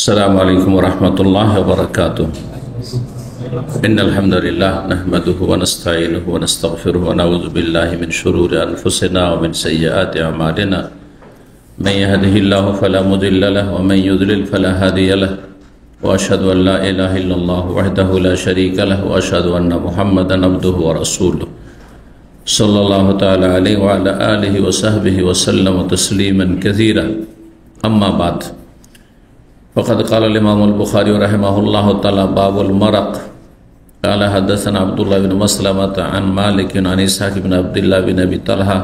अस्सलामु अलैकुम वरहमतुल्लाहि वबरकातुह। इन्नल हम्दुलिल्लाह नहमदुहु व नस्तईनुहु व नस्तगफिरुहु व नऊज़ु बिल्लाहि मिन शुरूरि अनफुसिना व मिन सय्यिआति अमालिना। मन यहदिहिल्लाहु फला मुदिल्ल लहु व मन युद्लिल फला हादिय लहु व अशहदु अन ला इलाहा इल्लल्लाहु वहदहु ला शरीका लहु व अशहदु अन्न मुहम्मदन अब्दुहु व रसूलुहु सल्लल्लाहु तआला अलैहि व अला आलिहि व सहबिहि व सल्लम तस्लीमन कसीरा। अम्मा बाद फ़क़द क़ाल इमाम अल-बुख़ारी रहमहुल्लाहु तआला बाबुल मरक़ क़ाल हद्दसना अब्दुल्लाह बिन मसलमा अन मालिक अन इसहाक़ बिन अब्दिल्लाह बिन अबी तलहा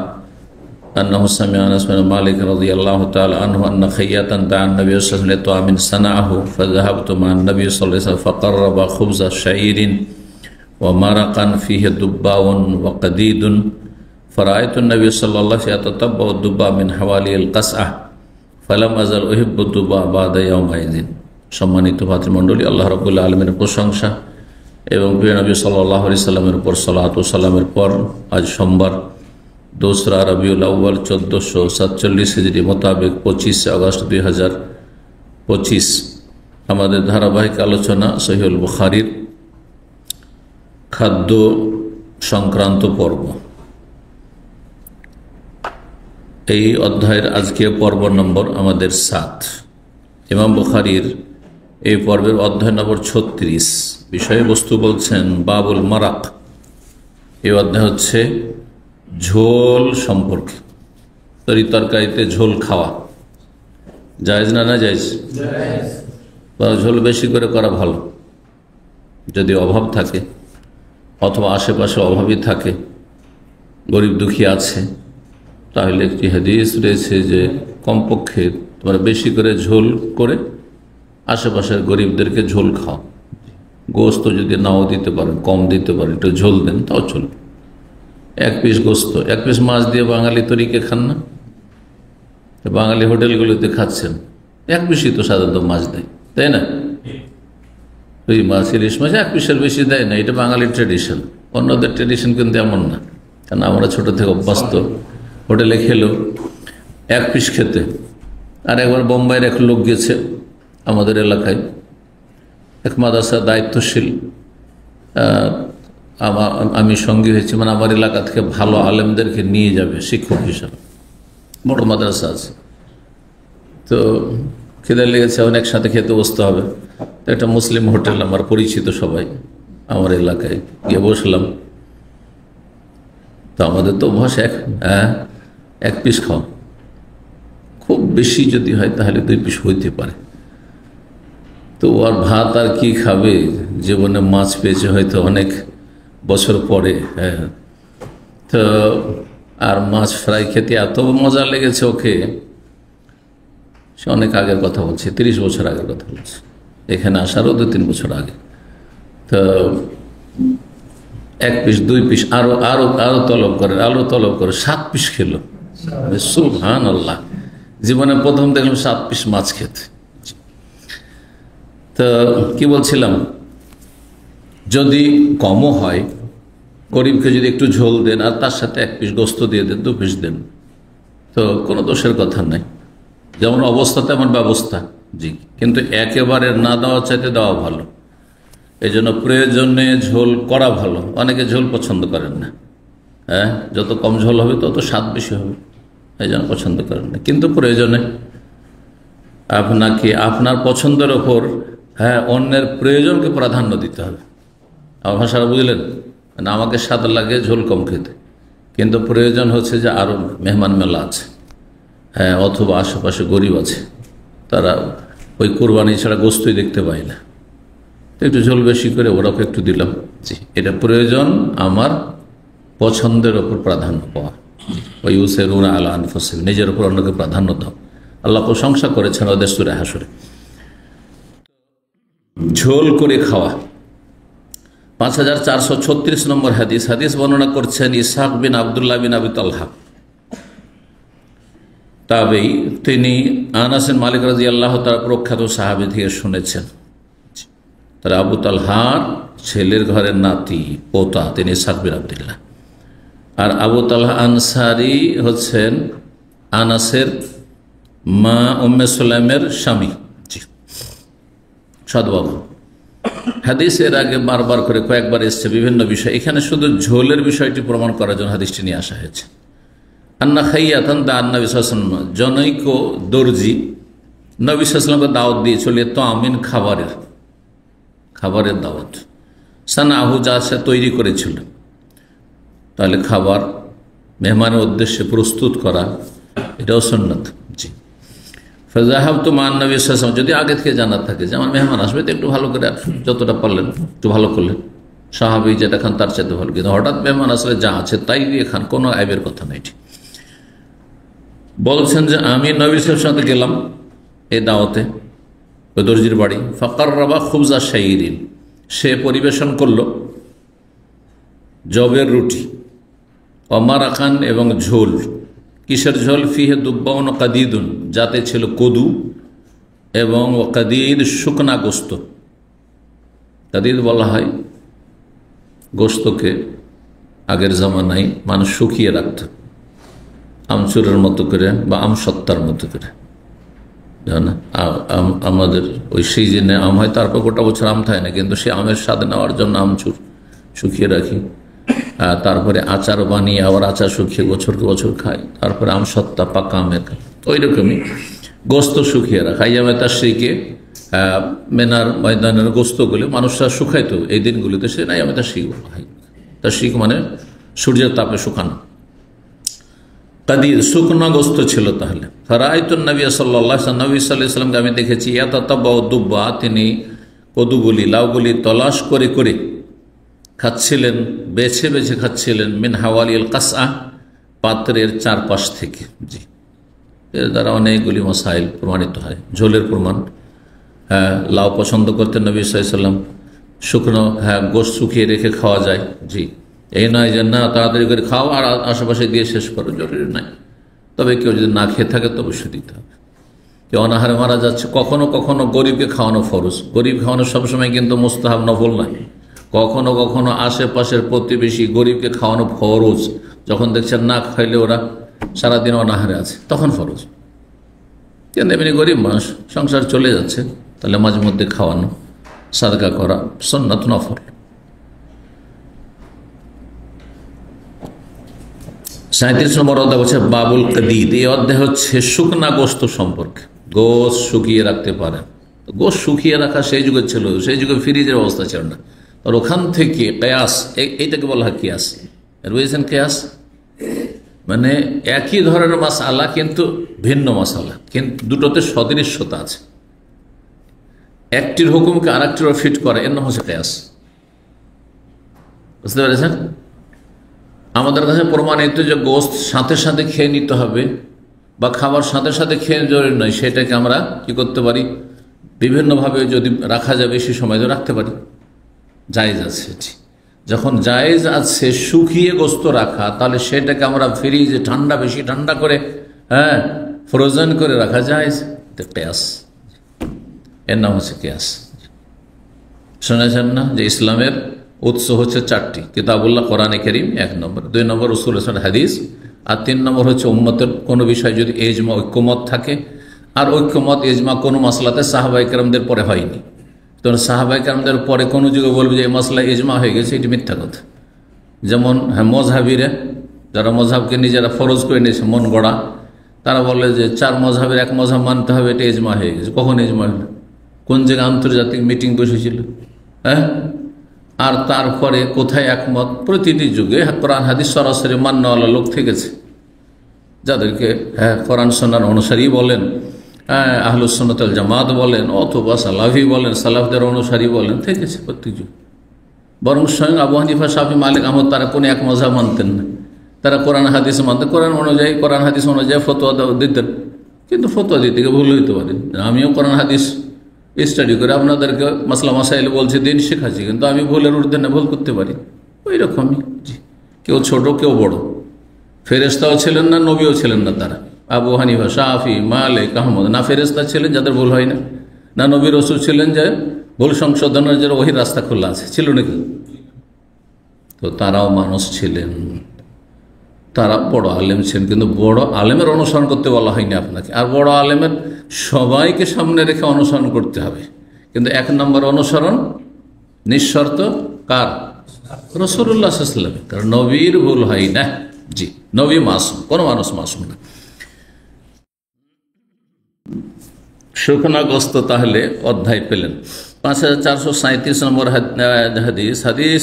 अन्नहु समिअ अनस बिन मालिक रज़ियल्लाहु तआला अन्हु अन्न ख़य्यातन दअा अन्नबी सल्लल्लाहु अलैहि वसल्लम लितअमिन सनअहु फ़ज़हबतु मअ अन्नबी सल्लल्लाहु अलैहि वसल्लम फ़क़र्रब ख़ुब्ज़ शईरिन व मरक़न फ़ीहि दुब्बाउन व क़दीदुन फ़रअयतु अन्नबी सल्लल्लाहु अलैहि वसल्लम यततब्बअु दुब्बा मिन हवालिल क़स्अह फलम अज़ल उहिब्बु दुब्बा बादा यौमइज़िन। सम्मानित भातृमंडলী, আল্লাহ রাব্বুল আলামিনের প্রশংসা এবং প্রিয় নবী সাল্লাল্লাহু আলাইহি সাল্লামের উপর সালাত ও সালামের পর আজ সোমবার 2রা রবিউল আউয়াল 1447 হিজরি মোতাবেক 25 আগস্ট 2025 আমাদের ধারাবাহিক আলোচনা সহিহুল বুখারীর খাদ্য সংক্রান্ত পর্ব। এই অধ্যায়ের আজকে পর্ব নম্বর আমাদের 7। ইমাম বুখারীর এই পর্বের অধ্যায় নম্বর 36। বিষয়বস্তু বলছেন বাবুল মারাক। এই অধ্যায় হচ্ছে ঝোল সম্পর্কে, তরকারিতে ঝোল খাওয়া জায়েজ না জায়েজ? ঝোল বেশি করে করা ভালো। যদি অভাব থাকে অথবা আশেপাশে অভাবী থাকে, গরিব দুঃখী আছে, তাহলে একটি হাদিস রয়েছে যে কমপক্ষে তোমরা বেশি করে ঝোল করে আশেপাশের গরিবদেরকে ঝোল খাও। গোস্ত যদি নাও দিতে পারেন, কম দিতে পারেন, একটু ঝোল দেন, তাও চলবে। 1 পিস গোস্ত, 1 পিস মাছ দিয়ে বাঙালি তরিকে খান না? বাঙালি হোটেলগুলোতে খাচ্ছেন, 1 পিসই তো সাধারণত মাছ দেয়, তাই না? ওই মাছ, ইলিশ মাছ 1 পিসের বেশি দেয় না। এটা বাঙালির ট্রেডিশন। অন্যদের ট্রেডিশন কিন্তু এমন না, কারণ আমরা ছোট থেকে অভ্যস্ত। হোটেলে খেলো 1 পিস খেতে। আর একবার বোম্বাইয়ের এক লোক গেছে আমাদের এলাকায়, এক মাদ্রাসার দায়িত্বশীল, আমি সঙ্গী হয়েছি, মানে আমার এলাকা থেকে ভালো আলেমদেরকে নিয়ে যাবে শিক্ষক হিসাবে, বড় মাদ্রাসা আছে। তো খিদে লেগেছে, অনেক সাথে খেতে বসতে হবে। তো একটা মুসলিম হোটেল, আমার পরিচিত সবাই, আমার এলাকায় গিয়ে বসলাম। তো আমাদের তো অভ্যাস 1 পিস খাওয়া, খুব বেশি যদি হয় তাহলে 2 পিস হইতে পারে। তো আর ভাত আর কি খাবে, জীবনে মাছ পেয়েছে হয়তো অনেক বছর পরে। তো আর মাছ ফ্রাই খেতে এত মজা লেগেছে ওকে, সে অনেক আগের কথা বলছে, 30 বছর আগের কথা বলছে, এখানে আসারও 2-3 বছর আগে। তো 1 পিস 2 পিস আরো আরো আরো তলব করে 7 পিস খেলো। সুবহানাল্লাহ, জীবনে প্রথম দেখলাম 7 পিস মাছ খেতে। তো কি বলছিলাম, যদি কমও হয়, গরিবকে যদি একটু ঝোল দেন আর তার সাথে 1 পিস গোস্ত দিয়ে দেন, 2 পিস দেন, তো কোনো দোষের কথা নাই। যেমন অবস্থা তেমন ব্যবস্থা, জি। কিন্তু একেবারে না দেওয়া চাইতে দেওয়া ভালো। এই জন্য প্রয়োজনে ঝোল করা ভালো। অনেকে ঝোল পছন্দ করেন না, যত কম ঝোল হবে তত স্বাদ বেশি হবে, এই জন্য পছন্দ করেন না। কিন্তু প্রয়োজনে আপনাকে আপনার পছন্দের ওপর অন্যের প্রয়োজনকে প্রাধান্য দিতে হবে। আমার ভাষাটা বুঝলেন না? আমাকে স্বাদ লাগে ঝোল কম খেতে, কিন্তু প্রয়োজন হচ্ছে যে আরও মেহমান মেলা আছে, অথবা আশেপাশে গরিব আছে, তারা ওই কোরবানি ছাড়া গোস্তই দেখতে পায় না, একটু ঝোল বেশি করে ওরাকে একটু দিলাম। জি, এটা প্রয়োজন, আমার পছন্দের ওপর প্রাধান্য পাওয়া। ওই ইউসিরুনা আলা আনফুসিহিম, নিজের উপর অন্যকে প্রাধান্য দাও। আল্লাহ প্রশংসা করেছেন ওদের সূরা হাশরে। ঝোল করে খাওয়া। 5436 নম্বর হাদিস। হাদিস বর্ণনা করছেন ইসহাক বিন আব্দুল্লাহ বিন আবি তালহা তাবেঈ। তিনি আনাস বিন মালিক রাদিয়াল্লাহু তাআলা প্রখ্যাত সাহাবী থেকে শুনেছেন। তার আবু তালহার ছেলের ঘরের নাতি, পোতা, তিনি ইসহাক বিন আব্দুল্লাহ। আর আবু তালহা আনসারী হচ্ছেন আনাসের মা উম্মে সুলাইমের স্বামী। সদ্ভাবনা। হাদিসের আগে বারবার করে কয়েকবার এসছে বিভিন্ন বিষয়, এখানে শুধু ঝোলের বিষয়টি প্রমাণ করার জন্য হাদিসটি নিয়ে আসা হয়েছে। আন্না খাইয়াতান দা নবী সাল্লাল্লাহু আলাইহি ওয়াসাল্লাম, জনৈক দর্জি নবী সাল্লাল্লাহু আলাইহি ওয়াসাল্লামকে দাওয়াত দিয়েছিল, তো আমিন খাবারের দাওয়াত, সানাহু যা সে তৈরি করেছিল। তাহলে খাবার মেহমানের উদ্দেশ্যে প্রস্তুত করা এটাও সুন্নাত। জি, ফাযাহাবতু মা নবী সাল্লাল্লাহু আলাইহি ওয়াসাল্লাম, যদি আগে থেকে জানা থাকে যে আমার মেহমান আসবে তো একটু ভালো করে যতটা পারলেন একটু ভালো করলেন, সাহাবী যেটা খান তার চাইতে ভালো। কিন্তু হঠাৎ মেহমান আসলে যা আছে তাই দিয়ে খান, কোনো আইবের কথা নেই। বলছেন যে আমি নবী সাল্লাল্লাহু আলাইহি ওয়াসাল্লাম গেলাম এই দাওয়াতে, ওই দর্জির বাড়ি। ফাকাররাবা খুবজা শাইরিন, সে পরিবেশন করলো জবের রুটি, অমারাকান এবং ঝোল। কিসের ঝোল? ফিহে দুব্বাউন কাদিদুন, যাতে ছিল কদু এবং কাদিদ শুকনা গোস্ত। কাদিদ বলা হয় গোস্তকে আগের জামানায় মানুষ শুকিয়ে রাখত, আমচুরের মতো করে বা আমসত্তার মতো করে। আমাদের ওই সিজনে আম হয়, তারপর গোটা বছর আম থাকে না, কিন্তু সে আমের স্বাদ নেওয়ার জন্য আমচুর শুকিয়ে রাখি, তারপরে আচার বানিয়ে আবার আচার শুকিয়ে বছরকে বছর খায়, তারপরে আমসত্তা পাকা আমের খায়। ওই রকমই গোস্ত শুকিয়ে রাখা। ইয়ামে তাশরিকে মেনার ময়দানের গোস্তগুলো মানুষরা শুকাইতো এই দিনগুলিতে, সে নাই আমি তাশরিক বলা হয়। তাশরিক মানে সূর্যের তাপে শুকানো। কাদির শুকনো গোস্ত ছিল। তাহলে ফারাআইতুন নবী সাল্লাল্লাহু আলাইহি ওয়াসাল্লাম, নবী সাল্লাল্লাহু আলাইহি ওয়াসাল্লামকে আমি দেখেছি ইয়াতাতাব্বাউ দুব্বা, তিনি কদুগুলি লাউগুলি তলাশ করে করে খাচ্ছিলেন, বেছে বেছে খাচ্ছিলেন। মিন হাওয়ালিল কাসআ, পাত্রের চারপাশ থেকে। জি, এর দ্বারা অনেকগুলি মাসাইল প্রমাণিত হয়। ঝোলের প্রমাণ, লাউ পছন্দ করতেন নবী সাল্লাল্লাহু আলাইহি ওয়াসাল্লাম, শুকনো গোশত শুকিয়ে রেখে খাওয়া যায়। জি, এই নয় যে না তাড়াতাড়ি করে খাও আর আশেপাশে দিয়ে শেষ করো, জরুরি নাই। তবে কেউ যদি না খেয়ে থাকে তো অবশ্যই দিতে হবে। কেউ অনাহারে মারা যাচ্ছে, কখনো কখনো গরিবকে খাওয়ানো ফরজ, গরিব খাওয়ানো সবসময় কিন্তু মুস্তাহাব নফল নয়। কখনো কখনো আশেপাশের প্রতিবেশী গরিবকে খাওয়ানো ফরজ, যখন দেখছেন না খাইলে ওরা সারাদিন অনাহারে আছে তখন ফরজ। কিন্তু এমনি গরিব মানুষ, সংসার চলে যাচ্ছে, তাহলে মাঝে মধ্যে খাওয়ানো, সাদকা করা সুন্নাত নফল। 37 নম্বর অধ্যায় হচ্ছে বাবুল কাদিদ। এই অধ্যায় হচ্ছে শুকনা গোস্ত সম্পর্কে। গোস্ত শুকিয়ে রাখতে পারেন, গোস্ত শুকিয়ে রাখা সেই যুগে ছিল, সেই যুগে ফ্রিজের অবস্থা ছিল না। আর ওখান থেকে কেয়াস, এইটাকে বলা হয় কেয়াস। বুঝেছেন কেয়াস মানে একই ধরনের মাসালা কিন্তু ভিন্ন মাসালা, কিন্তু দুটোতে সদৃশ্যতা আছে। একটির হুকুমকে আর একটির ফিট করে, এর নাম হচ্ছে কেয়াস। বুঝতে পেরেছেন? আমাদের কাছে প্রমাণিত যে গোস্ত সাথে সাথে খেয়ে নিতে হবে বা খাবার সাথে সাথে খেয়ে জরুরি নয়, সেটাকে আমরা কি করতে পারি, বিভিন্নভাবে যদি রাখা যায় বেশি সময় তো রাখতে পারি, জায়েজ আছে। যখন জায়েজ আছে শুকিয়ে গোস্ত রাখা, তাহলে সেটাকে আমরা ফ্রিজে ঠান্ডা, বেশি ঠান্ডা করে ফ্রোজেন করে রাখা জায়েজ। কেয়াস, এর নাম হচ্ছে কেয়াস। শুনেছেন না যে ইসলামের উৎস হচ্ছে 4টি, কিতাবুল্লাহ, কোরআনে কারীম 1 নম্বর, 2 নম্বর রাসূলের হাদিস, আর 3 নম্বর হচ্ছে উম্মতের কোনো বিষয় যদি ইজমা ঐক্যমত থাকে। আর ঐক্যমত ইজমা কোনো মাসলাতে সাহাবায়ে কেরামদের পরে হয়নি। তখন সাহাবায়ে কেরামদের পরে কোনো যুগে বলবে যে এই মাসলা ইজমা হয়ে গেছে, এটি মিথ্যা কথা। যেমন মযহাবিরা, যারা মযহাবকে নিজেরা ফরজ করে নিয়েছে মন গড়া, তারা বলে যে 4 মযহাবের এক মযহাব মানতে হবে, এটা ইজমা হয়ে গেছে। কখন ইজমা হলো? কোন জায়গায় আন্তর্জাতিক মিটিং বসেছিল? আর তারপরে কোথায় একমত? প্রতিটি যুগে কোরআন হাদিস সরাসরি মান্যওয়ালা লোক থেকেছে, যাদেরকে কোরআন সুন্নাহর অনুসারী বলেন, আহলুস সুন্নাত ওয়াল জামাত বলেন, অথবা সালাফি বলেন, সালাফদের অনুসারী বলেন, থেকেছে প্রত্যেক যুগ। বরং স্বয়ং আবু হানিফা, শাফি, মালিক, আহমদ তারা কোনো এক মযহাব মানতেন না, তারা কোরআন হাদিস মানতেন। কোরআন হাদিস অনুযায়ী ফতোয়া দিতেন, কিন্তু ফতোয়া দিতে গিয়ে ভুল হইতে পারেন। আমিও কোরআন হাদিস স্টাডি করে আপনাদেরকে মাসলা মাসাইল বলছি, দিন শেখাচ্ছি, কিন্তু আমি ভুলের ঊর্ধ্বে না, ভুল করতে পারি। ওই রকমই কেউ ছোট কেউ বড়, ফেরেশতাও ছিলেন না, নবীও ছিলেন না তারা। আবু হানিফা, শাফি, মালিক, আহমদ না ফেরেশতা ছিলেন যাদের ভুল হয় না, না নবী রাসূল ছিলেন যে ভুল সংশোধনের জন্য ওহির রাস্তা খোলা আছে, ছিল নাকি? তো তারাও মানুষ ছিলেন, তারা বড় আলেম ছিলেন, কিন্তু বড় আলেমের অনুসরণ করতে বলা হয়নি আপনাকে। আর বড় আলেমের সবাইকে সামনে রেখে অনুসরণ করতে হবে, কিন্তু 1 নম্বর অনুসরণ নিঃশর্ত কার? রাসূলুল্লাহ সাল্লাল্লাহু আলাইহি ওয়াসাল্লাম। কারণ নবীর ভুল হয় না। জি, নবী মাসুম, কোনো মানুষ মাসুম না। শুকনা গোস্ত তাহলে অধ্যায় পেলেন। 5437 নম্বর হাদিস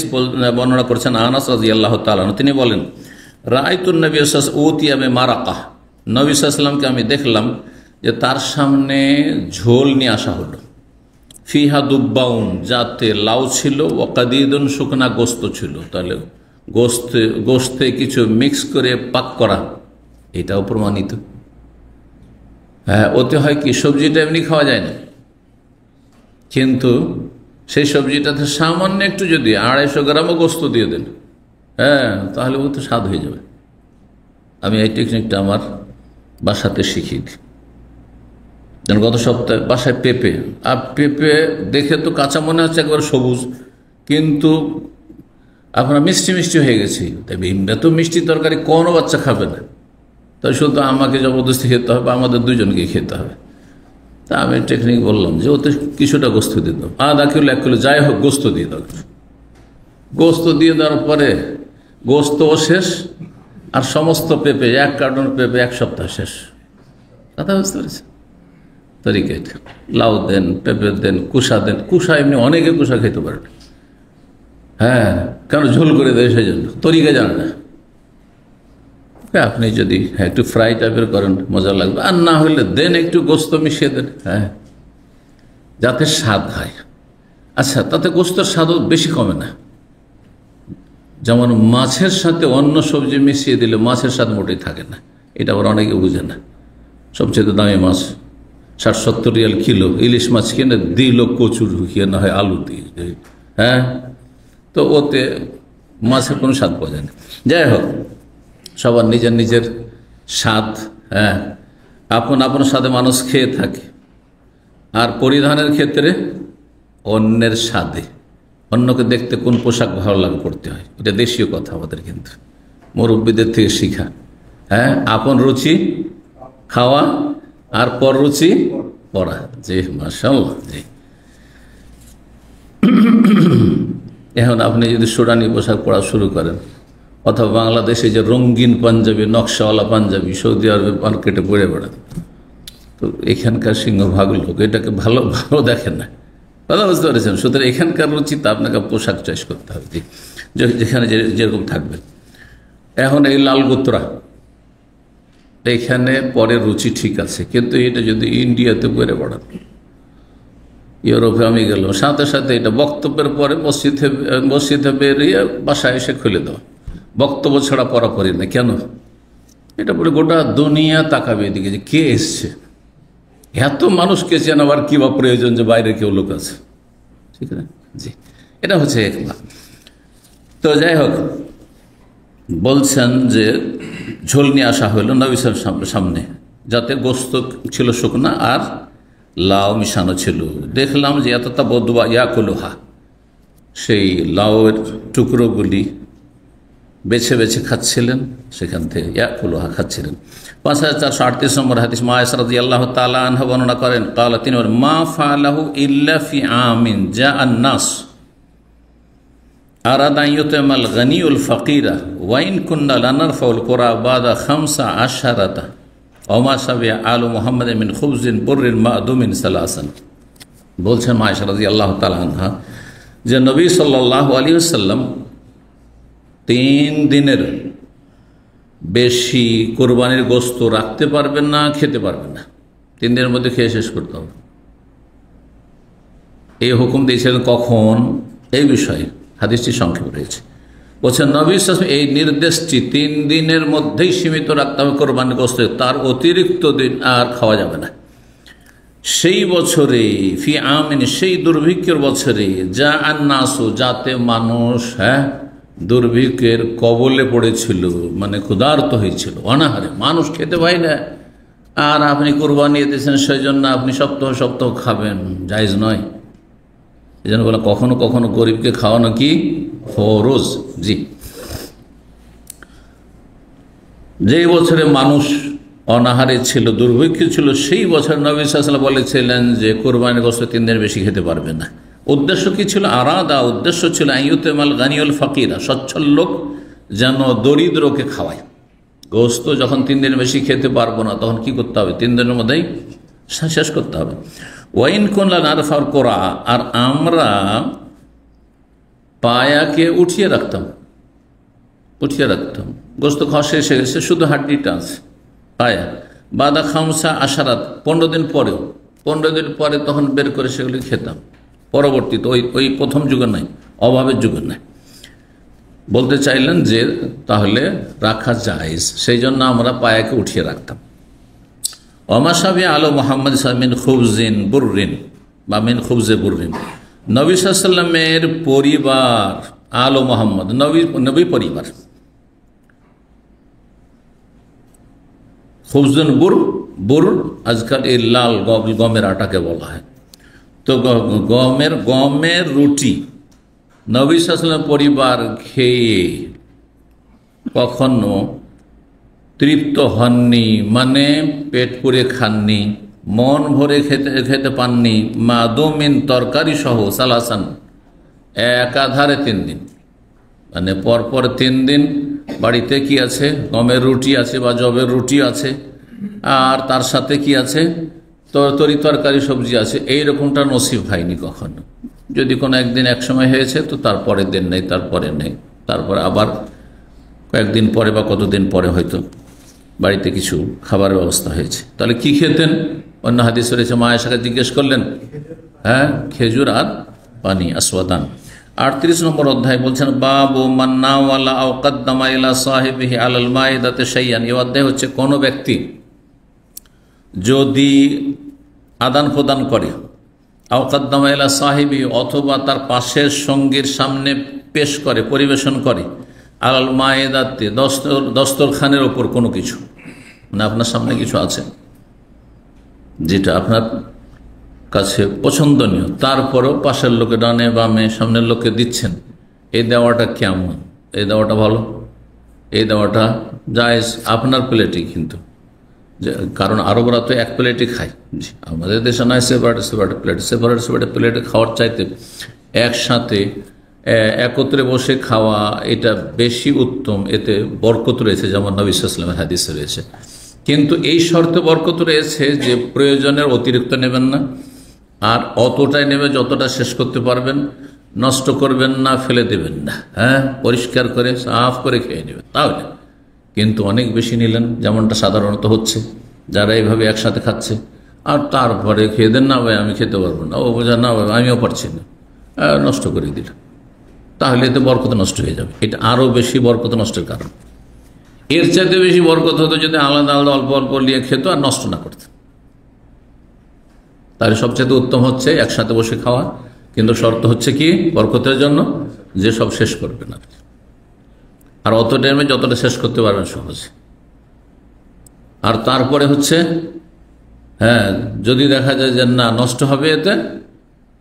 বর্ণনা করেছেন আনাস রাদিয়াল্লাহু তাআলা আনহু। তিনি বলেন, রাআইতুন নবী সাল্লাল্লাহু আলাইহি ওয়াসাল্লাম উতিয়া বিমারাকাহ, নবী সাল্লাল্লাহু আলাইহি ওয়াসাল্লামকে আমি দেখলাম যে তার সামনে ঝোল নিয়ে আসা হলো। ফিহা দুব্বাউন, যাতে লাউ ছিল, ও কাদিদুন, শুকনা গোস্ত ছিল। তাহলে গোস্তে কিছু মিক্স করে পাক করা, এটাও প্রমাণিত। হ্যাঁ, ওতে হয় কি, সবজিটা এমনি খাওয়া যায় না, কিন্তু সেই সবজিটাতে সামান্য একটু যদি 250 গ্রামও গোস্ত দিয়ে দেন, হ্যাঁ, তাহলে ও তো স্বাদ হয়ে যাবে। আমি এই টেকনিকটা আমার বাসাতে শিখিয়ে দিই। যেন গত সপ্তাহে বাসায় পেঁপে, আর পেঁপে দেখে তো কাঁচা মনে হচ্ছে একবার সবুজ, কিন্তু আপনার মিষ্টি মিষ্টি হয়ে গেছে। তাই এমনি তো মিষ্টি তরকারি কোনো বাচ্চা খাবে না, তাই শুধু আমাকে জবরদস্তি খেতে হবে, আমাদের দুজনকে খেতে হবে। তা আমি টেকনিক বললাম যে ওতে কিছুটা গোস্ত দিয়ে দাও, আধা কিলো 1 কিলো যাই হোক গোস্ত দিয়ে দাও। গোস্ত দিয়ে দেওয়ার পরে গোস্তও শেষ, আর সমস্ত পেঁপে, 1 কার্টন পেঁপে 1 সপ্তাহ শেষ। কথা বুঝতে পেরেছে? তরিকা এটা। লাউ দেন, পেঁপে দেন, কুসা দেন। কুসা এমনি অনেকে কুসা খেতে পারে না, হ্যাঁ, কেন ঝোল করে দেয় সেই জন্য, তরিকা জানে না। আপনি যদি একটু ফ্রাই টাইপের করেন মজা লাগবে, আর না হলে দেন একটু গোস্ত মিশিয়ে দেন, হ্যাঁ, যাতে স্বাদ হয়। আচ্ছা, তাতে গোস্তর স্বাদও বেশি কমে না। যেমন মাছের সাথে অন্য সবজি মিশিয়ে দিলে মাছের স্বাদ মোটেই থাকে না, এটা আবার অনেকে বুঝে না। সবচেয়ে দামি মাছ 60-70 রিয়াল কিলো, ইলিশ মাছ কিনে দিল কচুর ঢুকিয়ে, না হয় আলু দিয়ে, হ্যাঁ, তো ওতে মাছের কোনো স্বাদ পাওয়া যায় না। যাই হোক, সবার নিজের নিজের স্বাদ, হ্যাঁ, আপন আপন স্বাদে মানুষ খেয়ে থাকে। আর পরিধানের ক্ষেত্রে অন্যের স্বাদে, অন্যকে দেখতে কোন পোশাক ভালো লাগে পড়তে হয়, এটা দেশীয় কথা আমাদের, কিন্তু মুরব্বীদের থেকে শিখা। হ্যাঁ, আপন রুচি খাওয়া আর পর রুচি পড়া। জি, মাশাআল্লাহ। জি, এখন আপনি যদি সুরানি পোশাক পরা শুরু করেন, অথবা বাংলাদেশে যে রঙিন পাঞ্জাবি, নকশাওয়ালা পাঞ্জাবি সৌদি আরবে মার্কেটে পরে বেড়ান, তো এখানকার সিংহভাগ লোক এটাকে ভালো ভালো দেখেন না। কথা বুঝতে পেরেছেন? সুতরাং এখানকার রুচিতে আপনাকে পোশাক চয়েস করতে হবে, যেখানে যেরকম থাকবেন। এখন এই লাল গোত্রা এখানে পরে রুচি ঠিক আছে, কিন্তু এটা যদি ইন্ডিয়াতে পরে বেড়ান, ইউরোপে আমি গেলাম, সাথে সাথে এটা বক্তব্যের পরে মসজিদে বেরিয়ে বাসায় এসে খুলে দেওয়া, বক্তব্য ছাড়া পরাপরি না। কেন? এটা বলে গোটা দুনিয়া তাকাবে এদিকে যে কে এসছে, এত মানুষকে চেনাবার কি বা প্রয়োজন যে বাইরে কেউ লোক আছে, ঠিক না? জি, এটা হচ্ছে একলা। তো যাই হোক, বলছেন যে ঝোল নিয়ে আসা হইল নবী সাল্লাল্লাহু সামনে, যাতে গোস্ত ছিল শুকনা আর লাউ মিশানো ছিল। দেখলাম যে এতটা বদুয়া ইয়াকুলুহা, সেই লাউয়ের টুকরোগুলি বেছে বেছে খাচ্ছিলেন, সেখান থেকে ইয়াকুলুহা খাচ্ছিলেন। 5438 নম্বর হাদিস, মা আয়েশা রাদিয়াল্লাহু তাআলা আনহা বর্ণনা করেন, ক্বালা, তিনি বলেন, মা ফাআলাহু ইল্লা ফি আমিন জাআন নাস আরাদা ইউতামাল গানিউল ফাকিরা ওয়া ইন কুন্না লানারফাউল কুরা বাদা 15 ওমা সাবিয়া আলু মুহাম্মদ মিন খুবজিন বুররিন মাদুমিন সালাসান। বলছেন মা আয়েশা রাদিয়াল্লাহু তাআলা আনহা যে নবী সাল্লাল্লাহু আলাইহি ওয়াসাল্লাম 3 দিনের বেশি কোরবানির গোস্ত রাখতে পারবেন না, খেতে পারবেন না, 3 দিনের মধ্যে খেয়ে শেষ করতে হবে। এই হুকুম দিয়েছিলেন কখন? এই বিষয়ে হাদিসটি সংক্ষেপ রয়েছে। বলছেন নবী সাল্লাল্লাহু আলাইহি ওয়াসাল্লাম এই নির্দেশটি 3 দিনের মধ্যেই সীমিত রাখতে হবে কোরবানির গোস্ত, তার অতিরিক্ত দিন আর খাওয়া যাবে না। সেই বছরে ফি আমিন, সেই দুর্ভিক্ষের বছরে, যা আন্নাসু, যাতে মানুষ দুর্ভিক্ষের কবলে পড়েছিল, মানে ক্ষুধার্ত হয়েছিল, অনাহারে মানুষ খেতে পায় না, আর আপনি কোরবানি দিয়েছেন, সেই জন্য আপনি সপ্তাহ সপ্তাহ খাবেন, জায়েজ নয়। এই জন্য বলে কখনো কখনো গরিবকে খাওয়ানো কি ফরজ। জি, যে বছরে মানুষ অনাহারে ছিল, দুর্ভিক্ষ ছিল, সেই বছর নবী সাল্লাল্লাহু আলাইহি ওয়াসাল্লাম বলেছিলেন যে কোরবানির গোশত 3 দিন বেশি খেতে পারবে না। উদ্দেশ্য কি ছিল? উদ্দেশ্য ছিল আইয়ুতেমাল গানিউল ফাকিরা, সচ্ছল লোক যেন দরিদ্রকে খাওয়ায়। গোশত যখন 3 দিন বেশি খেতে পারবো না, তখন কি করতে হবে? 3 দিনের মধ্যেই শেষ করতে হবে। ওয়াইন কুনলা নারফার কোরা, আর আমরা পায়াকে উঠিয়ে রাখতাম, গোশত খাওয়া শেষ হয়ে গেছে, শুধু হাড্ডিটা আছে পায়া। বাদা খামসা আশারাত, 15 দিন পরেও, 15 দিন পরে তখন বের করে সেগুলি খেতাম। পরবর্তীতে ওই প্রথম যুগে নাই, অভাবের যুগে নাই। বলতে চাইলেন যে তাহলে রাখা জায়েজ, সেই জন্য আমরা পায়াকে উঠিয়ে রাখতাম। ওমাসাবি আলো মোহাম্মদ মিন খুবজিন বুররিন বা মিন খুবজে বুররিন, নবী সাল্লাল্লাহু আলাইহি ওয়াসাল্লামের পরিবার, আলো মোহাম্মদ নবী পরিবার, খুবজুন বুর আজকাল এই লাল গমের আটাকে বলা হয়। তো গমের রুটি নবী সাল্লাল্লাহু আলাইহি ওয়াসাল্লাম পরিবার খেয়ে কখনো তৃপ্ত হননি, মানে পেট পুরে খাননি, মন ভরে খেতে পাননি। মাদুমিন, তরকারি সহ, সালাসান, একাধারে 3 দিন, মানে পরপর 3 দিন বাড়িতে কি আছে? গমের রুটি আছে বা জবের রুটি আছে, আর তার সাথে কি আছে? তরকারি সবজি আছে। এইরকমটা নসিব হয়নি কখনো। যদি কোনো একদিন এক সময় হয়েছে তো তারপরের দিন নেই, তারপরে নেই, তারপরে আবার কয়েকদিন পরে বা কতদিন পরে হয়তো বাড়িতে কিছু খাবারের ব্যবস্থা হয়েছে। তাহলে কি খেতেন? অন্য হাদিস রয়েছে, মা আয়েশাকে জিজ্ঞেস করলেন, হ্যাঁ, খেজুর আর পানি, আসওয়াদান। 38 নম্বর অধ্যায় বলছেন, বাবু মান্নাওয়ালা আও কাদ্দামা ইলা সাহিবিহি আলাল মাইদাতে শাইয়ান। এই অধ্যায় হচ্ছে কোন ব্যক্তি যদি আদান প্রদান করে, আও কাদ্দামা ইলা সাহিবি, অথবা তার পাশের সঙ্গীর সামনে পেশ করে, পরিবেশন করে, আলাল মাইদাতে, দস্তরখানের ওপর কোনো কিছু, মানে আপনার সামনে কিছু আছে যেটা আপনার কাছে পছন্দনীয়, তারপরেও পাশের লোকে, ডানে বামে, সামনের লোককে দিচ্ছেন। এই দেওয়াটা কেমন? এই দেওয়াটা ভালো, এই দেওয়াটা জায়েজ আপনার প্লেটে, কিন্তু কারণ আরবরা তো এক প্লেটই খায়। আমাদের দেশে নয়, সেপারেট প্লেটে খাওয়ার চাইতে একসাথে একত্রে বসে খাওয়া এটা বেশি উত্তম, এতে বরকত রয়েছে, যেমন নবী সাল্লাল্লাহু আলাইহি ওয়াসাল্লামের হাদিসে রয়েছে। কিন্তু এই শর্তে বরকত রয়েছে যে প্রয়োজনের অতিরিক্ত নেবেন না, আর অতটাই নেবে যতটা শেষ করতে পারবেন, নষ্ট করবেন না, ফেলে দেবেন না, হ্যাঁ, পরিষ্কার করে সাফ করে খেয়ে নেবেন। তাহলে কিন্তু অনেক বেশি নিলেন, যেমনটা সাধারণত হচ্ছে, যারা এইভাবে একসাথে খাচ্ছে, আর তারপরে খেয়ে দেন, না ভাই আমি খেতে পারবো না, ও বোঝা, না ভাই আমিও পারছি না, নষ্ট করে দিল, তাহলে এতে বরকত নষ্ট হয়ে যাবে। এটা আরও বেশি বরকত নষ্টের কারণ। এর চাইতে বেশি বরকত হতো যদি আলাদা আলাদা অল্প অল্প নিয়ে খেত আর নষ্ট না করত। তাহলে সবচেয়ে উত্তম হচ্ছে একসাথে বসে খাওয়া, কিন্তু শর্ত হচ্ছে কি বরকতের জন্য যে সব শেষ করবেন আপনি, আর অত টাইমে যতটা শেষ করতে পারবেন সহজে। আর তারপরে হচ্ছে, হ্যাঁ, যদি দেখা যায় যে না নষ্ট হবে এতে,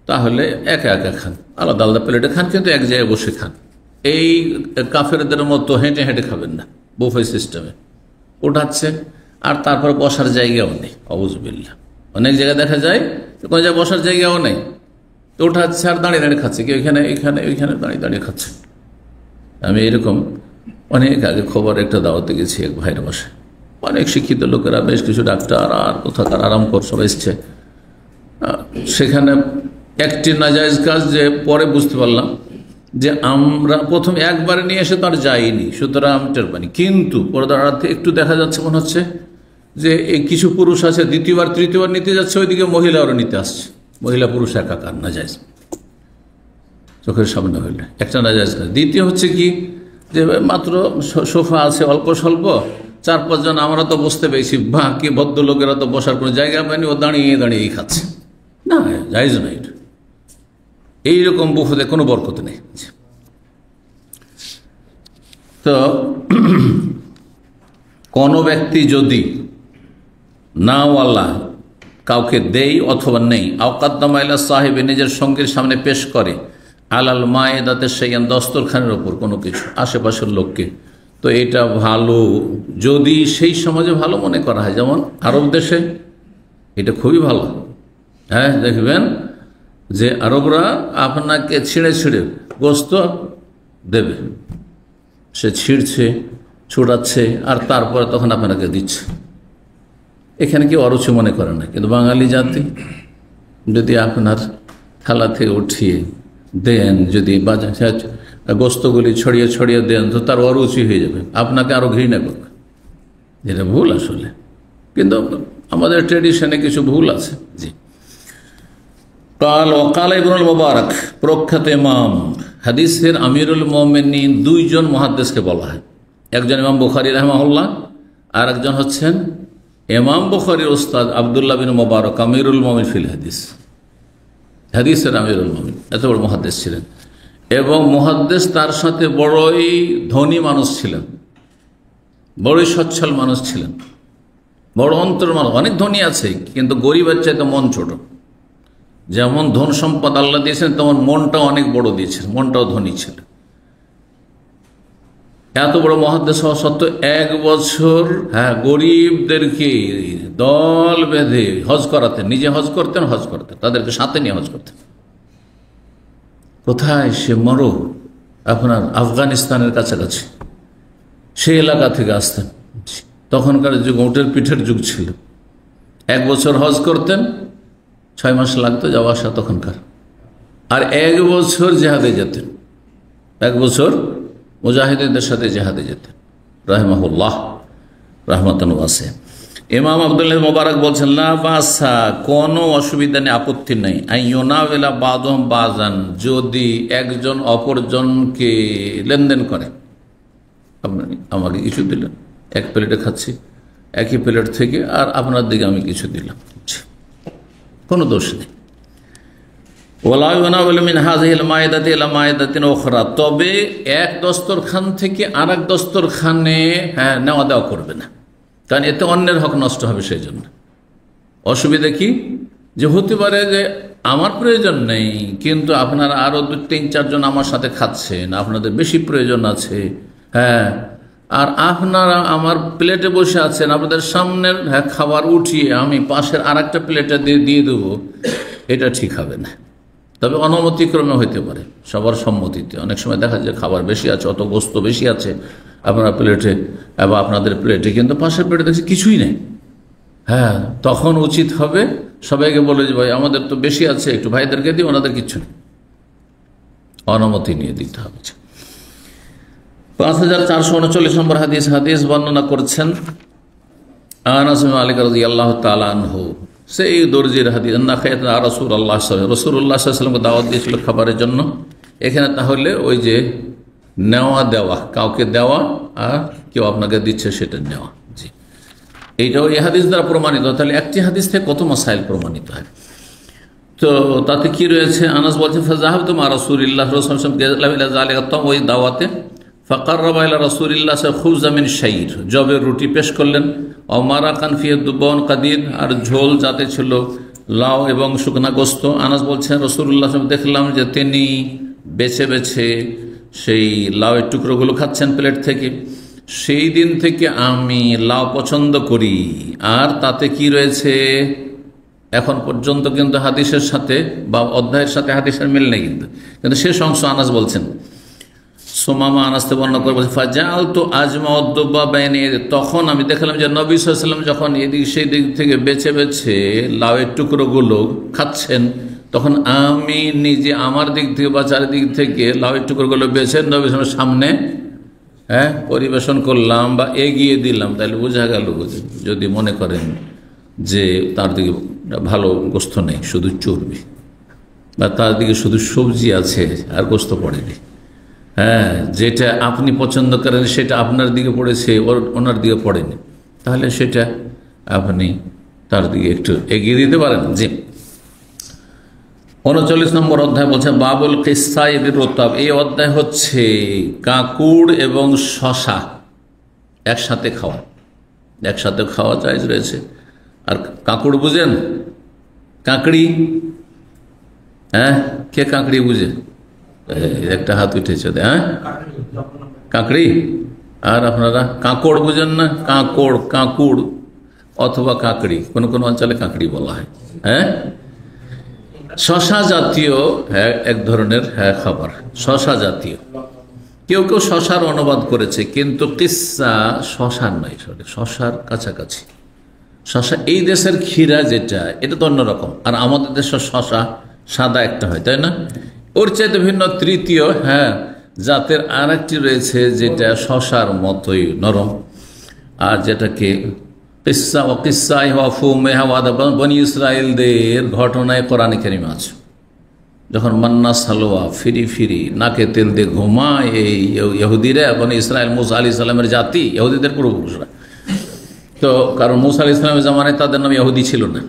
তাহলে একা একা খান, আলাদা আলাদা প্লেটে খান, কিন্তু এক জায়গায় বসে খান। এই কাফেরদের মতো হেঁটে হেঁটে খাবেন না, বুফে সিস্টেমে উঠাচ্ছে, আর তারপর বসার জায়গাও নেই। আউযুবিল্লাহ, অনেক জায়গায় দেখা যায় কোনো জায়গায় বসার জায়গাও নেই, তো উঠাচ্ছে আর দাঁড়িয়ে দাঁড়িয়ে খাচ্ছে, কেউ এখানে এখানে ওইখানে দাঁড়িয়ে দাঁড়িয়ে খাচ্ছে। আমি এরকম অনেক আগে খবর একটা দাওয়াতে গেছি এক ভাইয়ের বাসায়, অনেক শিক্ষিত লোকেরা, বেশ কিছু ডাক্তার আর কোথাকার আরামকর সব এসছে। সেখানে একটি নাজায়েজ কাজ, যে পরে বুঝতে পারলাম যে আমরা প্রথম একবারে নিয়ে এসে তো আর যাইনি, সুতরাং টের পাইনি, কিন্তু পর্দার আড়াতে একটু দেখা যাচ্ছে মনে হচ্ছে যে এই কিছু পুরুষ আছে দ্বিতীয়বার তৃতীয়বার নিতে যাচ্ছে, ওইদিকে মহিলারও নিতে আসছে, মহিলা পুরুষ একাকার নাজায়েজ, চোখের সামনে হইলে একটা নাজায়েজ কাজ। দ্বিতীয় হচ্ছে কি, যে মাত্র সোফা আছে অল্প স্বল্প, 4-5 জন, আমরা তো বসতে পেয়েছি, বাকি ভদ্রলোকেরা তো বসার কোনো জায়গা পায়নি, ও দাঁড়িয়ে দাঁড়িয়েই খাচ্ছে, না জায়েজ না এটা। এইরকম বুফেতে কোনো বরকত নেই। তো কোনো ব্যক্তি যদি নাওয়ালা কাউকে দেই অথবা নেই, আওকাদ্দামা ইলা সাহিবে, নিজের সঙ্গীর সামনে পেশ করে, আলাল মায়েদাতে শাইয়ান, দস্তরখানের ওপর কোনো কিছু, আশেপাশের লোককে, তো এটা ভালো যদি সেই সমাজে ভালো মনে করা হয়, যেমন আরব দেশে এটা খুবই ভালো। হ্যাঁ, দেখবেন যে আরবরা আপনাকে ছিঁড়ে ছিঁড়ে গোস্ত দেবে, সে ছিঁড়ছে, ছুটাচ্ছে, আর তারপরে তখন আপনাকে দিচ্ছে। এখানে কেউ অরুচি মনে করে না, কিন্তু বাঙালি জাতি যদি আপনার থালা থেকে উঠিয়ে দেন, যদি গোস্তগুলি ছড়িয়ে ছড়িয়ে দেন, তো তার অরুচি হয়ে যাবে, আপনাকে আরো ঘৃণা করবে। যেটা ভুল আসলে, কিন্তু আমাদের ট্রেডিশনে কিছু ভুল আছে। জি। কাল ইবনুল মুবারক, প্রখ্যাত ইমাম, হাদিসের আমিরুল মুমিনিন, দুইজন মুহাদ্দিসকে বলা হয়। একজন ইমাম বুখারী রাহিমাহুল্লাহ, আর একজন হচ্ছেন ইমাম বুখারীর উস্তাদ আব্দুল্লাহ বিন মুবারক, আমিরুল মুমিনিন ফিল হাদিস, হাদিসের আমিরুল মুমিনিন। এত বড় মুহাদ্দিস ছিলেন, এবং মুহাদ্দিস তার সাথে বড়ই ধনী মানুষ ছিলেন, বড়ই সচ্ছল মানুষ ছিলেন, বড় অন্তর মানুষ। অনেক ধনী আছে, কিন্তু গরিবের চাইতে মন ছোট। যেমন ধন সম্পদ আল্লাহ দিয়েছেন, তেমন মনটাও অনেক বড় দিয়েছেন, মনটাও ধনী ছিল। এত বড় মুহাদ্দিস হওয়া সত্ত্বেও 1 বছর গরিবদেরকে দল বেঁধে হজ করাতেন, নিজে হজ করতেন, তাদেরকে সাথে নিয়ে হজ করতেন। কোথায়? সে আপনার আফগানিস্তানের কাছাকাছি, সেই এলাকা থেকে আসতেন। তখনকার যুগ উটের পিঠের যুগ ছিল। 1 বছর হজ করতেন, 6 মাস লাগতো যাওয়া আসা তখনকার। আর 1 বছর জেহাদে যেতেন, 1 বছর মুজাহিদদের সাথে জেহাদে যেতেন রাহিমাহুল্লাহ রাহমাতান ওয়াসিআ। ইমাম আব্দুল্লাহ মুবারক বলছেন, লা বাসা, কোনো অসুবিধা নেই, আপত্তি নেই, আইয়ুনাওয়ালা বাযুহুম বাযান, যদি একজন অপরজনকে লেনদেন করে। আপনি আমাকে কিছু দিলেন, এক প্লেটে খাচ্ছি, একই প্লেট থেকে, আর আপনার দিকে আমি কিছু দিলাম, কোনো দোষ নেই। তবে এক দস্তরখান থেকে আর এক দস্তরখানে নেওয়া দেওয়া করবে না, কারণ এতে অন্যের হক নষ্ট হবে। সেই জন্য অসুবিধা কি, যে হতে পারে যে আমার প্রয়োজন নেই, কিন্তু আপনারা আরো 2-3-4 জন আমার সাথে খাচ্ছেন, আপনাদের বেশি প্রয়োজন আছে, আর আপনারা আমার প্লেটে বসে আছেন, আপনাদের সামনের খাবার উঠিয়ে আমি পাশের আর একটা প্লেটে দিয়ে দেবো, এটা ঠিক হবে না। তবে অনুমতিক্রমে হইতে পারে, সবার সম্মতিতে। অনেক সময় দেখা যায় খাবার বেশি আছে, অত গোস্ত বেশি আছে আপনার প্লেটে বা আপনাদের প্লেটে, কিন্তু পাশের প্লেটে দেখছি কিছুই নেই। তখন উচিত হবে সবাইকে বলে যে ভাই আমাদের তো বেশি আছে, একটু ভাইদেরকে দিই, ওনাদের কিচ্ছু নেই, অনুমতি নিয়ে দিতে হবে। 5439 নম্বর হাদিস বর্ণনা করছেন আনাস বিন মালিক রাদিয়াল্লাহু তাআলা আনহু, সেই দর্জির হাদিস, রাসূলুল্লাহ সাল্লাল্লাহু আলাইহি ওয়াসাল্লামকে দাওয়াত দিয়েছিল খাবারের জন্য। এখানে তাহলে ওই যে নেওয়া দেওয়া, কাউকে দেওয়া আর কেউ আপনাকে দিচ্ছে সেটা নেওয়া, জি, এইটাও এই হাদিস দ্বারা প্রমাণিত। তাহলে একটি হাদিস থেকে কত মাসাইল প্রমাণিত হয়। তো তাতে কি রয়েছে? আনাস বলছেন, ফাযাহাবতু মা রাসূলিল্লাহ ওই দাওয়াতে, ফাকাররাবা ইলা রাসূলিল্লাহ খুবজা মিন শাইর, জবের রুটি পেশ করলেন, মারাকান ফিহি দুবন কাদিদ, আর ঝোল যাতে ছিল লাউ এবং শুকনা গোস্ত। আনাস বলছেন, রাসূলুল্লাহ দেখলাম যে তিনি বেছে বেছে সেই লাউয়ের টুকরোগুলো খাচ্ছেন প্লেট থেকে। সেই দিন থেকে আমি লাউ পছন্দ করি। আর তাতে কি রয়েছে এখন পর্যন্ত কিন্তু হাদিসের সাথে বা অধ্যায়ের সাথে হাদিসের মিল নেই, কিন্তু শেষ অংশ আনাস বলছেন, সোমামা আনাসতে বর্ণনা করে বলছে, ফাজাল তো আজমা উদ্দুব্বা বাইনে, তখন আমি দেখলাম যে নবী সাল্লাল্লাহু আলাইহি ওয়াসাল্লাম যখন এদিক সেই দিক থেকে বেছে বেছে লাউয়ের টুকরোগুলো খাচ্ছেন, তখন আমি নিজে আমার দিক থেকে বা চারিদিক থেকে লাউয়ের টুকরোগুলো বেছে নবী সাল্লাল্লাহু আলাইহি ওয়াসাল্লামের সামনে পরিবেশন করলাম বা এগিয়ে দিলাম। তাহলে বোঝা গেল যদি মনে করেন যে তার দিকে ভালো গোস্ত নেই, শুধু চর্বি, বা তার দিকে শুধু সবজি আছে আর গোস্ত পড়েনি, যেটা আপনি পছন্দ করেন সেটা আপনার দিকে পড়েছে, ওনার দিকে পড়েনি, তাহলে সেটা আপনি তার দিকে একটু এগিয়ে দিতে পারেন। জি। 39 নম্বর অধ্যায় বলছে বাবুল কিসসা বির রুতাব। এই অধ্যায় হচ্ছে কাঁকুড় এবং শশা একসাথে খাওয়া জায়েজ রয়েছে। আর কাঁকুড় বুঝেন? কাঁকড়ি, কে কাঁকড়ি বুঝে? একটা হাত উঠেছে, কাঁকড়ি। আর আপনারা কাঁকড় বুঝেন না? কাঁকড়, কাঁকুড় অথবা কাঁকড়ি, কোন কোন অঞ্চলে কাঁকড়ি বলা হয়। হ্যাঁ, শশা জাতীয় এক ধরনের খাবার, শশা জাতীয়। কেউ কেউ শশার অনুবাদ করেছে, কিন্তু কিসা শশার নয়, শশার কাছাকাছি। শশা এই দেশের ক্ষীরা যেটা, এটা তো অন্যরকম। আর আমাদের দেশের শশা সাদা একটা হয়, তাই না? ওর চাইতে ভিন্ন তৃতীয় জাতের আর একটি রয়েছে, যেটা শশার মতোই নরম, আর যেটাকে বনি ইসরায়েলদের ঘটনায় কোরআনে কারিমে আছে। যখন মান্না সালোয়া ফিরি ফিরি নাকে তেল দিয়ে ঘুমায় এই ইহুদিরা, বনি ইসরায়েল, মুসা আলাইহিস সালামের জাতি, ইহুদিদের পূর্বপুরুষরা। তো কারণ মুসা আলাইহিস সালামের জামানায় তাদের নাম ইহুদি ছিল না,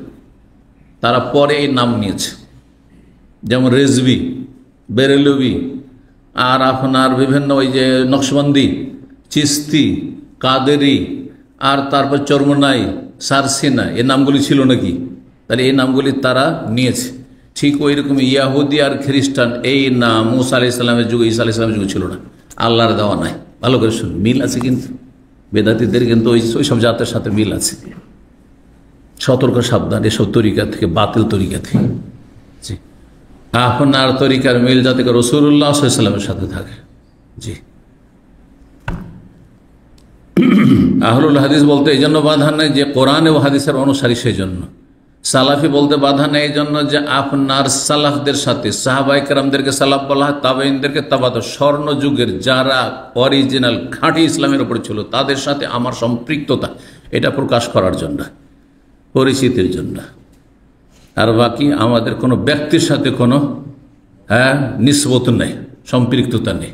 তারা পরে এই নাম নিয়েছে। যেমন রেজবি, বেরেলবি, আর আপনার বিভিন্ন ওই যে নকশবন্দি, চিস্তি, কাদেরি, আর তারপর চরমনাই, সারসিনা, এই নামগুলি ছিল নাকি? তাহলে এই নামগুলি তারা নিয়েছে। ঠিক ওই রকম ইয়াহুদি আর খ্রিস্টান এই নাম মুসা আলাইহিস সালামের যুগে, ঈসা আলাইহিস সালামের যুগে ছিল না, আল্লাহর দেওয়া নাই। ভালো করে শুনুন, মিল আছে কিন্তু বেদাতীদের, কিন্তু ওই সব জাতের সাথে মিল আছে। সতর্ক সাবধান এসব তরিকা থেকে, বাতিল তরিকা থেকে। জি, আপনার তরিকার মিল যাতে রাসূলুল্লাহ সাল্লাল্লাহু আলাইহি ওয়াসাল্লামের সাথে থাকে। জি, আহলুল হাদিস বলতে এই জন্য বাধা নেই যে কোরআন ও হাদিসের অনুসারী, সেই জন্য। সালাফি বলতে বাধা নেই এই জন্য যে আপনার সালাফদের সাথে, সাহাবায়ে কেরামদেরকে সালাফ বলা হয়, তাবেঈনদেরকে তাবাত, স্বর্ণ যুগের যারা অরিজিনাল খাঁটি ইসলামের উপরে ছিল, তাদের সাথে আমার সম্পৃক্ততা, এটা প্রকাশ করার জন্য, পরিচিতির জন্য। আর বাকি আমাদের কোনো ব্যক্তির সাথে কোনো নিসবত নেই, সম্পৃক্ততা নেই।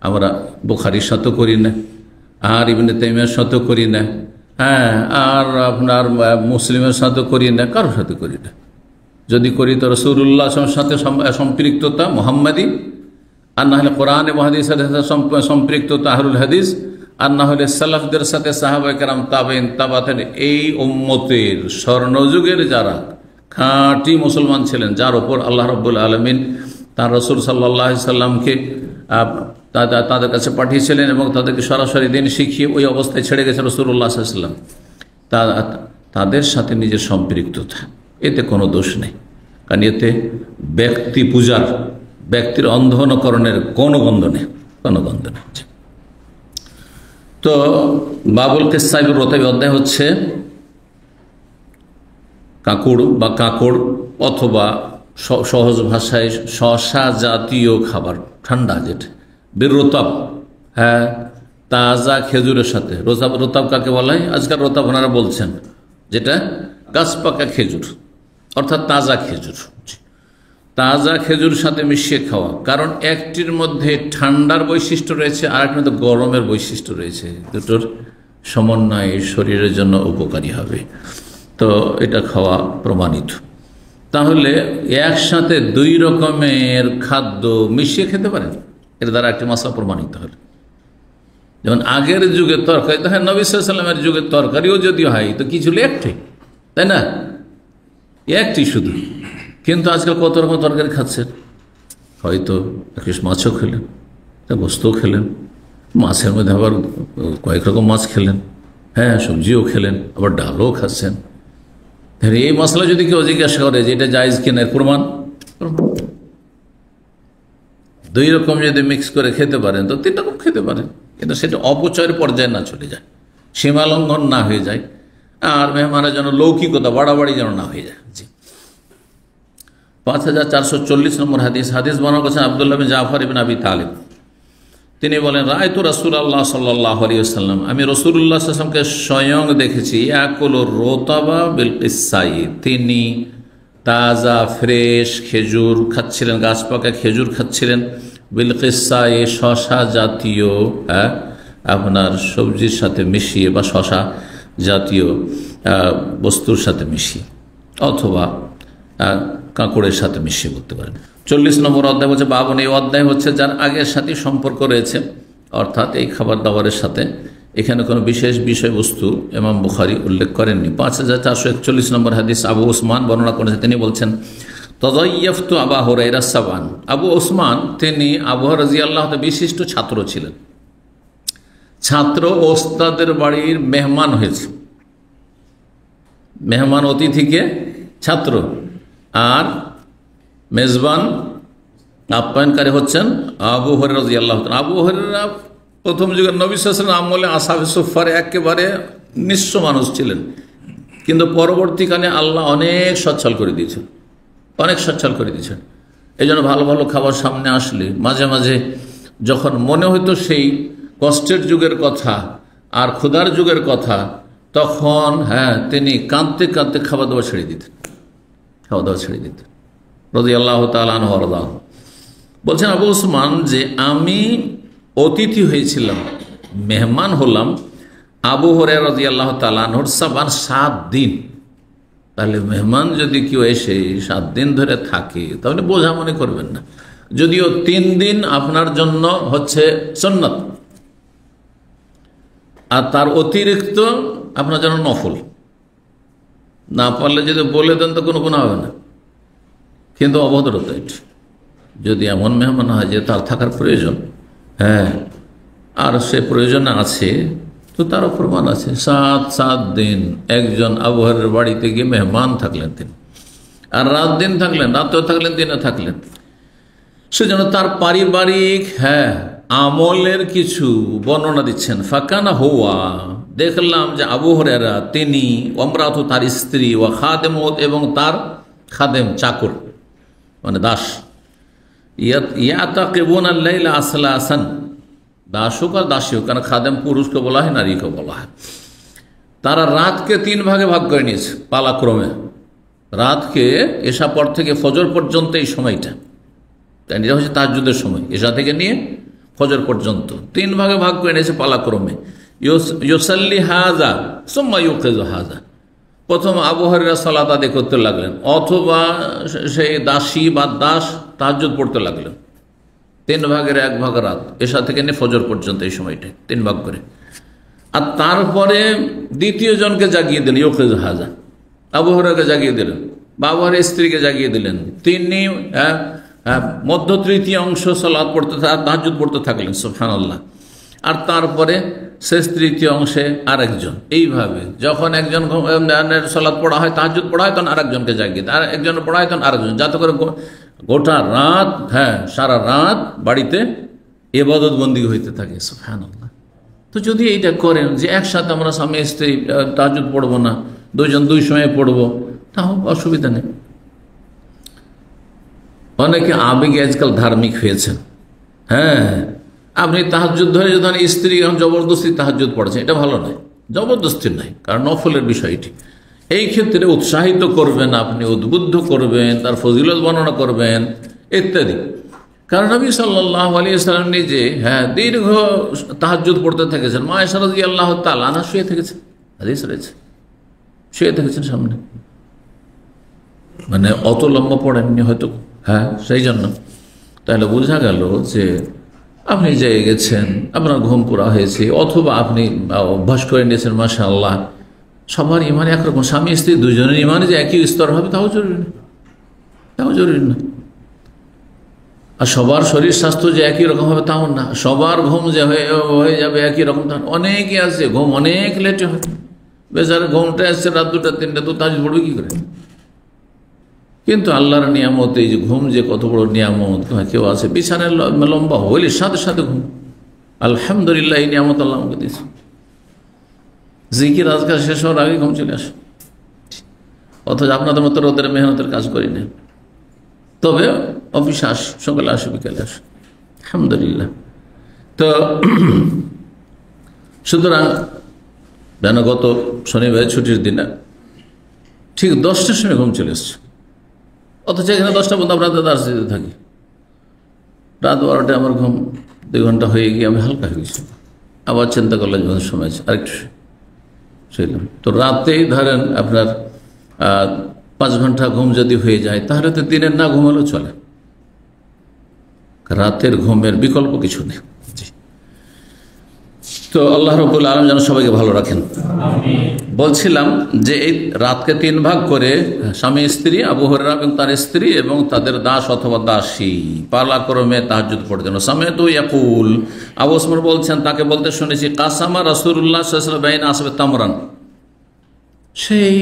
আমরা বুখারীর সাথে করি না, আর ইবনে তাইমিয়ার সাথে করি না, আর আপনার মুসলিমের সাথে করি না, কারোর সাথে করি না। যদি করি তো রাসূলুল্লাহর সাথে সম্পৃক্ততা মুহাম্মাদি, আর না হলে কোরআন এবং হাদিসের সাথে সম্পৃক্ততা আহলুল হাদিস, আর না হলে সালাফদের সাথে সাহাবায়ে কেরাম, তাবেঈন, তাবাতেন, এই উম্মতের স্বর্ণযুগের যারা খাঁটি মুসলমান ছিলেন, যার উপর আল্লাহ রাব্বুল আলামিন তার রাসূল সাল্লাল্লাহু আলাইহি সাল্লামকে তাদের কাছে পাঠিয়েছিলেন এবং তাদেরকে সরাসরি দিন শিখিয়ে ওই অবস্থায় ছেড়ে গেছে রাসূলুল্লাহ সাল্লাল্লাহু আলাইহি সাল্লাম, তাদের সাথে নিজের সম্পৃক্ততা, এতে কোনো দোষ নেই। কারণ এতে ব্যক্তি পূজার, ব্যক্তির অন্ধকরণের কোনো গন্ধ নেই, কোনো গন্ধ নেই। তো বাবুল কিসসায়ে রতাবি অধ্যায় হচ্ছে কাঁকুড় বা কাঁকড়, অথবা সহজ ভাষায় শশা জাতীয় খাবার, ঠান্ডা যেটা, বিরতাব, তাজা খেজুরের সাথে। রতাব কাকে বলা হয়? আজকাল রতাব ওনারা বলছেন, যেটা গাছ পাকা খেজুর, অর্থাৎ তাজা খেজুর। তাজা খেজুর সাথে মিশিয়ে খাওয়া, কারণ একটির মধ্যে ঠান্ডার বৈশিষ্ট্য রয়েছে, আর একটির মধ্যে গরমের বৈশিষ্ট্য রয়েছে, দুটোর সমন্বয় শরীরের জন্য উপকারী হবে। তো এটা খাওয়া প্রমাণিত। তাহলে একসাথে দুই রকমের খাদ্য মিশিয়ে খেতে পারেন, এর দ্বারা একটি মাসলা প্রমাণিত হল। যেমন আগের যুগের তরকারি, তো নবী সাল্লাল্লাহু আলাইহি ওয়াসাল্লামের যুগের তরকারিও যদি হয় তো কিছু একটাই, তাই না? একটি শুধু। কিন্তু আজকাল কত রকম তরকারি খাচ্ছেন, হয়তো একটু মাছও খেলেন, গোস্তও খেলেন, মাছের মধ্যে আবার কয়েক রকম মাছ খেলেন, সবজিও খেলেন, আবার ডালও খাচ্ছেন। এই মশলা যদি কেউ জিজ্ঞাসা করে যে এটা জায়েজ কিনা, এর প্রমাণ দুই রকম যদি মিক্স করে খেতে পারেন তো তিন রকম খেতে পারেন, কিন্তু সেটা অপচয়ের পর্যায়ে না চলে যায়, সীমা লঙ্ঘন না হয়ে যায়, আর মেহমানের জন্য লৌকিকতা বাড়াবাড়ি যেন না হয়ে যায়। জি, 5440 নম্বর হাদিস। হাদিস বর্ণনা করেছেন আব্দুল্লাহ বিন জাফর ইবনে আবি তালিব। তিনি বলেন, রাআইতু রাসূলুল্লাহ সাল্লাল্লাহু আলাইহি ওয়াসাল্লাম, আমি রাসূলুল্লাহ সাল্লাল্লাহু আলাইহি ওয়াসাল্লামকে স্বয়ং দেখেছি, ইয়াকুলু রতাবা বিল কিসাই, তিনি তাজা ফ্রেশ খেজুর খাচ্ছিলেন, গাছ পাকা খেজুর খাচ্ছিলেন, বিল কিসাই, শশা জাতীয় আপনার সবজির সাথে মিশিয়ে, বা শশা জাতীয় বস্তুর সাথে মিশিয়ে, অথবা কাঁকড়ের সাথে মিশিয়ে করতে পারেন। 40 নম্বর অধ্যায় হচ্ছে বাবন। এই অধ্যায় হচ্ছে যার আগের সাথে সম্পর্ক রয়েছে, অর্থাৎ এই খাবার দাবারের সাথে। এখানে কোনো বিশেষ বিষয়বস্তু ইমাম বুখারী উল্লেখ করেননি। 5441 নম্বর হাদিস আবু ওসমান বর্ণনা করেছেন, তিনি বলছেন, তাযায়্যাফতু আবা হুরায়রা সাবান। আবু ওসমান তিনি আবু হুরায়রা রাদিয়াল্লাহু আনহু বিশিষ্ট ছাত্র ছিলেন, ছাত্র ওস্তাদের বাড়ির মেহমান হয়েছে, মেহমান অতিথিকে ছাত্র, আর মেজবান আপ্যায়নকারী হচ্ছেন আবু হুরায়রা রাদিয়াল্লাহু তাআলা। আবু হুরায়রা প্রথম যুগের নবী সাল্লাল্লাহু আলাইহি ওয়াসাল্লাম আমলে আসহাবে সুফফার একেবারে নিঃস্ব মানুষ ছিলেন, কিন্তু পরবর্তীকালে আল্লাহ অনেক সচ্ছল করে দিয়েছেন, অনেক সচ্ছল করে দিয়েছেন। এই জন্য ভালো ভালো খাবার সামনে আসলে মাঝে মাঝে যখন মনে হতো সেই কষ্টের যুগের কথা আর ক্ষুধার যুগের কথা, তখন তিনি কাঁদতে কাঁদতে খাওয়া দাওয়া ছেড়ে দিতেন, খাওয়া দাওয়া ছেড়ে দিতেন রাদিয়াল্লাহু তাআলা আনহু ওয়া রাদিয়াল্লাহু। বলছেন আবু উসমান যে আমি অতিথি হয়েছিলাম, মেহমান হলাম আবু হুরায়রা রাদিয়াল্লাহু তাআলা আনহুর 7 দিন। তাহলে মেহমান যদি কেউ এসে 7 দিন ধরে থাকে তাহলে বোঝা মনে করবেন না, যদিও 3 দিন আপনার জন্য হচ্ছে সুন্নাত আর তার অতিরিক্ত আপনার জন্য নফল। না পারলে যদি বলে দেন তো কোনো গুনাহ হবে না, কিন্তু অভদ্রতা এটি। যদি এমন মেহমান হয় যে তার থাকার প্রয়োজন, আর সে প্রয়োজন আছে, তো তারও প্রমাণ আছে। 7 দিন একজন আবু হুরায়রার বাড়িতে গিয়ে মেহমান থাকলেন তিনি, আর রাত দিন থাকলেন, রাতেও থাকলেন, দিনে থাকলেন। সেজন্য তার পারিবারিক আমলের কিছু বর্ণনা দিচ্ছেন। ফাকানা হুয়া, দেখলাম যে আবু হুরায়রা তিনি, ওমরাতু তার স্ত্রী, ওয়া খাদেমত এবং তার খাদেম চাকর মানে দাস, ইয়াতাকিবুনা আল-লাইলা আসলাসান, দাস হোক আর দাসী হোক, কারণ খাদেম পুরুষকে বলা হয়, নারীকে বলা হয়। তারা রাতকে 3 ভাগে ভাগ করে নিয়েছে পালাক্রমে। রাতকে এশা পর থেকে ফজর পর্যন্ত এই সময়টা, এটা হচ্ছে তাহাজ্জুদের সময়, এশা থেকে নিয়ে ফজর পর্যন্ত 3 ভাগে ভাগ করে নিয়েছে পালাক্রমে। ইউসাল্লি হাজা সুম্মা ইউকিযু হাজা, প্রথম আবু হুরায়রা সালাত আদায় করতে লাগলেন, অথবা সেই দাসী বা দাস তাহাজ্জুদ পড়তে লাগলেন। 3 ভাগের 1 ভাগ রাত, এশা থেকে নিয়ে ফজর পর্যন্ত এই সময়টা 3 ভাগ করে। আর তারপরে দ্বিতীয় জনকে জাগিয়ে দিলেন, ইউকিযু হাজা, আবু হুরায়রাকে জাগিয়ে দিলেন, বা আবু হুরায়রার স্ত্রীকে জাগিয়ে দিলেন। তিনি মধ্য তৃতীয় অংশ সালাত পড়তে তাহাজ্জুদ পড়তে থাকলেন, সুবহানাল্লাহ। আর তারপরে শেষ তৃতীয় অংশে আরেকজন। এইভাবে যখন একজন সালাত পড়া হয়, তাহাজ্জুদ পড়া হয়, তখন আরেকজনকে জাগিয়ে দেয়, আর একজন পড়া হয় তখন আরেকজন, যাতে করে গোটা রাত সারা রাত বাড়িতে ইবাদত বন্দেগী হইতে থাকে, সুবহানাল্লাহ। তো যদি এইটা করেন যে একসাথে আমরা স্বামী স্ত্রী তাহাজ্জুদ পড়বো না, 2 জন 2 সময়ে পড়বো, তাও অসুবিধা নেই। অনেকে আবেগে আজকাল ধার্মিক হয়েছেন। আপনি তাহাজ্জুদ ধরে যখন স্ত্রী জবরদস্তি তাহাজ্জুদ পড়েছেন, এটা ভালো নয়, জবরদস্তি নাই, কারণ নফলের বিষয়টি। এই ক্ষেত্রে উৎসাহিত করবেন, আপনি উদ্বুদ্ধ করবেন, তার ফজিলত বর্ণনা করবেন ইত্যাদি। কারণ নবী সাল্লাল্লাহু আলাইহি ওয়াসাল্লাম নিজে দীর্ঘ তাহাজ্জুদ পড়তে থেকেছেন। মা আয়েশা রাদিয়াল্লাহু তাআলা আনহা শুয়ে থেকেছেন, হাদিস রয়েছে, শুয়ে থেকেছেন সামনে, মানে অত লম্বা পড়েননি হয়তো, সেই জন্য। তাহলে বোঝা গেল যে আপনি জেগে গেছেন, আপনার ঘুম পুরা হয়েছে, অথবা আপনি অভ্যাস করে নিয়েছেন, মাশাআল্লাহ। সবার ইমান একরকম, স্বামী স্ত্রী 2 জনের ইমানে যে একই স্তর হবে তাও জরুরি না, তাও জরুরি না। আর সবার শরীর স্বাস্থ্য যে একই রকম হবে তাও না, সবার ঘুম যে হয়ে যাবে একই রকম তা। অনেকে আছে ঘুম অনেক লেটে হয়, বেচারা ঘুমটা আসছে রাত 2টা 3টা, তো তাহাজ্জুদ পড়বে কি করে? কিন্তু আল্লাহর নিয়ামত, এই যে ঘুম যে কত বড় নিয়ামত। কেউ আছে বিছানায় লম্বা হইলে সাথে সাথে ঘুম, আলহামদুলিল্লাহ এই নিয়ামত আল্লাহ আমাকে দিয়েছে। জিকির আজকাল শেষ হওয়ার আগে ঘুম চলে আসে, অথচ আপনাদের মতো রোদের মেহনতের কাজ করি না, তবে অফিসে আসি, সকালে আসি, বিকালে আসি, আলহামদুলিল্লাহ। তো সুতরাং যেন গত শনিবার ছুটির দিনে ঠিক 10টার সময় ঘুম চলে এসছে, অথচ এখানে 10টা পর্যন্ত আমরা দাঁড় দিতে থাকি। রাত 12টায় আমার ঘুম 2 ঘন্টা হয়ে গিয়ে আমি হালকা হয়ে গেছি। আবার চিন্তা করলাম যখন সময় আছে আরেকটু শুইলাম। তো রাতেই ধরেন আপনার 5 ঘন্টা ঘুম যদি হয়ে যায়, তাহলে তো দিনের না ঘুমালেও চলে, রাতের ঘুমের বিকল্প কিছু নেই। তো আল্লাহ রাব্বুল আলামিন যেন সবাইকে ভালো রাখেন। বলছিলাম যে এই রাতকে 3 ভাগ করে স্বামী স্ত্রী, আবু হুরায়রা এবং তার স্ত্রী এবং তাদের দাস অথবা দাসী পালাক্রমে তাহাজ্জুদ পড়তেন। সামিআতু ইয়াকুল, আবু ওসমান বলছেন তাকে বলতে শুনেছি, কাসামা রাসূলুল্লাহ সাল্লাল্লাহু আলাইহি ওয়াসাল্লাম বাইনা আসহাবে তামরান, সেই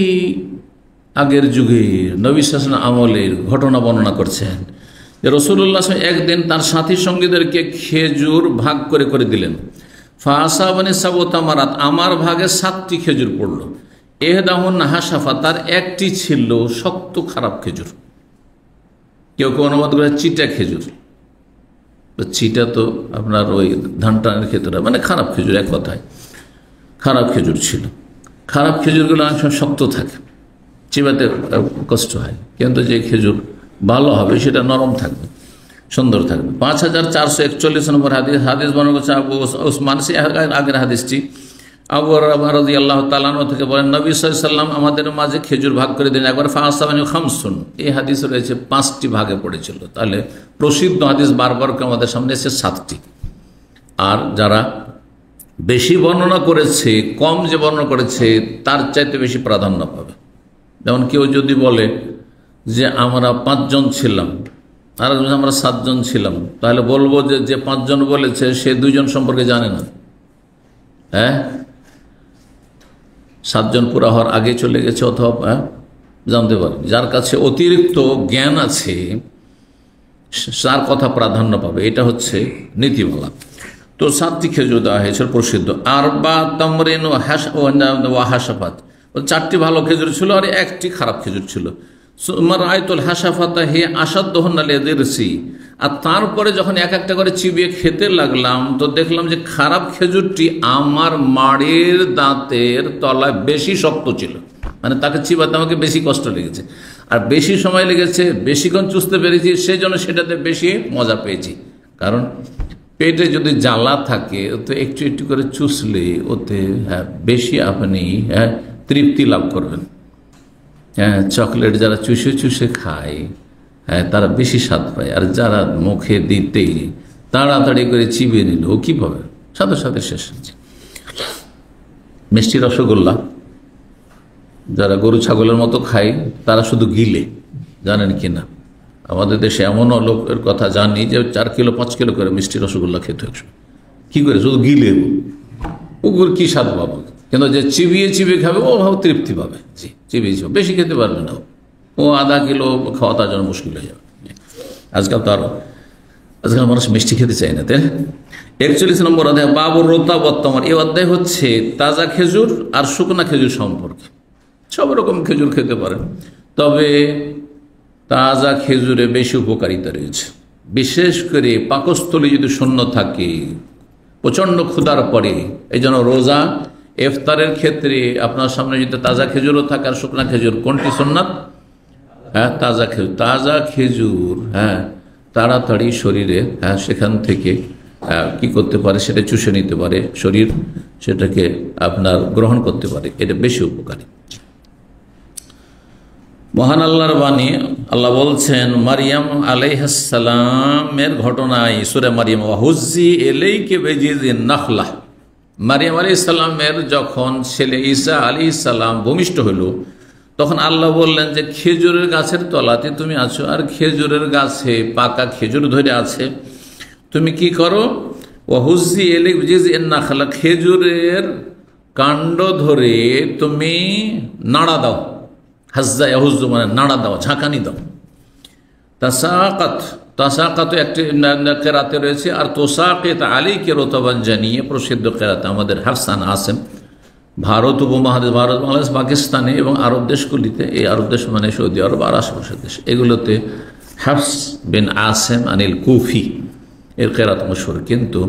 আগের যুগে নবী সাল্লাল্লাহু আলাইহি ওয়াসাল্লাম আমলের ঘটনা বর্ণনা করছেন যে রাসূলুল্লাহ একদিন তার সাথী সঙ্গীদেরকে খেজুর ভাগ করে করে দিলেন। ফাসাবানি সাবতামারাত, আমার ভাগে 7টি খেজুর পড়লো। এহদাহুন হাসাফা, তার একটি ছিল শক্ত খারাপ খেজুর। কেউ কেউ অনুবাদ করে চিটা খেজুর। চিটা তো আপনার ওই ধান টানের ক্ষেত্রে মানে খারাপ খেজুর, এক কথায় খারাপ খেজুর ছিল। খারাপ খেজুরগুলো অনেক সময় শক্ত থাকে, চিবাতে কষ্ট হয়, কিন্তু যে খেজুর ভালো হবে সেটা নরম থাকবে, সুন্দর থাকবে। 5441 নম্বর হাদিস বর্ণনা করছে আবু ওসমান, সে আগের হাদিসটি। আবু হুরায়রা রাদিয়াল্লাহু তাআলা আনহু থেকে বলেন, নবী সাল্লাল্লাহু আলাইহি ওয়াসাল্লাম আমাদের মাঝে খেজুর ভাগ করে দিলেন একবার। ফাসাবানি খামসুন, এই হাদিস রয়েছে 5টি ভাগে পড়েছিল। তাহলে প্রসিদ্ধ হাদিস বারবার আমাদের সামনে এসেছে 7টি। আর যারা বেশি বর্ণনা করেছে, কম যে বর্ণনা করেছে তার চাইতে বেশি প্রাধান্য পাবে। যেমন কেউ যদি বলে যে আমরা 5 জন ছিলাম, আর আমরা 7 জন ছিলাম, তাহলে বলবো যে 5 জন বলেছে সে 2 জন সম্পর্কে জানে না। হ্যাঁ, 7 জন পুরা হওয়ার আগে চলে গেছে অথবা জানতে পারে। যার কাছে অতিরিক্ত জ্ঞান আছে তার কথা প্রাধান্য পাবে, এটা হচ্ছে নীতিমালা। তো 7টি খেজুর দেওয়া হয়েছিল প্রসিদ্ধ। আরবা তামরিন ও হাসাফাত, 4টি ভালো খেজুর ছিল আর 1টি খারাপ খেজুর ছিল। আয়তুল হাসাফাতা হে আসাদহনালেদেরসি, আর তারপরে যখন এক একটা করে চিবিয়ে খেতে লাগলাম তো দেখলাম যে খারাপ খেজুরটি আমার মাড়ির দাঁতের তলায় বেশি শক্ত ছিল। মানে তাকে চিবাতে আমাকে বেশি কষ্ট লেগেছে, আর বেশি সময় লেগেছে, বেশিক্ষণ চুষতে পেরেছি, সেই জন্য সেটাতে বেশি মজা পেয়েছি। কারণ পেটে যদি জ্বালা থাকে তো একটু একটু করে চুষলে ওতে বেশি আপনি তৃপ্তি লাভ করবেন। হ্যাঁ, চকলেট যারা চুষে চুষে খায় তারা বেশি স্বাদ পায়, আর যারা মুখে দিতেই তাড়াতাড়ি করে চিবিয়ে নিল ও কী পাবে, সাথে সাথে শেষ হচ্ছে। মিষ্টি রসগোল্লা যারা গরু ছাগলের মতো খায় তারা শুধু গিলে, জানেন কি না? আমাদের দেশে এমনও লোকের কথা জানি যে 4 কিলো 5 কিলো করে মিষ্টি রসগোল্লা খেতে হয়। কী করে? শুধু গিলে, ওগুলো কী স্বাদ পাবো, কিন্তু যে চিবিয়ে চিবিয়ে খাবে ও ভাব তৃপ্তি পাবে। জি, চিবিয়ে চিবিয়ে বেশি খেতে পারবে না, ও আধা কিলো খাওয়া তার জন্য মুশকিল হয়ে যাবে। আজকাল মানুষ মিষ্টি খেতে চায় না, তাই না? 41 নম্বর অধ্যায় বাবুর রোতা বর্তমান, এই অধ্যায় হচ্ছে তাজা খেজুর আর শুকনা খেজুর সম্পর্কে। সব রকম খেজুর খেতে পারে, তবে তাজা খেজুরে বেশি উপকারিতা রয়েছে। বিশেষ করে পাকস্থলী যদি শূন্য থাকে, প্রচণ্ড ক্ষুধার পরে, এই জন্য রোজা ইফতারের ক্ষেত্রে আপনার সামনে যদি তাজা খেজুরও থাকে আর শুকনা খেজুর, কোনটি সুন্নাত? হ্যাঁ, তাজা খেজুর। তাজা খেজুর তাড়াতাড়ি শরীরে সেখান থেকে কি করতে পারে, সেটা চুষে নিতে পারে, শরীর সেটাকে আপনার গ্রহণ করতে পারে, এটা বেশি উপকারী। মহান আল্লাহর বাণী, আল্লাহ বলছেন মারিয়াম আলাইহিস সালামের ঘটনায় সূরা মারিয়াম, ওয়াহুজ্জি ইলাইকি বিজিযিন নাখলা। মারিয়াম আলাইহিস সালামের যখন ছেলে ঈসা আলাইহিস সালাম ভূমিষ্ঠ হলো, তখন আল্লাহ বললেন যে খেজুরের গাছের তলাতে তুমি আছো, আর খেজুরের গাছে পাকা খেজুর ধরে আছে, তুমি কি করো? ওয়াহুজ্জি ইলাইকি বিজিযিন নাখলা, খেজুরের কাণ্ড ধরে তুমি নাড়া দাও। হাজ্জা ইয়াহুজ্জু মানে নাড়া দাও, ঝাঁকানি দাও। তাসাকাত একটি কেরাতে রয়েছে, আর তোসাকিত আলাইকা রুতবান জানিয়ে প্রসিদ্ধ কেরাতে আমাদের হাসান আসেম। ভারত উপমহাদেশ, ভারত, বাংলাদেশ, পাকিস্তানে এবং আরব দেশগুলিতে, এই আরব দেশ মানে সৌদি আরব আর আশেপাশের দেশ, এগুলোতে হাফস বিন আসেম আনিল কুফি এর কেরাত মশহুর, কিন্তু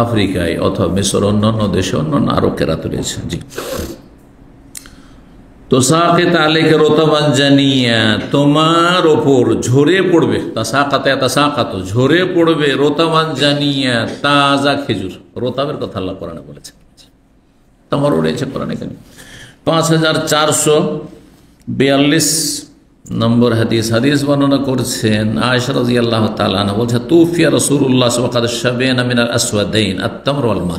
আফ্রিকায় অথবা মিশর অন্যান্য দেশে অন্যান্য আরও কেরাত রয়েছে। জি, তোসাকিত আলাইকা রুতবান জানিয়া, তোমার ওপর ঝরে পড়বে, তাসাকাত ঝরে পড়বে, রুতবান জানিয়া তাজা খেজুর। রোতাবের কথা আল্লাহ কোরআনে বলেছেন, তোমারও রয়েছে কোরআনে। এখানে 5442 নম্বর হাদিস বর্ণনা করছেন আয়েশা রাদিয়াল্লাহু তাআলা আনহা, বলছে তুফিয়া রাসূলুল্লাহ ওয়া কাদ শাবানা মিনাল আসওয়াদাইন আত-তামর ওয়াল মা।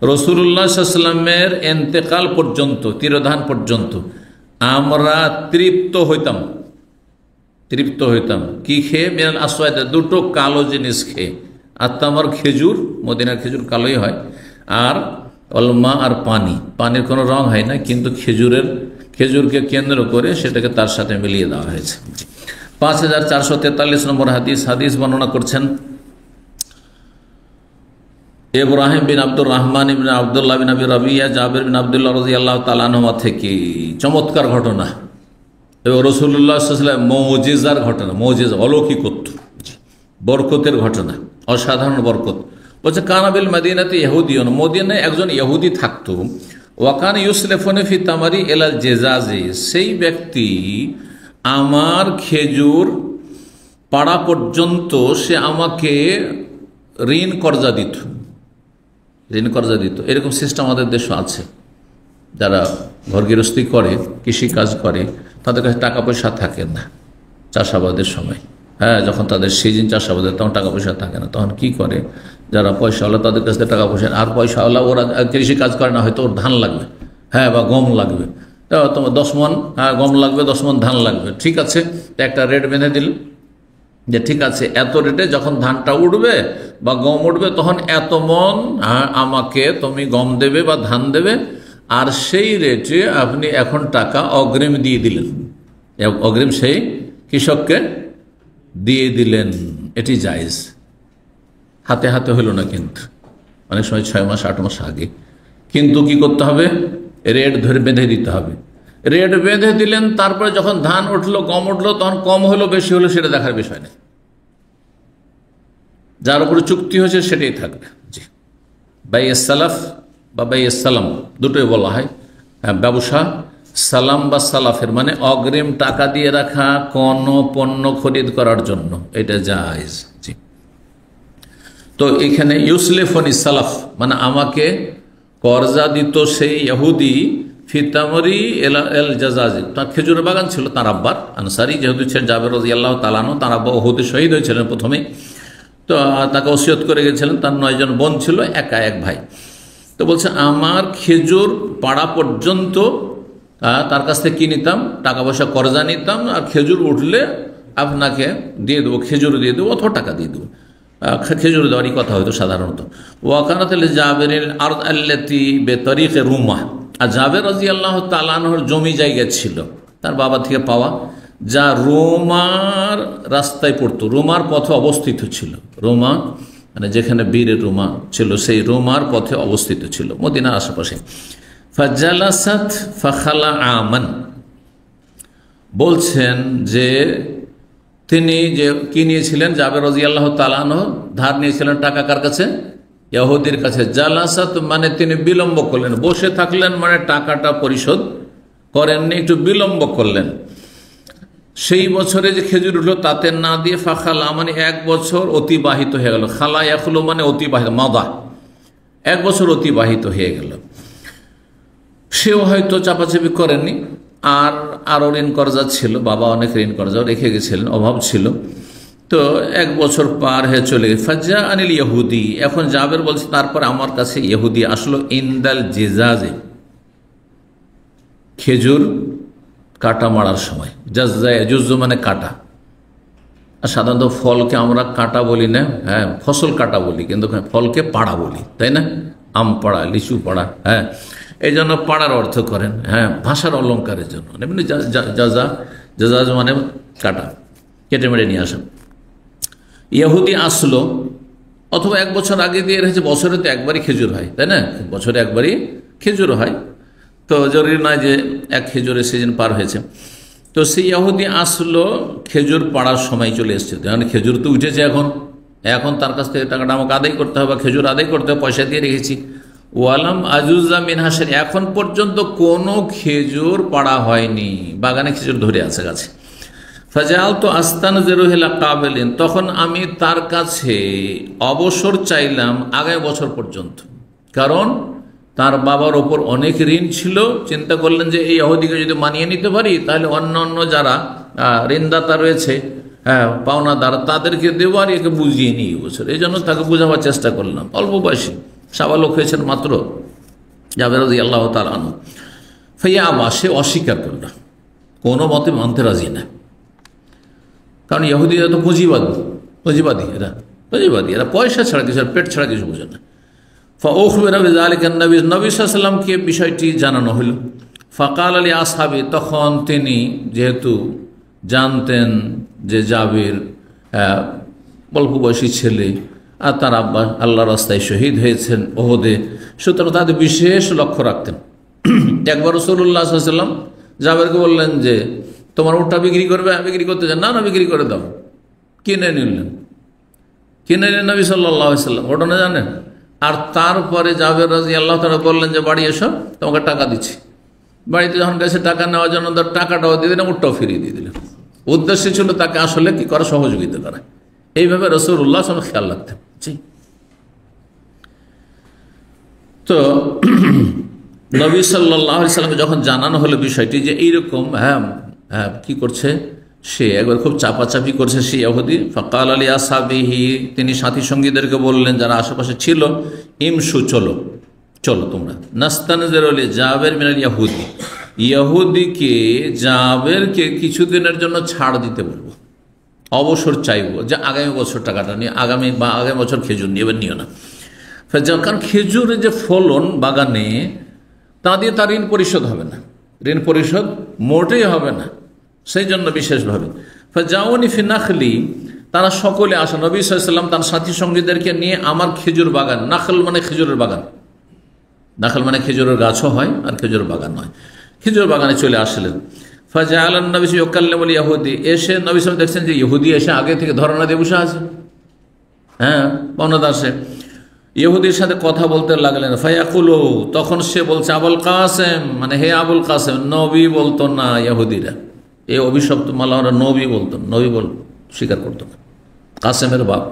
রাসূলুল্লাহ সাল্লাল্লাহু আলাইহি ওয়াসাল্লামের ইন্তেকাল পর্যন্ত, তিরোধান পর্যন্ত আমরা তৃপ্ত হইতাম কি খেয়ে? মিনাল আসওয়াদ, দুটো কালো জিনিস খেয়ে। আত্মামার খেজুর, মদিনার খেজুর কালোই হয়, আর অলমা আর পানির কোনো রং হয় না, কিন্তু খেজুরকে কেন্দ্র করে সেটাকে তার সাথে মিলিয়ে দেওয়া হয়েছে। 5443 নম্বর হাদিস বর্ণনা করছেন ইব্রাহিম বিন আব্দুর রহমান ইবনে আব্দুল্লাহ বিন আবি রাবিয়া জাবির বিন আব্দুল্লাহ রাদিয়াল্লাহু তাআলা আনহুমা থেকে চমৎকার ঘটনা এবং রাসূলুল্লাহ সাল্লাল্লাহু আলাইহি ওয়াসাল্লাম মুজিজার ঘটনা, মুজিজা অলৌকিকত্ব, বরকতের ঘটনা, অসাধারণ বরকত। বলছে কানাবিল মদিনাতে ইহুদিয়ুন, মদিনায় একজন ইহুদি থাকতো। ওয়াকান ইউসলিফুনি ফি তামারি ইলাল জেজাজি, সেই ব্যক্তি আমার খেজুর পাড়া পর্যন্ত সে আমাকে ঋণ কর্জা দিত। এরকম সিস্টেম আমাদের দেশে আছে। যারা ঘর গৃহস্থী করে, কৃষিকাজ করে, তাদের কাছে টাকা পয়সা থাকে না চাষাবাদের সময়। যখন তাদের সিজন চাষাবাদের, তখন টাকা পয়সা থাকে না, তখন কি করে? যারা পয়সাওয়ালা তাদের কাছ থেকে টাকা পয়সা, আর পয়সাওয়ালা ওরা কৃষিকাজ করে না, হয়তো ওর ধান লাগবে, বা গম লাগবে, তোমার 10 মণ গম লাগবে, 10 মণ ধান লাগবে, ঠিক আছে, একটা রেট বেঁধে দিল যে ঠিক আছে এত রেটে যখন ধানটা উঠবে বা গম উঠবে, তখন এত মণ আমাকে তুমি গম দেবে বা ধান দেবে, আর সেই রেটে আপনি এখন টাকা অগ্রিম দিয়ে দিলেন, অগ্রিম সেই কৃষককে দিয়ে দিলেন। এটি জায়েজ, হাতে হাতে হইল না, কিন্তু অনেক সময় 6 মাস 8 মাস আগে। কিন্তু কি করতে হবে? রেট ধরে বেঁধে দিতে হবে। রেট বেঁধে দিলেন, তারপরে যখন ধান উঠলো, গম উঠলো, তখন কম হলো বেশি হলো সেটা দেখার বিষয় নেই, যার উপরে চুক্তি হয়েছে সেটাই থাকবে। জি, বাইয়ে সালাফ বা বাইয়ে সালাম দুটোই বলা হয়। ব্যবসা সালাম বা সালাফের মানে অগ্রিম টাকা দিয়ে রাখা কোন পণ্য খরিদ করার জন্য, এটা জায়েজ। জি, তো এখানে ইউসলিফুনি সালাফ মানে আমাকে কর্জা দিত সেই ইহুদি ফিতামরি এল জাজাজি, তার খেজুরের বাগান ছিল, তার আব্বার আনসারি যেহেতু ছিলেন জাবের রাদিয়াল্লাহু তাআলা আনহু, তার আব্বা উহুদে শহীদ হয়েছিলেন প্রথমে, তো তাকে ওসিয়ত করে গেছিলেন। তার 9 জন বোন ছিল, একা এক ভাই। তো বলছে আমার খেজুর পাড়া পর্যন্ত তার কাছ থেকে কি নিতাম? টাকা পয়সা কর্জা নিতাম, আর খেজুর উঠলে আপনাকে দিয়ে দেবো, খেজুর দিয়ে দেবো অথবা টাকা দিয়ে দেবো। খেজুর দেওয়ারই কথা হয়তো সাধারণত। ওয়াকানাত জাবের আরদ আল্লাতি বেতরিকে রুমা, আর জাবের রাদিয়াল্লাহু তাআলা আনহুর জমি জায়গা ছিল তার বাবা থেকে পাওয়া, যা রোমার রাস্তায় পড়তো, রোমার পথে অবস্থিত ছিল। রোমা মানে যেখানে বীরের রোমা ছিল, সেই রোমার পথে অবস্থিত ছিল, মদিনার আশেপাশে। ফাজালাসাত ফাখালা আমান, বলছেন যে তিনি যে কি নিয়েছিলেন, জাবের রাদিয়াল্লাহু তাআলা আনহু ধার নিয়েছিলেন টাকা কার কাছে? ইহুদির কাছে। জালাসাত মানে তিনি বিলম্ব করলেন, বসে থাকলেন মানে টাকাটা পরিশোধ করেননি, একটু বিলম্ব করলেন। সেই বছরে যে খেজুর উঠলো তাতে না দিয়ে ফাখালা মানে 1 বছর অতিবাহিত হয়ে গেল। খালা ইয়াখলু মানে অতিবাহিত, মাদা, 1 বছর অতিবাহিত হয়ে গেল। সেও হয়তো চাপাচাপি করেননি, আর আরও ঋণ কর্জা ছিল, বাবা অনেক ঋণ কর্জাও রেখে গেছিলেন, অভাব ছিল। তো 1 বছর পার হয়ে চলে গেছে। ফাজা আনিল ইহুদি, এখন জাবের বলছে তারপর আমার কাছে ইহুদি আসলো, ইন্দাল জিজাজে, খেজুর কাটা মারার সময়। জুজ্জু মানে কাটা, আর সাধারণত ফলকে আমরা কাটা বলি না, ফসল কাটা বলি, কিন্তু ফলকে পাড়া বলি, তাই না? আম পাড়া, লিচু পাড়া, এই জন্য পাড়ার অর্থ করেন, ভাষার অলঙ্কারের জন্য। এমনি জাজা মানে কাটা, কেটে মেরে নিয়ে আসেন। ইহুদি আসলো, অথবা 1 বছর আগে দিয়ে রেখেছে, বছরে তো একবারই খেজুর হয়, তাই না? বছরে একবারই খেজুর হয়, তো জরুরি নয় যে এক খেজুরের সিজন পার হয়েছে। তো সেই ইহুদি আসলো, খেজুর পাড়ার সময় চলে এসছে, কারণ খেজুর তো উঠেছে, এখন তার কাছ থেকে টাকাটা আমাকে আদায় করতে হবে, খেজুর আদায় করতে হবে, পয়সা দিয়ে রেখেছি। ওয়ালাম আজুজা মিন হাসেন, এখন পর্যন্ত কোনো খেজুর পাড়া হয়নি, বাগানে খেজুর ধরে আছে গাছে। ফাজাল তো আস্তান জেরুহিলা কাবেলিন, তখন আমি তার কাছে অবসর চাইলাম আগামী বছর পর্যন্ত, কারণ তার বাবার ওপর অনেক ঋণ ছিল। চিন্তা করলেন যে এই ইহুদিকে যদি মানিয়ে নিতে পারি, তাহলে অন্য যারা ঋণদাতা রয়েছে, পাওনাদার, তাদেরকে দেবো আর একে বুঝিয়ে নিই বছর। এই জন্য তাকে বোঝাবার চেষ্টা করলাম, অল্প বয়সী সাবালক হয়েছেন মাত্র জাবের রাদিয়াল্লাহু তাআলা আনহু। ফাইয়া আবা, সে অস্বীকার করল, কোনো মতে মানতে রাজি না। কারণ ইহুদিরা তো পুঁজিবাদী, এরা পয়সা ছাড়া কিছু, পেট ছাড়া কিছু বোঝে না। ফাউখবিরা বিযালিকা নবী সাল্লাল্লাহু আলাইহি ওয়াসাল্লামকে বিষয়টি জানানো হলো। ফাকাল আলী আসহাবি, তখন তিনি যেহেতু জানতেন যে জাবির অল্প বয়সী ছেলে আর তার আব্বা আল্লাহর রাস্তায় শহীদ হয়েছেন ওহদে, সুতরাং তাদের বিশেষ লক্ষ্য রাখতেন। একবার রাসূলুল্লাহ সাল্লাল্লাহু আলাইহি ওয়াসাল্লাম জাবেরকে বললেন যে তোমার উটটা বিক্রি করবে, বিক্রি করতে চান? না, বিক্রি করে দাও। কিনে নিলেন নবী সাল্লাল্লাহু আলাইহি ওয়াসাল্লাম, ঘটনা জানেন। আর তারপরে জাবের রাদিয়াল্লাহু তাআলা বললেন যে বাড়ি এসো, তোমাকে টাকা দিচ্ছি। বাড়িতে যখন গেছে টাকা নেওয়ার জন্য টাকাটাও দিয়ে দিলেন, উটটাও ফিরিয়ে দিয়ে দিলেন। উদ্দেশ্য ছিল তাকে আসলে কি করা, সহযোগিতা করা। এইভাবে রাসূলুল্লাহ সাল্লাল্লাহু আলাইহি ওয়াসাল্লাম খেয়াল রাখতেন। তো নবী সাল্লাল্লাহু আলাইহি ওয়াসাল্লামকে যখন জানানো হলো বিষয়টি যে এইরকম কি করছে, সে একবার খুব চাপাচাপি করছে সে ইহুদি। ফাকাল আলী আসহাবিহি, তিনি সাথী সঙ্গীদেরকে বললেন যারা আশেপাশে ছিল, ইমশু, চলো তোমরা, নাস্তানজিরু লি জাবের মিনাল ইয়াহুদি, ইহুদিকে জাবেরকে কিছুদিনের জন্য ছাড় দিতে বলবো, অবসর চাইবো, যে আগামী বছর টাকাটা নিয়ে, আগামী বছর খেজুর নিয়ে, এবার নিও না। কারণ খেজুরের যে ফলন বাগানে, তা দিয়ে তার ঋণ পরিশোধ হবে না, ঋণ পরিশোধ মোটেই হবে না, সেই জন্য বিশেষভাবে। ফাজাউনি ফি নাখলি, তারা সকলে আসেন, নবী সাল্লাল্লাহু আলাইহি ওয়াসাল্লাম তার সাথী সঙ্গীদেরকে নিয়ে আমার খেজুর বাগান, নাখল মানে খেজুরের বাগান, নাখল মানে খেজুরের গাছও হয় আর খেজুর বাগান হয়, খেজুর বাগানে চলে আসলেন। ফাজাআলান নবী ইউকাল্লিমুল ইয়াহুদি, এসে নবী সাল্লাল্লাহু আলাইহি ওয়াসাল্লাম দেখছেন যে ইহুদি এসে আগে থেকে ধরনা দিয়ে বসে আছে, বনদাসে ইহুদির সাথে কথা বলতে লাগলেন। ফায়াকুলু, তখন সে বলছে আবুল কাসেম, মানে হে আবুল কাসেম। নবী বলতো না ইহুদিরা, এই অভিশপ্ত মালারা নবী বলতো, নবী স্বীকার করতো না, কাসেমের বাপ।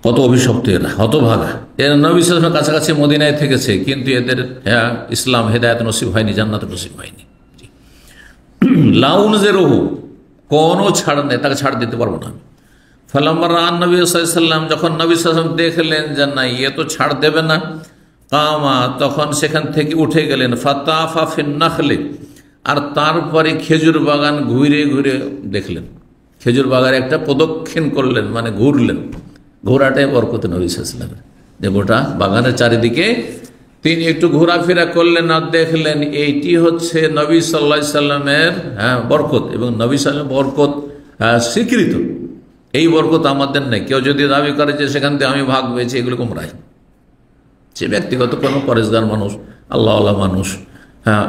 কত অভিশপ্ত এরা, হতভাগা। এরা নবী সাল্লাল্লাহু আলাইহি ওয়াসাল্লামের কাছাকাছি মদিনায় থেকেছে, কিন্তু এদের ইসলাম হেদায়েত নসিব হয়নি, জান্নাত নসিব হয়নি। লাউনজিরুহু, কোনো ছাড় নেই, তাকে ছাড় দিতে পারবো না। ফালাম্মা রাআন নবী সাল্লাল্লাহু আলাইহি ওয়াসাল্লাম, যখন নবী সাল্লাল্লাহু আলাইহি ওয়াসাল্লাম দেখলেন যে না, এ তো ছাড় দেবে না, কামা, তখন সেখান থেকে উঠে গেলেন। ফাতাফা ফিন নাখলি, আর তারপরে খেজুর বাগান ঘুরে ঘুরে দেখলেন, খেজুর বাগানে একটা প্রদক্ষিণ করলেন, মানে ঘুরলেন। ঘোরাটাই বরকত নবী সাল্লাল্লাহু আলাইহি ওয়াসাল্লামের, যে গোটা বাগানের চারিদিকে তিনি একটু ঘোরাফেরা করলেন আর দেখলেন এইটি হচ্ছে নবী সাল্লাল্লাহু আলাইহি ওয়াসাল্লামের বরকত, এবং নবী সাল্লাল্লাহু আলাইহি ওয়াসাল্লাম বরকত স্বীকৃত। এই বরকত আমাদের নেই। কেউ যদি দাবি করে যে সেখান থেকে আমি ভাগ পেয়েছি, এগুলো গোমরাহ। সে ব্যক্তিগত কোনো পরেশগার মানুষ, আল্লাহ মানুষ,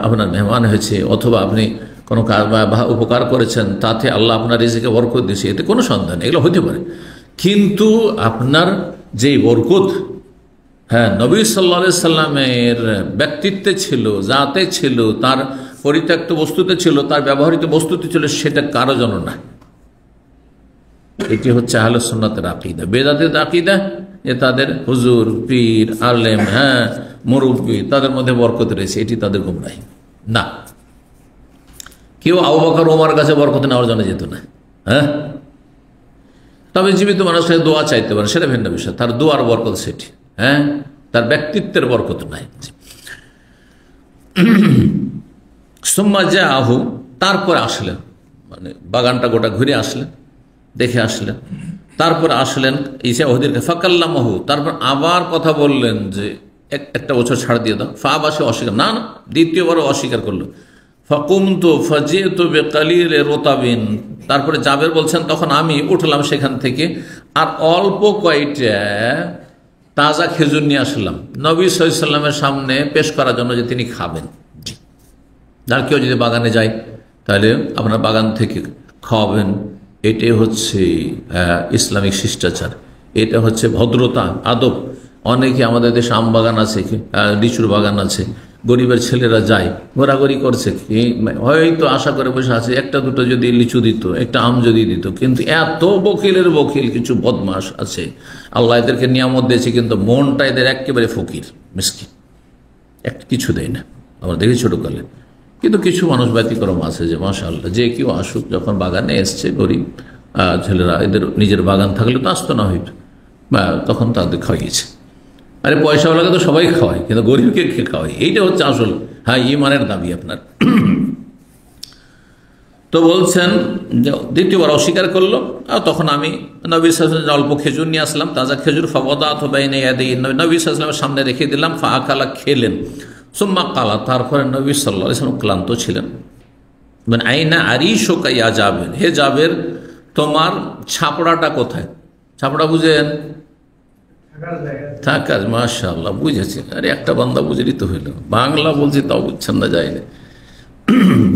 আপনার মেহমান হয়েছে, অথবা আপনি কোনো কাজ বা উপকার করেছেন, তাতে আল্লাহ আপনার রিজিকে বরকত দিয়েছে, এতে কোনো সন্দেহ নেই, এগুলো হতে পারে। কিন্তু আপনার যেই বরকত নবী সাল্লাল্লাহু আলাইহি সাল্লামের ব্যক্তিত্বে ছিল, জাতে ছিল, তার পরিত্যক্ত বস্তুতে ছিল, তার ব্যবহৃত বস্তুতে ছিল, সেটা কারো জন্য না। এটি হচ্ছে আহলে সুন্নাতের আকীদা। বেদাতের আকীদা যে তাদের হুজুর, পীর, আলেম, মুরব্বী, তাদের মধ্যে বরকত রয়েছে, এটি তাদের গুমরাহি না। কেউ আবু বকর ওমর কাছে বরকত নেওয়ার জন্য যেত না। তবে জীবিত মানুষের কাছে দোয়া চাইতে পারে, সেটা ভিন্ন বিষয়, তার দোয়ার বরকত সেটি, তার ব্যক্তিত্বের বরকত নাই। সুম্মা জাআহু, তারপরে আসলেন, মানে বাগানটা গোটা ঘুরে আসলেন, দেখে আসলেন, তারপর আসলেন ঈসা ওহদিরকে। ফাকাল্লামাহু, তারপর আবার কথা বললেন যে একটা বছর ছাড় দিয়ে দাও। ফাবাসে অস্বীকার, না, দ্বিতীয়বারও অস্বীকার করলো। ফাকুমতু ফাজিতু বিকালিল রতাবিন, তারপরে জাবের বলছেন তখন আমি উঠলাম সেখান থেকে আর অল্প কয়টা তাজা খেজুর নিয়ে আসলাম নবী সাল্লাল্লাহু আলাইহি ওয়াসাল্লামের সামনে পেশ করার জন্য, যে তিনি খাবেন। যার কেউ যদি বাগানে যায় তাহলে আপনার বাগান থেকে খাওয়াবেন, এটাই হচ্ছে ইসলামিক শিষ্টাচার, এটা হচ্ছে ভদ্রতা, আদব। অনেকে আমাদের দেশে আম বাগান আছে, লিচুর বাগান আছে, গরিবের ছেলেরা যায়, ঘোরাঘুরি করছে, হয়তো আশা করে বসে আছে একটা দুটো যদি লিচু দিত, একটা আম যদি দিত। কিন্তু এত বকিলের বকিল কিছু বদমাস আছে, আল্লাহ এদেরকে নিয়ামত দিয়েছে, কিন্তু মনটা এদের একেবারে ফকির, মিসকিন, একটা কিছু দেয় না। আমরা দেখি ছোটকালে। কিন্তু কিছু মানুষ ব্যতিক্রম আছে যে মাশাআল্লাহ, যে কেউ আসুক, যখন বাগানে এসছে গরিব ছেলেরা, এদের নিজের বাগান থাকলে তো আসতো না, হয়তো বা তখন তাদের খাওয়াইয়েছে। আরে পয়সাওয়ালাকে তো সবাই খাওয়ায়, কিন্তু গরিবকে কে খাওয়ায়? এইটা হচ্ছে আসল হ্যাঁ ইমানের দাবি আপনার। তো বলছেন দ্বিতীয়বার অস্বীকার করলো, আর তখন আমি নবী সাল্লাল্লাহু আলাইহি ওয়াসাল্লাম অল্প খেজুর নিয়ে আসলাম, তাজা খেজুর, ফাওয়াদাত বাইনা ইয়াদাইহি, নবী সাল্লাল্লাহু আলাইহি ওয়াসাল্লামের সামনে রেখে দিলাম, ফাআকালা খেলেন, সুম্মা কালা, তারপরে নবী সাল্লাল্লাহু আলাইহি ওয়াসাল্লাম ক্লান্ত ছিলেন, মানে আইনা আরিশুকা ইয়া জাবের, হে জাবের তোমার ছাপড়াটা কোথায়? ছাপড়া বুঝেন? থাকার, মাশাআল্লাহ বুঝেছে। আরে একটা বান্দা বুঝেই তো হইল, বাংলা বলছি তাও বুঝছেন না, যায় না।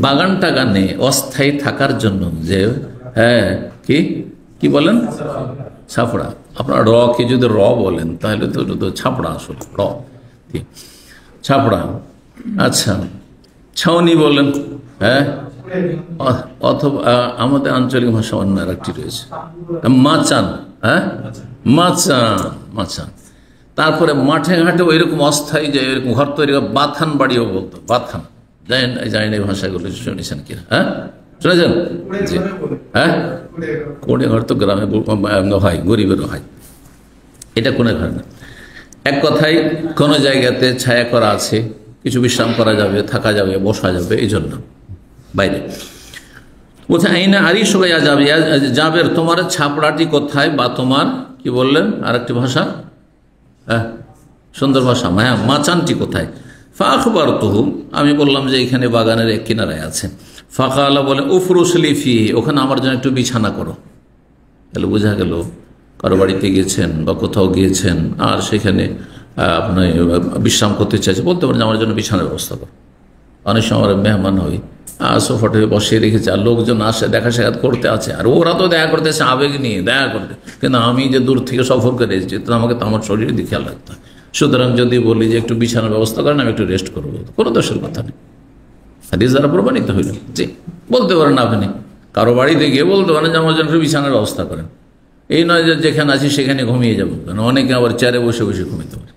বাগান টাগানে অস্থায়ী থাকার জন্য যে হ্যাঁ কি কি বলেন? ছাপড়া। আপনার র কে যদি র বলেন তাহলে তো ছাপড়া আসলে র ছাপড়া। আচ্ছা, ছাউনি বলেন, হ্যাঁ, অথবা আমাদের আঞ্চলিক ভাষা অন্য আরেকটি রয়েছে মাচান, হ্যাঁ মাচান, মাচান। তারপরে মাঠে ঘাটে ওইরকম অস্থায়ী যে এরকম ঘর তৈরি, বাথান বাড়িও বলতো, বাথান। জানি না এই ভাষাগুলো শুনেছেন কিনা? হ্যাঁ শুনেছেন? জি, হ্যাঁ কোণে ঘর তো গ্রামে হয়, গরিবেরও হয়, এটা কোণে ঘর না। এক কথায় কোনো জায়গাতে ছায়া করা আছে, কিছু বিশ্রাম করা যাবে, থাকা যাবে, বসা যাবে, এই জন্য বাইরে। বলছে আইনা আরিশু ইয়া জাবের তোমার ছাপড়াটি কোথায়, বা তোমার কি বললেন আরেকটি ভাষা, হ্যাঁ সুন্দর ভাষা, হ্যাঁ মাচানটি কোথায়? ফাখবার তুহু, আমি বললাম যে এখানে বাগানের এক কিনারায় আছে। ফাকালা বলে উফরুসলি ফি, ওখানে আমার জন্য একটু বিছানা করো। তাহলে বোঝা গেল কারো বাড়িতে গিয়েছেন বা কোথাও গিয়েছেন আর সেখানে আপনি বিশ্রাম করতে চাইছে, বলতে পারেন আমার জন্য বিছানার ব্যবস্থা করো। অনেক সময় আমরা মেহমান হই, সোফাটে বসিয়ে রেখেছে, আর লোকজন আসে দেখা সাক্ষাৎ করতে আছে, আর ওরা তো দেখা করতে আসে আবেগ নিয়ে দেখা করতে, কিন্তু আমি যে দূর থেকে সফর করে এসেছি তো আমাকে তো আমার শরীরে দিকে খেয়াল রাখতে হয়। সুতরাং যদি বলি যে একটু বিছানার ব্যবস্থা করেন, আমি একটু রেস্ট করবো, কোনো দোষের কথা নেই, হাদিস দ্বারা প্রমাণিত হইল। জি, বলতে পারেন আপনি কারো বাড়িতে গিয়ে বলতে পারেন যে আমার জন্য একটু বিছানার ব্যবস্থা করেন। এই নয় যে যেখানে আছি সেখানে ঘুমিয়ে যাবো, কারণ অনেকে আবার চেয়ারে বসে বসে ঘুমিতে পারে।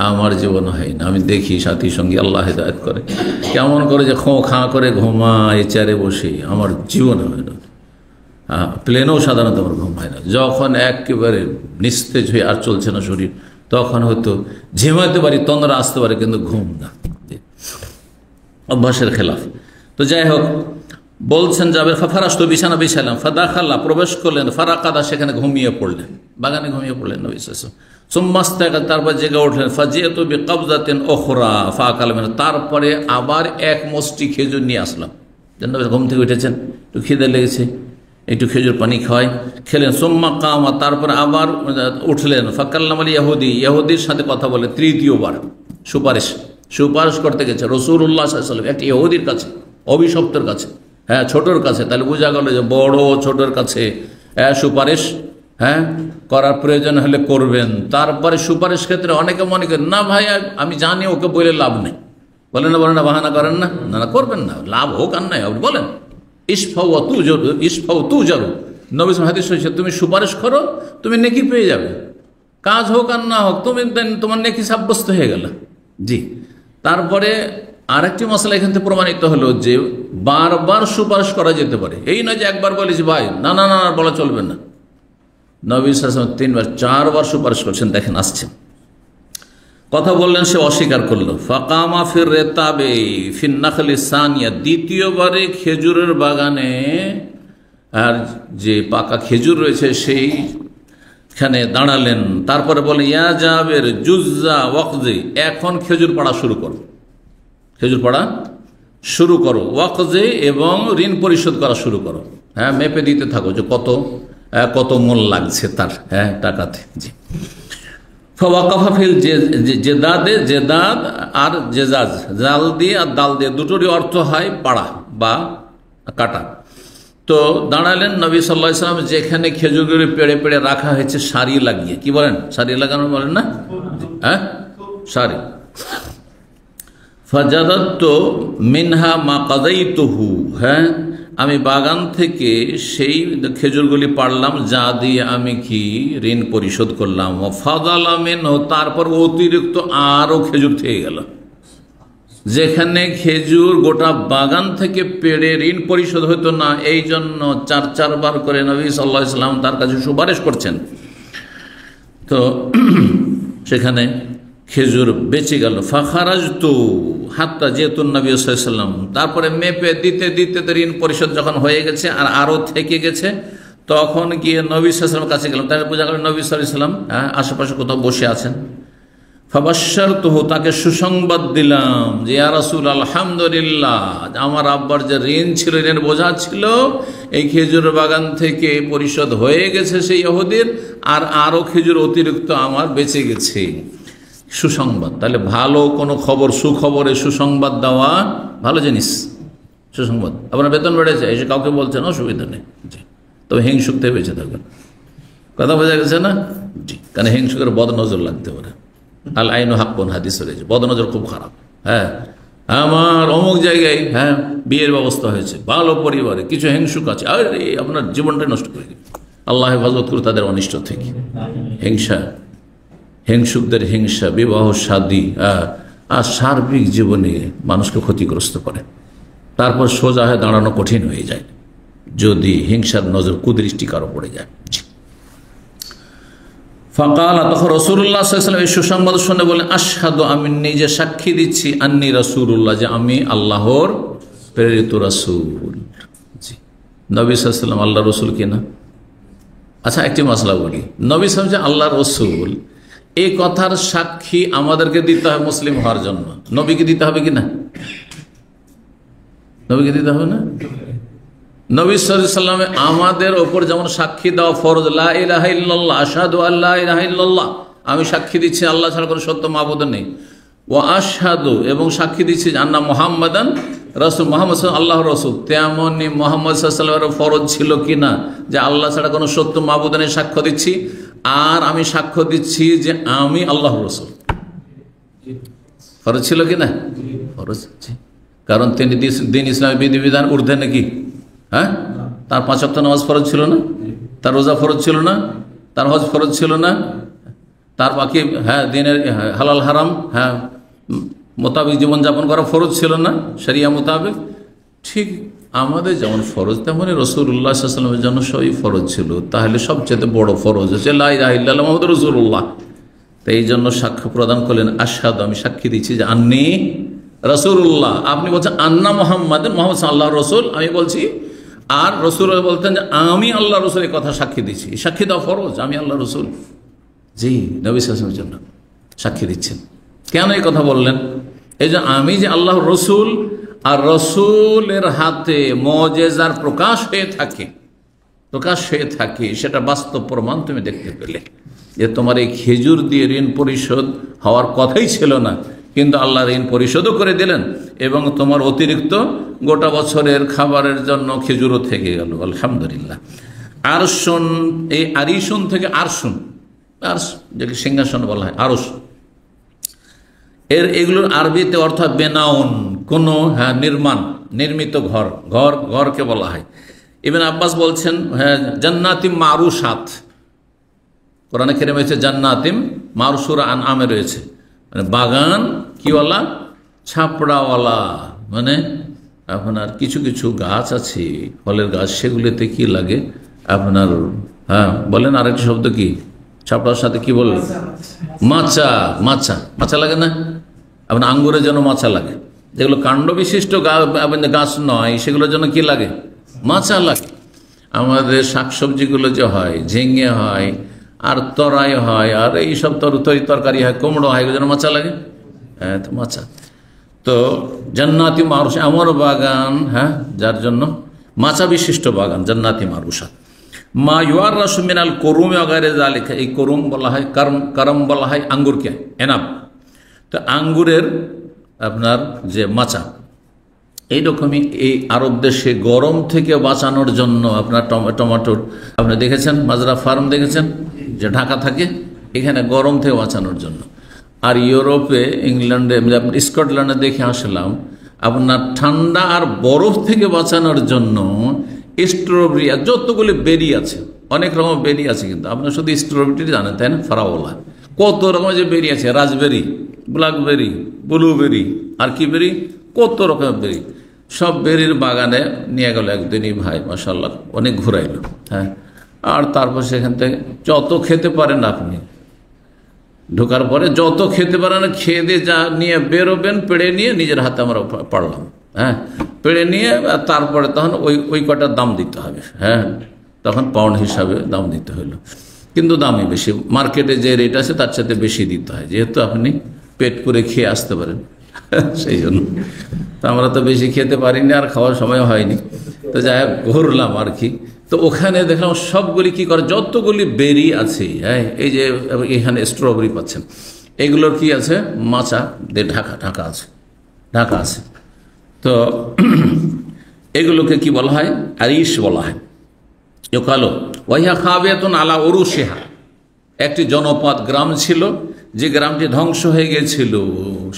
আমার জীবন হয় না, আমি দেখি সাথী সঙ্গী আল্লাহ হেদায়েত করে কেমন করে যে খোঁ খাঁ করে ঘুমায় চেয়ারে বসে, আমার জীবন হয় না। প্লেনেও সাধারণত আমার ঘুম হয় না। যখন একেবারে নিস্তেজ হয়ে আর চলছে না শরীর, তখন হয়তো ঝিমাইতে পারি, তন্দ্রা আসতে পারে, কিন্তু ঘুম না, অভ্যাসের খেলাফ। তো যাই হোক, বলছেন যাবে ফারাস্ত, বিছানা বিছালাম, ফাদাখাল্লা প্রবেশ করলেন, ফারাকাদা সেখানে ঘুমিয়ে পড়লেন, বাগানে ঘুমিয়ে পড়লেন নবী সাল্লাল্লাহু আলাইহি ওয়াসাল্লাম। সুম্মাস্তাকা, তারপর জেগে উঠলেন, ফাজিয়াতু বিকাবজাতিন উখরা ফাআকাল মিন, তারপরে আবার এক মুষ্টি খেজুর নিয়ে আসলাম। নবী ঘুম থেকে উঠেছেন, একটু খিদে লেগেছে, একটু খেজুর পানি খাওয়াই, খেলেন। সুম্মা কামা, তারপরে আবার উঠলেন, ফাকাল্লাম আল ইয়াহুদি, ইহুদির সাথে কথা বলে তৃতীয়বার। সুপারিশ করতে গেছে রাসূলুল্লাহ সাল্লাল্লাহু আলাইহি ওয়াসাল্লাম একটি ইহুদির কাছে, অভিশপ্তের কাছে, হ্যাঁ ছোটর কাছে। তাহলে বোঝা গেল যে বড় ছোটর কাছে সুপারিশ হ্যাঁ করার প্রয়োজন হলে করবেন। তারপরে সুপারিশ ক্ষেত্রে অনেকে মনে করেন না ভাই আমি জানি, ওকে বলে লাভ নেই, বলেন না বাহানা করেন না, না করবেন না, লাভ হোক আর নাই, আপনি বলেন ইসফাউ তু জারু, নবী হাদিস হয়েছে তুমি সুপারিশ করো, তুমি নেকি পেয়ে যাবে, কাজ হোক আর না হোক তুমি তোমার নেকি সাব্যস্ত হয়ে গেল। জি, তারপরে আরেকটি মশলা এখান থেকে প্রমাণিত হলো যে বারবার সুপারিশ করা যেতে পারে, এই নয় যে একবার বলেছি ভাই না না না বলা চলবে না। নবী সাল্লাল্লাহু আলাইহি ওয়াসাল্লাম 3 বার 4 বার সুপারিশ করছেন, দেখেন আসছেন, কথা বললেন, সে অস্বীকার করলো। ফাকামা ফির রেতাবে ফিন নাখলি সানিয়া, দ্বিতীয়বারে খেজুরের বাগানে আর যে পাকা খেজুর রয়েছে সেইখানে দাঁড়ালেন। তারপরে বলে ইয়া জাবের জুজ্জা ওয়াকজি, এখন খেজুর পাড়া শুরু করো, খেজুর পাড়া শুরু করো, ওয়াকজে এবং ঋণ পরিশোধ করা শুরু করো, হ্যাঁ মেপে দিতে থাকো যে কত মূল লাগছে তার, হ্যাঁ টাকাতে। জি, ফাওয়াকাফাফিল জেদাদে, জেদাদ আর জেজাজ, জাল দিয়ে আর দাল দিয়ে দুটোরই অর্থ হয় পাড়া বা কাটা। তো দাঁড়ালেন নবী সাল্লাল্লাহু আলাইহি ওয়াসাল্লাম যেখানে খেজুরগুলি পেড়ে পেড়ে রাখা হয়েছে সারি লাগিয়ে, কি বলেন সারি লাগানো বলেন না, হ্যাঁ সারি। ফাজাদাতু মিনহা মা কাযাইতুহু, হ্যাঁ আমি বাগান থেকে সেই খেজুরগুলি পাড়লাম যা দিয়ে আমি কি ঋণ পরিশোধ করলাম। ফাদালা মিনহু, তারপর অতিরিক্ত আরও খেজুর থেকে গেল, যেখানে খেজুর গোটা বাগান থেকে পেড়ে ঋণ পরিশোধ হতো না, এই জন্য 4 বার করে নবী সাল্লাল্লাহু আলাইহি ওয়াসাল্লাম তার কাছে সুপারিশ করছেন। তো সেখানে খেজুর বেঁচে গেল। ফাখারাজতু হাত্তা যেতুন নবী সাল্লাল্লাহু আলাইহি ওয়াসাল্লাম, তারপরে মেপে দিতে দিতে ঋণ পরিশোধ যখন হয়ে গেছে আর আরও থেকে গেছে, তখন গিয়ে নবী সাল্লাল্লাহু আলাইহি ওয়াসাল্লামের কাছে গেলাম। তাহলে বোঝা গেল নবী সাল্লাল্লাহু আলাইহি ওয়াসাল্লাম আশেপাশে কোথাও বসে আছেন। ফাবাশশারতুহু, তাকে সুসংবাদ দিলাম যে ইয়া রাসূল আলহামদুলিল্লাহ, আমার আব্বার যে ঋণ ছিল, ঋণের বোঝা ছিল, এই খেজুর বাগান থেকে পরিশোধ হয়ে গেছে সেই ইহুদির, আর আরও খেজুর অতিরিক্ত আমার বেঁচে গেছে। সুসংবাদ, তাহলে ভালো কোনো খবর, সুখবরে সুসংবাদ দেওয়া ভালো জিনিস। সুসংবাদ, আপনার বেতন বেড়েছে, এসে কাউকে বলছেন অসুবিধা নেই, জি, তবে হিংসুক থেকে বেঁচে থাকবেন। কথা বোঝা গেছে না? জি, কারণ হিংসুকের বদনজর লাগতে পারে। আল আইনু হাক্কুন, হাদিস রয়েছে, বদনজর খুব খারাপ। হ্যাঁ, আমার অমুক জায়গায় বিয়ের ব্যবস্থা হয়েছে, ভালো পরিবারে, কিছু হিংসুক আছে, আরে আপনার জীবনটাই নষ্ট করে দিবে। আল্লাহ হেফাজত করে তাদের অনিষ্ট থেকে। হিংসা, হিংসুকদের হিংসা বিবাহ শাদী আর সার্বিক জীবনে মানুষকে ক্ষতিগ্রস্ত করে। তারপর সোজা হয়ে দাঁড়ানো কঠিন হয়ে যায় যদি হিংসার নজর কুদৃষ্টি কারো পড়ে যায়। ফাকাল, তখন রাসূলুল্লাহ সাল্লাল্লাহু আলাইহি ওয়াসাল্লাম এই সুসংবাদ শুনে বলেন, আশহাদু, আমি নিজে সাক্ষী দিচ্ছি, আন্নী রাসূলুল্লাহ, যে আমি আল্লাহর প্রেরিত রাসূল। জি, নবী সাল্লাল্লাহু আলাইহি ওয়াসাল্লাম আল্লাহর রাসূল কিনা? আচ্ছা, একটি মাসলা বলি, নবী সাল্লাল্লাহু আলাইহি ওয়াসাল্লাম আল্লাহর রাসূল, এই কথার সাক্ষী আমাদেরকে দিতে হয় মুসলিম হওয়ার জন্য। নবীকে দিতে হবে কি না? নবীকে দিতে হবে না? নবী সাল্লাল্লাহু আলাইহি ওয়াসাল্লাম আমাদের ওপর যেমন সাক্ষী দেওয়া ফরজ, লা ইলাহা ইল্লাল্লাহ, আশহাদু আল্লা ইলাহা ইল্লাল্লাহ, আমি সাক্ষী দিচ্ছি আল্লাহ ছাড়া কোনো সত্য মাবুদ নেই, ওয়া আশহাদু, এবং সাক্ষী দিচ্ছি আন্না মুহাম্মাদান রাসূল, মুহাম্মদ আল্লাহর রাসূল, তেমনি মুহাম্মদ সাল্লাল্লাহু আলাইহি ওয়াসাল্লামের ফরজ ছিল কিনা যে আল্লাহ ছাড়া কোনো সত্য মাবুদ নেই, সাক্ষ্য দিচ্ছি। আর আমি সাক্ষ্য দিচ্ছি যে আমি আল্লাহর রাসূল। ফরজ ছিল কিনা? ফরজ। কারণ তিনি দিন ইসলামের বিধিবিধান ঊর্ধ্বে নাকি? হ্যাঁ, তার 5 ওয়াক্ত নামাজ ফরজ ছিল না? তার রোজা ফরজ ছিল না? তার হজ ফরজ ছিল না? তার বাকি দিনের হালাল হারাম মোতাবেক জীবনযাপন করা ফরজ ছিল না শরিয়া মোতাবেক? ঠিক আমাদের যেমন ফরজ, তেমনি রাসূলুল্লাহ সাল্লাল্লাহু আলাইহি ওয়াসাল্লামের জন্য সবই ফরজ ছিল। তাহলে সবচেয়ে বড় ফরজ হচ্ছে লা ইলাহা ইল্লাল্লাহ মুহাম্মাদুর রাসূলুল্লাহ। তাই এই জন্য সাক্ষ্য প্রদান করলেন, আশহাদু, আমি সাক্ষী দিচ্ছি যে আন্নী রাসূলুল্লাহ। আপনি বলছেন আন্না মুহাম্মাদান, মুহাম্মদ আল্লাহর রাসূল, আমি বলছি। আর রাসূল বলতেন যে আমি আল্লাহ রাসূলের কথা সাক্ষী দিচ্ছি। সাক্ষী দেওয়া ফরজ, আমি আল্লাহ রাসূল। জি, নবী সাল্লাল্লাহু আলাইহি ওয়াসাল্লামের জন্য সাক্ষী দিচ্ছেন। কেন এই কথা বললেন? এই যে আমি যে আল্লাহর রাসূল, আর রাসূলের হাতে মুজিজার প্রকাশ হয়ে থাকে, সেটা বাস্তব প্রমাণ তুমি দেখতে পেলে যে তোমার এই খেজুর দিয়ে ঋণ পরিশোধ হওয়ার কথাই ছিল না, কিন্তু আল্লাহ ঋণ পরিশোধও করে দিলেন, এবং তোমার অতিরিক্ত গোটা বছরের খাবারের জন্য খেজুরও থেকে গেল। আলহামদুলিল্লাহ। আরশুন, এই আরিশুন থেকে আরশুন, আরশ যাকে সিংহাসন বলা হয়, আরশ, এগুলোর আরবিতে অর্থ বেনাউন, কোনো নির্মাণ, নির্মিত ঘর, ঘরকে বলা হয়। ইবনে আব্বাস বলছেন জান্নাতিম মারুশাত, কোরআনে কারিমে রয়েছে জান্নাতিম মারুসুরা আনআমে রয়েছে, মানে বাগান কিওয়ালা, ছাপড়াওয়ালা, মানে আপনার কিছু কিছু গাছ আছে ফলের গাছ, সেগুলিতে কি লাগে আপনার, বলেন আরেকটি শব্দ কি, ছাপড়ার সাথে কি বললেন? মাচা। মাচা লাগে না? আপনার আঙ্গুরের জন্য মাচা লাগে। যেগুলো কাণ্ড বিশিষ্ট গাছ নয়, সেগুলোর জন্য কি লাগে? মাচা লাগে। আমাদের শাকসবজিগুলো যে হয়, ঝিঙে হয়, আর তরাই হয়, আর এইসব তরকারি হয়, কুমড়ো হয়, এগুলো যেন মাচা লাগে। তো মাচা, তো জান্নাতি মারুশা, আমার বাগান, যার জন্য মাচা বিশিষ্ট বাগান, জান্নাতি মারুশা। মা ইউআররাসু মিনাল কুরুমি ওয়া গায়রি যালিকা, এই কুরুম বলা হয়, কারম বলা হয় আঙ্গুরকে, এনাব। তো আঙ্গুরের আপনার যে মাচা, এইরকমই এই আরব দেশে গরম থেকে বাঁচানোর জন্য আপনার টমেটোর, আপনি দেখেছেন মাজরা ফার্ম দেখেছেন যে ঢাকা থাকে, এখানে গরম থেকে বাঁচানোর জন্য। আর ইউরোপে, ইংল্যান্ডে, স্কটল্যান্ডে দেখে আসলাম আপনার ঠান্ডা আর বরফ থেকে বাঁচানোর জন্য স্ট্রবেরি, আর যতগুলি বেরি আছে, অনেক রকম বেরি আছে, কিন্তু আপনার শুধু স্ট্রবেরি জানেন তাই না, ফারাওয়ালা, কত রকমের যে বেরি আছে, রাজবেরি, ব্ল্যাকবেরি, ব্লুবেরি, আর কি বেরি, কত রকমের বেরি, সব বেরির বাগানে নিয়ে গেল একদিনই ভাই, মাশাআল্লাহ, অনেক ঘুরাইল। আর তারপর সেখান থেকে যত খেতে পারেন আপনি, ঢোকার পরে যত খেতে পারেন খেয়ে দিয়ে যা নিয়ে বেরোবেন, পেড়ে নিয়ে নিজের হাতে আমরা পারলাম, হ্যাঁ, পেড়ে নিয়ে তারপরে তখন ওই কটার দাম দিতে হবে, হ্যাঁ, তখন পাউন্ড হিসাবে দাম দিতে হলো, কিন্তু দামই বেশি, মার্কেটে যে রেট আছে তার সাথে বেশি দিতে হয়, যেহেতু আপনি পেট করে খেয়ে আসতে পারেন সেই জন্য। তো আমরা তো বেশি খেতে পারিনি, আর খাওয়ার সময় হয়নি, তো যাই হোক ঘুরলাম আর কি। তো ওখানে দেখলাম সবগুলি কি করে, যতগুলি বেরি আছে, হ্যাঁ, এই যে এখানে স্ট্রবেরি পাচ্ছেন, এগুলোর কি আছে, মাচা দিয়ে ঢাকা আছে। তো এগুলোকে কি বলা হয়, আরিশ বলা হয়। কালো ওয়াইহা খাওয়াবেতন আলা ওরুশেহা, একটি জনপদ গ্রাম ছিল, যে গ্রামটি ধ্বংস হয়ে গেছিল,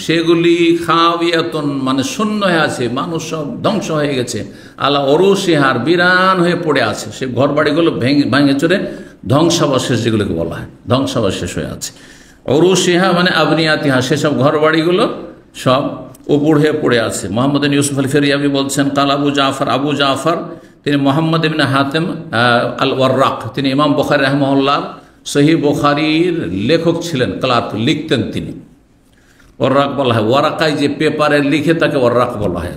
সেগুলি খাওয়াবিয়াতন মানে শূন্য হয়ে আছে, মানুষ সব ধ্বংস হয়ে গেছে, আলা ওরুশেহার বিরান হয়ে পড়ে আছে, সে ঘর বাড়িগুলো ভেঙে চড়ে ধ্বংসাবশেষ যেগুলোকে বলা হয়, ধ্বংসাবশেষ হয়ে আছে। ওরুশেহা মানে আবনিয়াতিহা, সেসব ঘর বাড়িগুলো সব উপর হয়ে পড়ে আছে। মোহাম্মদ ইউসুফ আল ফেরিয়াবি বলছেন, কাল আবু জাফর তিনি মোহাম্মদ ইবনে হাতেম আল ওয়ার্রাক, তিনি ইমাম বুখারী রাহিমাহুল্লাহ সহিহ বুখারীর লেখক ছিলেন, ক্লার্ক, লিখতেন তিনি। ওয়ার্রাক বলা হয়, ওয়ারাকায় যে পেপারে লিখে তাকে ওয়ার্রাক বলা হয়।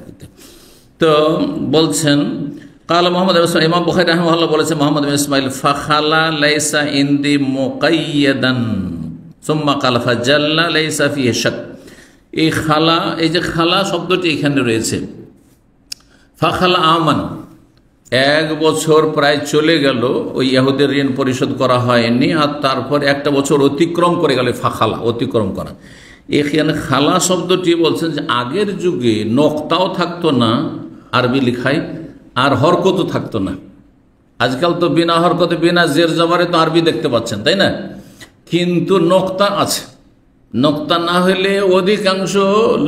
তো বলছেন কাল মোহাম্মদ ইমাম বুখারী রাহিমাহুল্লাহ বলেছেন, মোহাম্মদ বিন ইসমাইল ফাখালা লাইসা ইনদি মুকাইয়াদান সুম্মা কাল ফাজাল্লা লাইসা ফিহি শাক। এই খালা, এই যে খালা শব্দটি এখানে রয়েছে, ফাখালা আমান, 1 বছর প্রায় চলে গেল, ওই ইহুদের ঋণ পরিশোধ করা হয়নি, আর তারপর 1 বছর অতিক্রম করে গেল, ফাখালা অতিক্রম করা। এখানে খালা শব্দটি বলছেন যে আগের যুগে নক্তাও থাকতো না আরবি লিখায়, আর হরকতও থাকতো না। আজকাল তো বিনা হরকতে বিনা জের জবরে তো আরবি দেখতে পাচ্ছেন, তাই না? কিন্তু নক্তা আছে, নক্তা না হলে অধিকাংশ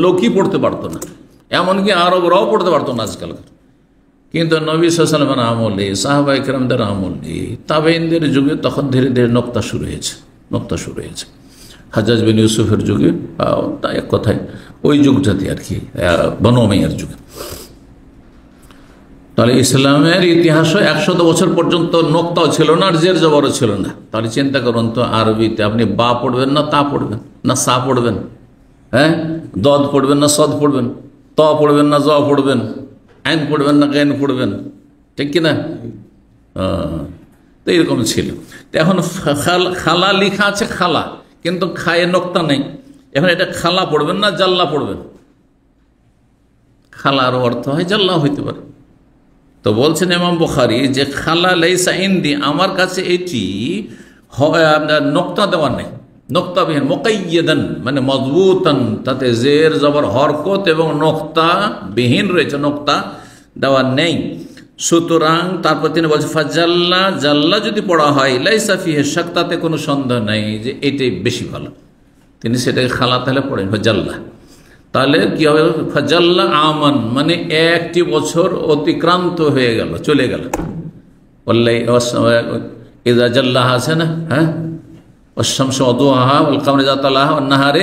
লোকই পড়তে পারতো না, এমনকি আরবরাও পড়তে পারতো না আজকালকার। কিন্তু নবী সাল্লাল্লাহু আলাইহি ওয়াসাল্লামের আমলে, সাহাবায়ে কেরামদের আমলে, তাবেঈনদের যুগে তখন ধীরে ধীরে নক্তা শুরু হয়েছে। হাজ্জাজ বিন ইউসুফের যুগে, এক কথায় ওই যুগটাতে আর কি, বনু উমাইয়ার যুগে। তাহলে ইসলামের ইতিহাসও 100 বছর পর্যন্ত নক্তাও ছিল না, আর জের জবরও ছিল না। তাহলে চিন্তা করুন তো, আরবিতে আপনি বা পড়বেন না তা পড়বেন, না সা পড়বেন, হ্যাঁ, দদ পড়বেন না সদ পড়বেন, ত পড়বেন না জ পড়বেন, আইন পড়বেন না গাইন পড়বেন, ঠিক কিনা? তো এরকম ছিল। এখন খালা লিখা আছে খালা, কিন্তু খায়ে নক্তা নেই। এখন এটা খালা পড়বেন না জাল্লা পড়বেন? খালার অর্থ হয় জাল্লা হইতে পারে। তো বলছেন ইমাম বুখারী যে খালা লাইসা ইনদি, আমার কাছে এটি নক্তা দেওয়া নেই, নক্তাবিহীন, মুকাইয়াদান মানে মজবুতান, তাতে জের জবর হরকত এবং নক্তা বিহীন রয়েছে, নক্তা দেওয়া নেই। সুতরাং তারপর তিনি বলছেন ফাজাল্লা, জাল্লা যদি পড়া হয় লাইসা ফিহি শাক, তাতে কোনো সন্দেহ নেই যে এটাই বেশি ভালো। তিনি সেটাকে খালা তাহলে পড়েন ফাজাল্লা, তাহলে কি হবে? ফাজাল্লা আমান মানে 1 বছর অতিক্রান্ত হয়ে গেল, চলে গেল। ইযা জাল্লাহা আছে না, হ্যাঁ, والشمس وضحاها والقمر إذا طلعها والنهار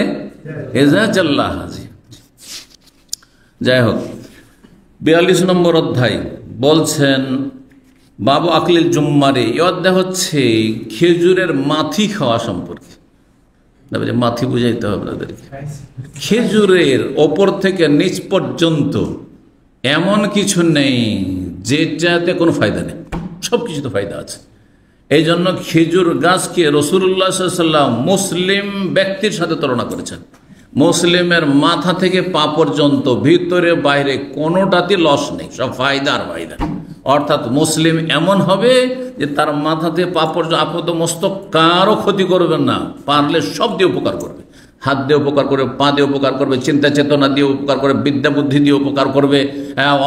إذا جلاها। যাই হোক, 42 নম্বর অধ্যায় বলছেন বাবু আকলিল জুম্মারে। এই অধ্যায় হচ্ছে খেজুরের মাথি খাওয়া সম্পর্কে। মাথি বুঝাইতে হবে আপনাদেরকে। খেজুরের ওপর থেকে নিচ পর্যন্ত এমন কিছু নেই যেটাতে কোনো ফায়দা নেই, সব কিছুতে ফায়দা আছে। এই জন্য খেজুর গাছকে রাসূলুল্লাহ সাল্লাল্লাহু আলাইহি ওয়াসাল্লাম মুসলিম ব্যক্তির সাথে তুলনা করেছেন। মুসলিমের মাথা থেকে পা পর্যন্ত ভিতরে বাইরে কোনোটাতে লস নেই, সব ফায়দা আর ফায়দা। অর্থাৎ মুসলিম এমন হবে যে তার মাথাতে পা পর্যন্ত আপদ মস্তক কারও ক্ষতি করবে না, পারলে সব দিয়ে উপকার করবে। হাত দিয়ে উপকার করবে, পা দিয়ে উপকার করবে, চিন্তা চেতনা দিয়ে উপকার করবে, বিদ্যা বুদ্ধি দিয়ে উপকার করবে,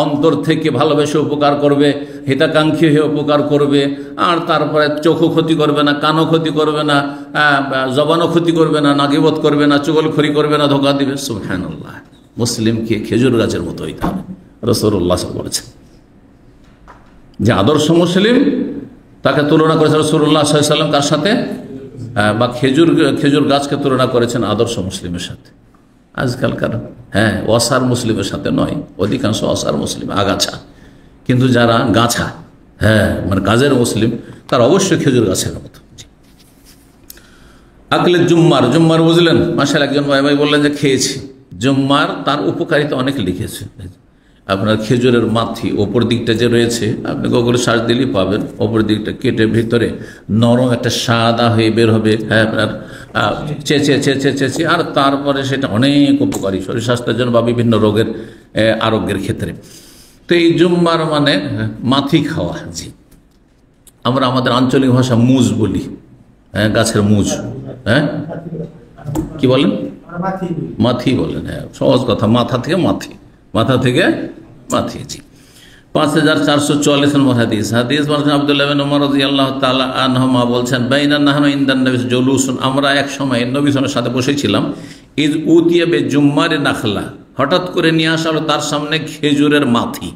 অন্তর থেকে ভালোবেসে উপকার করবে, হিতাকাঙ্ক্ষী হয়ে উপকার করবে। আর তারপরে চোখও ক্ষতি করবে না, কানও ক্ষতি করবে না, জবানও ক্ষতি করবে না, নাগিবত করবে না, চুগলখড়ি করবে না, ধোঁকা দিবে। সুবহানাল্লাহ। মুসলিমকে খেজুর গাছের মতো হইতে হবে, রাসূলুল্লাহ বলেছেন। যে আদর্শ মুসলিম তাকে তুলনা করেছেন রাসূলুল্লাহ সাল্লাল্লাহু আলাইহি ওয়াসাল্লাম কার সাথে? বা খেজুর গাছকে তুলনা করেছেন আদর্শ মুসলিমের সাথে। আজকালকার অসার মুসলিমের সাথে নয়, অধিকাংশ অসার মুসলিম আগাছা, কিন্তু যারা গাছা মানে কাজের মুসলিম তারা অবশ্যই খেজুর গাছের মতো। আকলে জুম্মার, জুম্মার বুঝলেন? মাশাআল্লাহ, একজন ভাই বললেন যে খেয়েছি। জুম্মার তার উপকারিতা অনেক লিখেছে। আপনার খেজুরের মাথি ওপর দিকটা যে রয়েছে, আপনি গুগলে সার্চ দিলেই পাবেন। ওপর দিকটা কেটে ভিতরে নরম একটা সাদা হয়ে বের হবে, হ্যাঁ, আপনার চেঁচে চেঁচে চেঁচে, আর তারপরে সেটা অনেক উপকারী শরীর স্বাস্থ্যের জন্য বা বিভিন্ন রোগের আরোগ্যের ক্ষেত্রে। তো এই জুম্মার মানে মাথি খাওয়া। জি, আমরা আমাদের আঞ্চলিক ভাষা মুজ বলি, হ্যাঁ, গাছের মুজ, হ্যাঁ, কি বলেন? মাথি বলেন, হ্যাঁ, সহজ কথা, মাথা থেকে মাথি, মাথা থেকে মাথি। জি, 5444 নম্বর হাদিস। হাদিস বলছেন আব্দুল্লাহ বিন উমর রাদিয়াল্লাহু তাআলা আনহুমা বলছেন, বাইনা নাহনু ইনদান নবী জুলুসুন, আমরা এক সময় নবী সাল্লাল্লাহু আলাইহি ওয়াসাল্লামের সাথে বসেছিলাম। ইজ উতিয়া বে জুম্মারে নাখলা, হঠাৎ করে নিয়ে আসা হলো তার সামনে খেজুরের মাথি।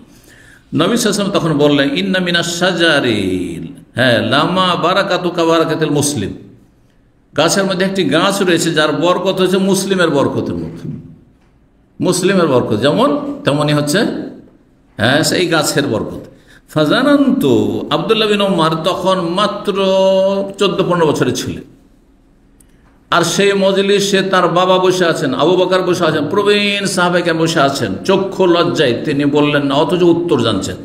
নবী সাল্লাল্লাহু আলাইহি ওয়াসাল্লাম তখন বললেন, ইন্না মিনাশ শাজারিল, হ্যাঁ, লামা বারাকাতু কা বারাকাতুল মুসলিম, গাছের মধ্যে একটি গাছ রয়েছে যার বরকত হচ্ছে মুসলিমের বরকতের মতো। মুসলিমের বরকত যেমন তেমনই হচ্ছে, হ্যাঁ, সেই গাছের বরকত। ফাজানান্তু, আব্দুল্লাহ বিন উমর তখন মাত্র 14-15 বছরের ছিলেন। আর সেই মজলিসে তার বাবা বসে আছেন, আবু বকর বসে আছেন, প্রবীণ সাহাবায়ে বসে আছেন। চক্ষু লজ্জায় তিনি বললেন না, অথচ উত্তর জানছেন।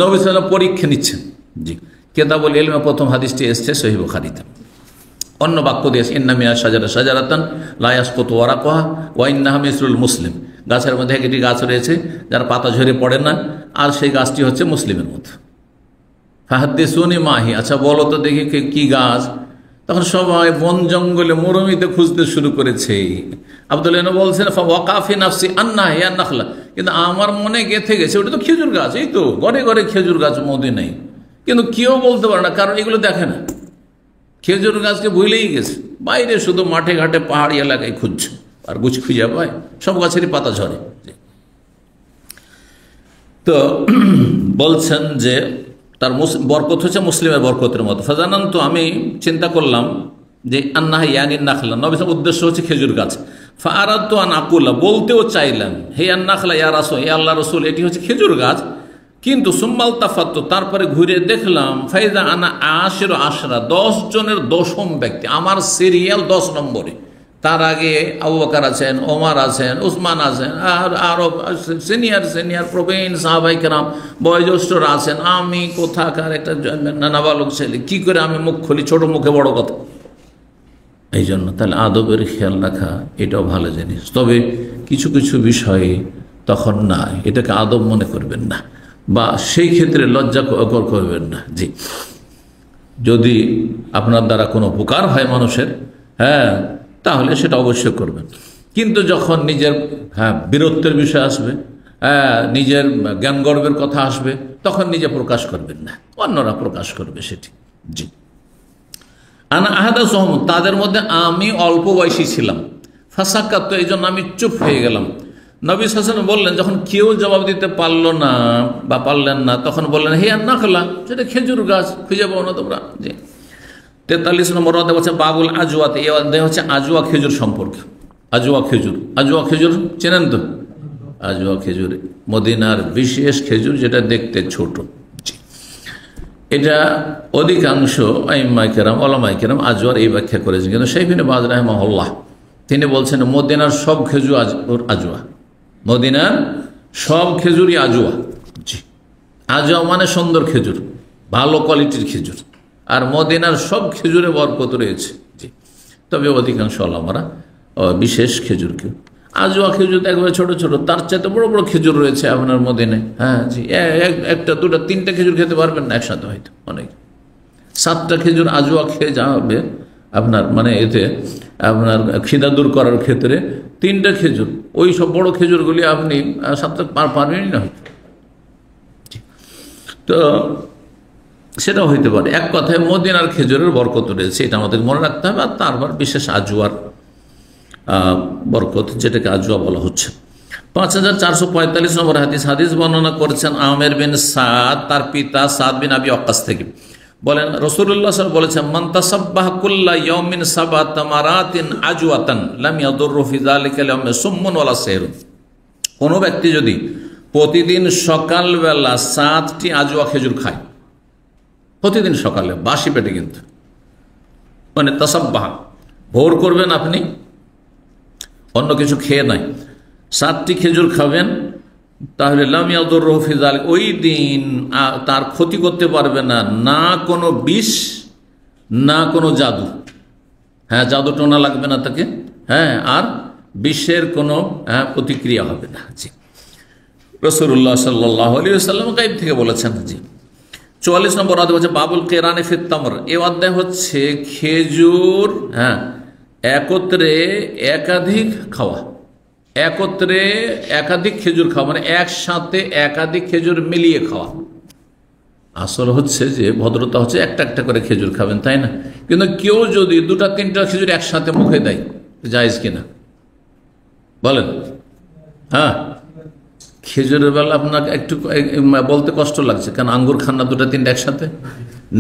নবী সাল্লাল্লাহু আলাইহি ওয়াসাল্লাম পরীক্ষা নিচ্ছেন। জি, কিতাবুল ইলমে প্রথম হাদিসটি এসেছে সহিহ বুখারীতে। অন্য বাক্য দিয়েছে, ইন্না মিনাশ শাজারা শাজারাতান লা ইয়াসকুতু ওয়ারাকুহা ওয়া ইন্নাহা মিসলুল মুসলিম, গাছের মধ্যে একটি গাছ রয়েছে যার পাতা ঝরে পড়ে না, আর সেই গাছটি হচ্ছে মুসলিমের মতো। ফাহাদ্দিসুনি মাহি, আচ্ছা বলো তো দেখি কি গাছ। তখন সবাই বন জঙ্গলে মরুমিতে খুঁজতে শুরু করেছে। আব্দুল্লাহ বলছেন, ওয়াকাফি নাফসি আন্না হিয়া নাখলা, কিন্তু আমার মনে গেঁথে গেছে ওটা তো খেজুর গাছ। এই তো ঘরে ঘরে খেজুর গাছ মদিনায়, কিন্তু কেউ বলতে পারে না, কারণ এগুলো দেখে না। খেজুর গাছকে ভুলেই গেছে, বাইরে শুধু মাঠে ঘাটে পাহাড়ি এলাকায় খুঁজছে, আর গুছ খুঁজে পায়, সব গাছেরই পাতা ঝরে। তো বলছেন যে তার বরকত হচ্ছে মুসলিমের বরকতের মতো। ফাজানান, তো আমি চিন্তা করলাম যে আন্নাহা ইয়ানিন নাখলা, নবী সাল্লাল্লাহু আলাইহি ওয়াসাল্লাম উদ্দেশ্য হচ্ছে খেজুর গাছ। ফাআরাদতু আন আকুলা, বলতেও চাইলাম, হে আন নাখলা ইয়া রাসূল, হে আল্লাহ রাসূল, এটি হচ্ছে খেজুর গাছ। কিন্তু সুম্মাল তাফাত্তু, তারপরে ঘুরে দেখলাম, ফাইজা আনা আশিরু আশরা, 10 জনের 10ম ব্যক্তি, আমার সিরিয়াল 10 নম্বরে। তার আগে আবু বকর আছেন, ওমর আছেন, উসমান আছেন, আর আরো সিনিয়র প্রবীণ সাহাবায়ে কেরাম বয়োজ্যেষ্ঠরা আছেন। আমি কোথাকার একটা নাবালক ছেলে, কি করে আমি মুখ খুলি, ছোট মুখে বড় কথা। এই জন্য তাহলে আদবের খেয়াল রাখা এটাও ভালো জিনিস, তবে কিছু কিছু বিষয়ে তখন না, এটাকে আদব মনে করবেন না, বা সেই ক্ষেত্রে লজ্জা করবেন না। জি, যদি আপনার দ্বারা কোনো উপকার হয় মানুষের, হ্যাঁ, তাহলে সেটা অবশ্যই করবেন। কিন্তু যখন নিজের, হ্যাঁ, বীরত্বের বিষয় আসবে, হ্যাঁ, নিজের জ্ঞান গর্বের কথা আসবে, তখন নিজে প্রকাশ করবেন না, অন্যরা প্রকাশ করবে সেটি। জি, আনা আহাদা সহম, তাদের মধ্যে আমি অল্প বয়সী ছিলাম। ফাসাক্কাত, তো এই জন্য আমি চুপ হয়ে গেলাম। নবী সাল্লাল্লাহু আলাইহি ওয়াসাল্লাম বললেন, যখন কেউ জবাব দিতে পারলো না বা পারলেন না, তখন বললেন, হে আন নাখলা, সেটা খেজুর গাছ, খুঁজে পাবো না তোমরা। জি, 43 নম্বর অধ্যায় বলছে বাবুল আজওয়াতে, এই অধ্যায় হচ্ছে আজওয়া খেজুর সম্পর্কে। আজওয়া খেজুর, আজওয়া খেজুর চেনেন তো? আজওয়া খেজুর মদিনার বিশেষ খেজুর, যেটা দেখতে ছোট। এটা অধিকাংশ আইম্মায়ে কেরাম, ওলামায়ে কেরাম আজওয়ার এই ব্যাখ্যা করেছেন, কিন্তু শাইখ ইবনে বাজ রাহিমাহুল্লাহ তিনি বলছেন মদিনার সব খেজুর আজওয়া, মদিনার সব খেজুরই আজওয়া। জি, আজওয়া মানে সুন্দর খেজুর, ভালো কোয়ালিটির খেজুর, আর মদিনার সব খেজুরে বরকত রয়েছে। জি, তবে অধিকাংশ ওলামারা বিশেষ খেজুরকে, আজওয়া খেজুর একবারে ছোট ছোট, তার চাইতে বড় বড় খেজুর রয়েছে আপনার মদিনায়। হ্যাঁ জি, একটা দুটা তিনটা খেজুর খেতে পারবেন না একসাথে, হয়তো অনেক 7টা খেজুর আজওয়া খেয়ে যাবে আপনার, মানে এতে আপনার খিদা দূর করার ক্ষেত্রে 3টা খেজুর, ওই সব বড় খেজুরগুলি আপনি 7টা পারবেনই না হয়তো। তো সেটাও হইতে পারে। এক কথায় মদিনার খেজুরের বরকত রয়েছে, এটা আমাদের মনে রাখতে হবে। আর তারপর বিশেষ আজওয়ার বরকত, যেটাকে আজওয়া বলা হচ্ছে। 5445 নম্বর হাদিস। হাদিস বর্ণনা করেছেন আমের বিন সাদ, তার পিতা সাদ বিন আবি ওয়াক্কাস থেকে। বলেন রাসূলুল্লাহ সাল্লাল্লাহু আলাইহি ওয়াসাল্লাম বলেছেন, মান তাসাব্বাহা কুল্লা ইয়াউমিন সাবআ তামারাতিন আজওয়াতান লাম ইয়াদুররু ফি যালিকা ইয়াউমি সুম্মুন ওয়ালা সাইরুন। কোনো ব্যক্তি যদি প্রতিদিন সকালবেলা 7টি আজওয়া খেজুর খায়, প্রতিদিন সকালে বাসি পেটে, কিন্তু মানে তাসাব্বাহা ভোর করবেন আপনি অন্য কিছু খেয়ে নাই, 7টি খেজুর খাবেন, তাহলে লাম ইয়াদুররুহু ফি যালিক, ওই দিন তার ক্ষতি করতে পারবে না, না কোনো বিষ না কোনো জাদু। হ্যাঁ, জাদু টোনা লাগবে না তাকে, হ্যাঁ, আর বিষের কোনো প্রতিক্রিয়া হবে না। জি, রাসূলুল্লাহ সাল্লাল্লাহু আলাইহি ওয়াসাল্লাম গায়েব থেকে বলেছেন। জি, 44 নম্বর অধ্যায় হচ্ছে বাবুল কিরানি ফিত তামর। এই অধ্যায় হচ্ছে খেজুর, হ্যাঁ, একত্রে একাধিক খাওয়া, একত্রে একাধিক খেজুর খাওয়া, মানে একসাথে একাধিক খেজুর মিলিয়ে খাওয়া। আসল হচ্ছে যে ভদ্রতা হচ্ছে একটা একটা করে খেজুর খাবেন, তাই না? কিন্তু কেউ যদি 2-3টা খেজুর একসাথে মুখে দেয়, জায়েজ কিনা বলেন? হ্যাঁ, খেজুরের বেলা আপনাকে একটু বলতে কষ্ট লাগছে, কারণ আঙ্গুর খান না 2-3টা একসাথে,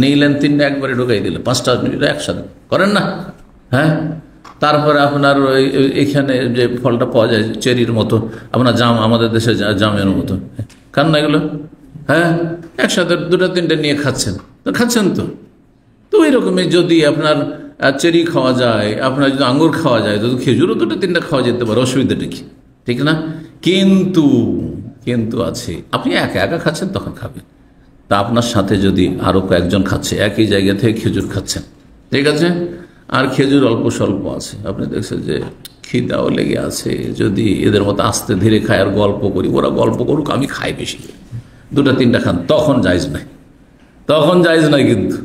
নিলেন 3টা একবারে ঢুকাই দিলে, 5টা একসাথে করেন না? হ্যাঁ, তারপরে আপনার এখানে যে ফলটা পাওয়া যায় চেরির মতো, আপনার জাম, আমাদের দেশে জামের মতো, খান না এগুলো? হ্যাঁ, একসাথে 2-3টে নিয়ে খাচ্ছেন তো, খাচ্ছেন তো। তো ওই রকমই যদি আপনার চেরি খাওয়া যায়, আপনার যদি আঙ্গুর খাওয়া যায়, তো খেজুরও 2-3টা খাওয়া যেতে পারে, অসুবিধাটা কি, ঠিক না? কিন্তু কিন্তু আছে, আপনি একা একা খাচ্ছেন তখন খাবেন, তা আপনার সাথে যদি আরও কয়েকজন খাচ্ছে, একই জায়গা থেকে খেজুর খাচ্ছেন, ঠিক আছে, আর খেজুর অল্প স্বল্প আছে, আপনি দেখছেন যে খিদাও লেগে আছে, যদি এদের মতো আস্তে ধীরে খায় আর গল্প করি, ওরা গল্প করুক, আমি খাই বেশি, 2-3টা খান, তখন জায়েজ নাই, তখন জায়েজ নাই, কিন্তু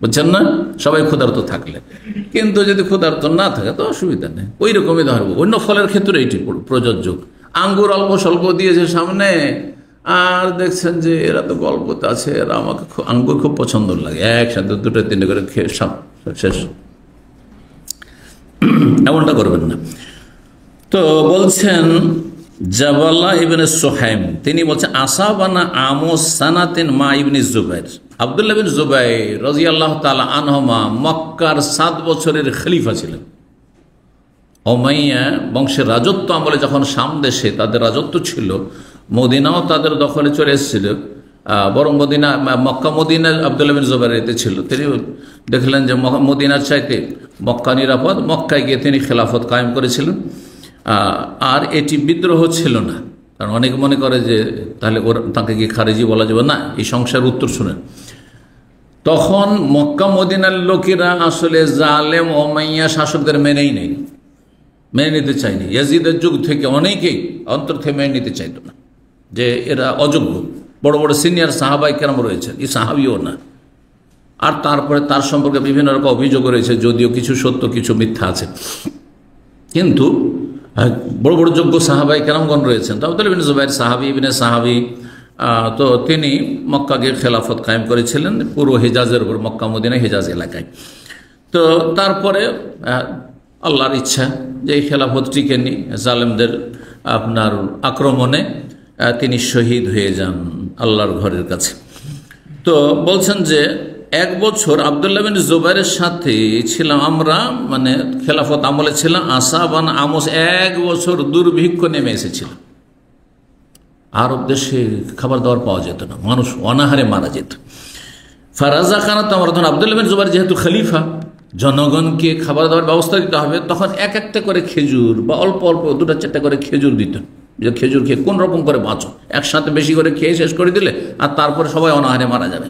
বুঝছেন না? সবাই ক্ষুধার্ত থাকলে। কিন্তু যদি ক্ষুধার্ত না থাকে তো অসুবিধা নেই, ওই রকমই ধরবো। অন্য ফলের ক্ষেত্রে এইটি প্রযোজ্য। আঙ্গুর অল্প স্বল্প দিয়েছে সামনে, আর দেখছেন যে এরা তো গল্পতে আছে, এরা আমাকে আঙ্গুর খুব পছন্দ লাগে, একসাথে 2-3টে করে খেয়ে শেষ, এমনটা করবেন না। তো বলছেন জাবাল্লাহ ইবনে সুহাইম, তিনি বলছেন আসাবানা আমস সানাতিন মা ইবনে জুবাইর। আব্দুল্লাহ বিন জুবাইর রাদিয়াল্লাহু তাআলা আনহুমা মক্কার 7 বছরের খলিফা ছিলেন। উমাইয়া বংশের রাজত্ব আমলে যখন শাম দেশে তাদের রাজত্ব ছিল, মদিনাও তাদের দখলে চলে এসেছিল, বরং মক্কা মদিনা আব্দুল্লাহ বিন জুবাইর এতে ছিল। তিনি দেখলেন যে মদিনার চাইতে মক্কা নিরাপদ, মক্কায় গিয়ে তিনি খেলাফত কায়েম করেছিলেন। আর এটি বিদ্রোহ ছিল না, কারণ অনেকে মনে করে যে তাহলে তাকে কি খারেজি বলা যাবে না। এই সংসার উত্তর শুনেন, তখন মক্কা মদিনার লোকেরা আসলে জালেম উমাইয়া শাসকদের মেনে নিতে চায়নি। ইয়াজিদের যুগ থেকে অনেকেই অন্তর থেকে মেনে নিতে চাইত না, যে এরা অযোগ্য। বড় বড় সিনিয়র সাহাবাই কেরাম রয়েছেন, এই সাহাবিও না। আর তারপরে তার সম্পর্কে বিভিন্ন রকম অভিযোগ রয়েছে, যদিও কিছু সত্য কিছু মিথ্যা আছে, কিন্তু বড় বড় যোগ্য সাহাবাই কেরামগণ রয়েছেন। তো আব্দুল্লাহ বিন জুবাইর সাহাবী ইবনে সাহাবী, তো তিনি মক্কাকে খেলাফত কায়েম করেছিলেন পুরো হিজাজের উপর, মক্কা মদিনা হিজাজ এলাকায়। তো তারপরে আল্লাহর ইচ্ছা যে এই খেলাফত টিকেনি, জালেমদের আপনার আক্রমণে তিনি শহীদ হয়ে যান আল্লাহর ঘরের কাছে। তো বলছেন যে 1 বছর আব্দুল্লাহ বিন জুবাইরের সাথে ছিলাম আমরা, মানে খেলাফত আমলে ছিলাম। আসাবান আমস, 1 বছর দুর্ভিক্ষ নেমে এসেছিল, আরব দেশে খাবার দাবার পাওয়া যেত না, মানুষ অনাহারে মারা যেত। ফারাজা খানা, তো আমরা তখন আব্দুল্লাহ বিন জুবাইর যেহেতু খলিফা, জনগণকে খাবার দাবার ব্যবস্থা দিতে হবে, তখন এক একটা করে খেজুর বা অল্প অল্প 2-4টা করে খেজুর দিতেন, যে খেজুর খেয়ে কোন রকম করে বাঁচো, একসাথে বেশি করে খেয়ে শেষ করে দিলে আর তারপরে সবাই অনাহারে মারা যাবে।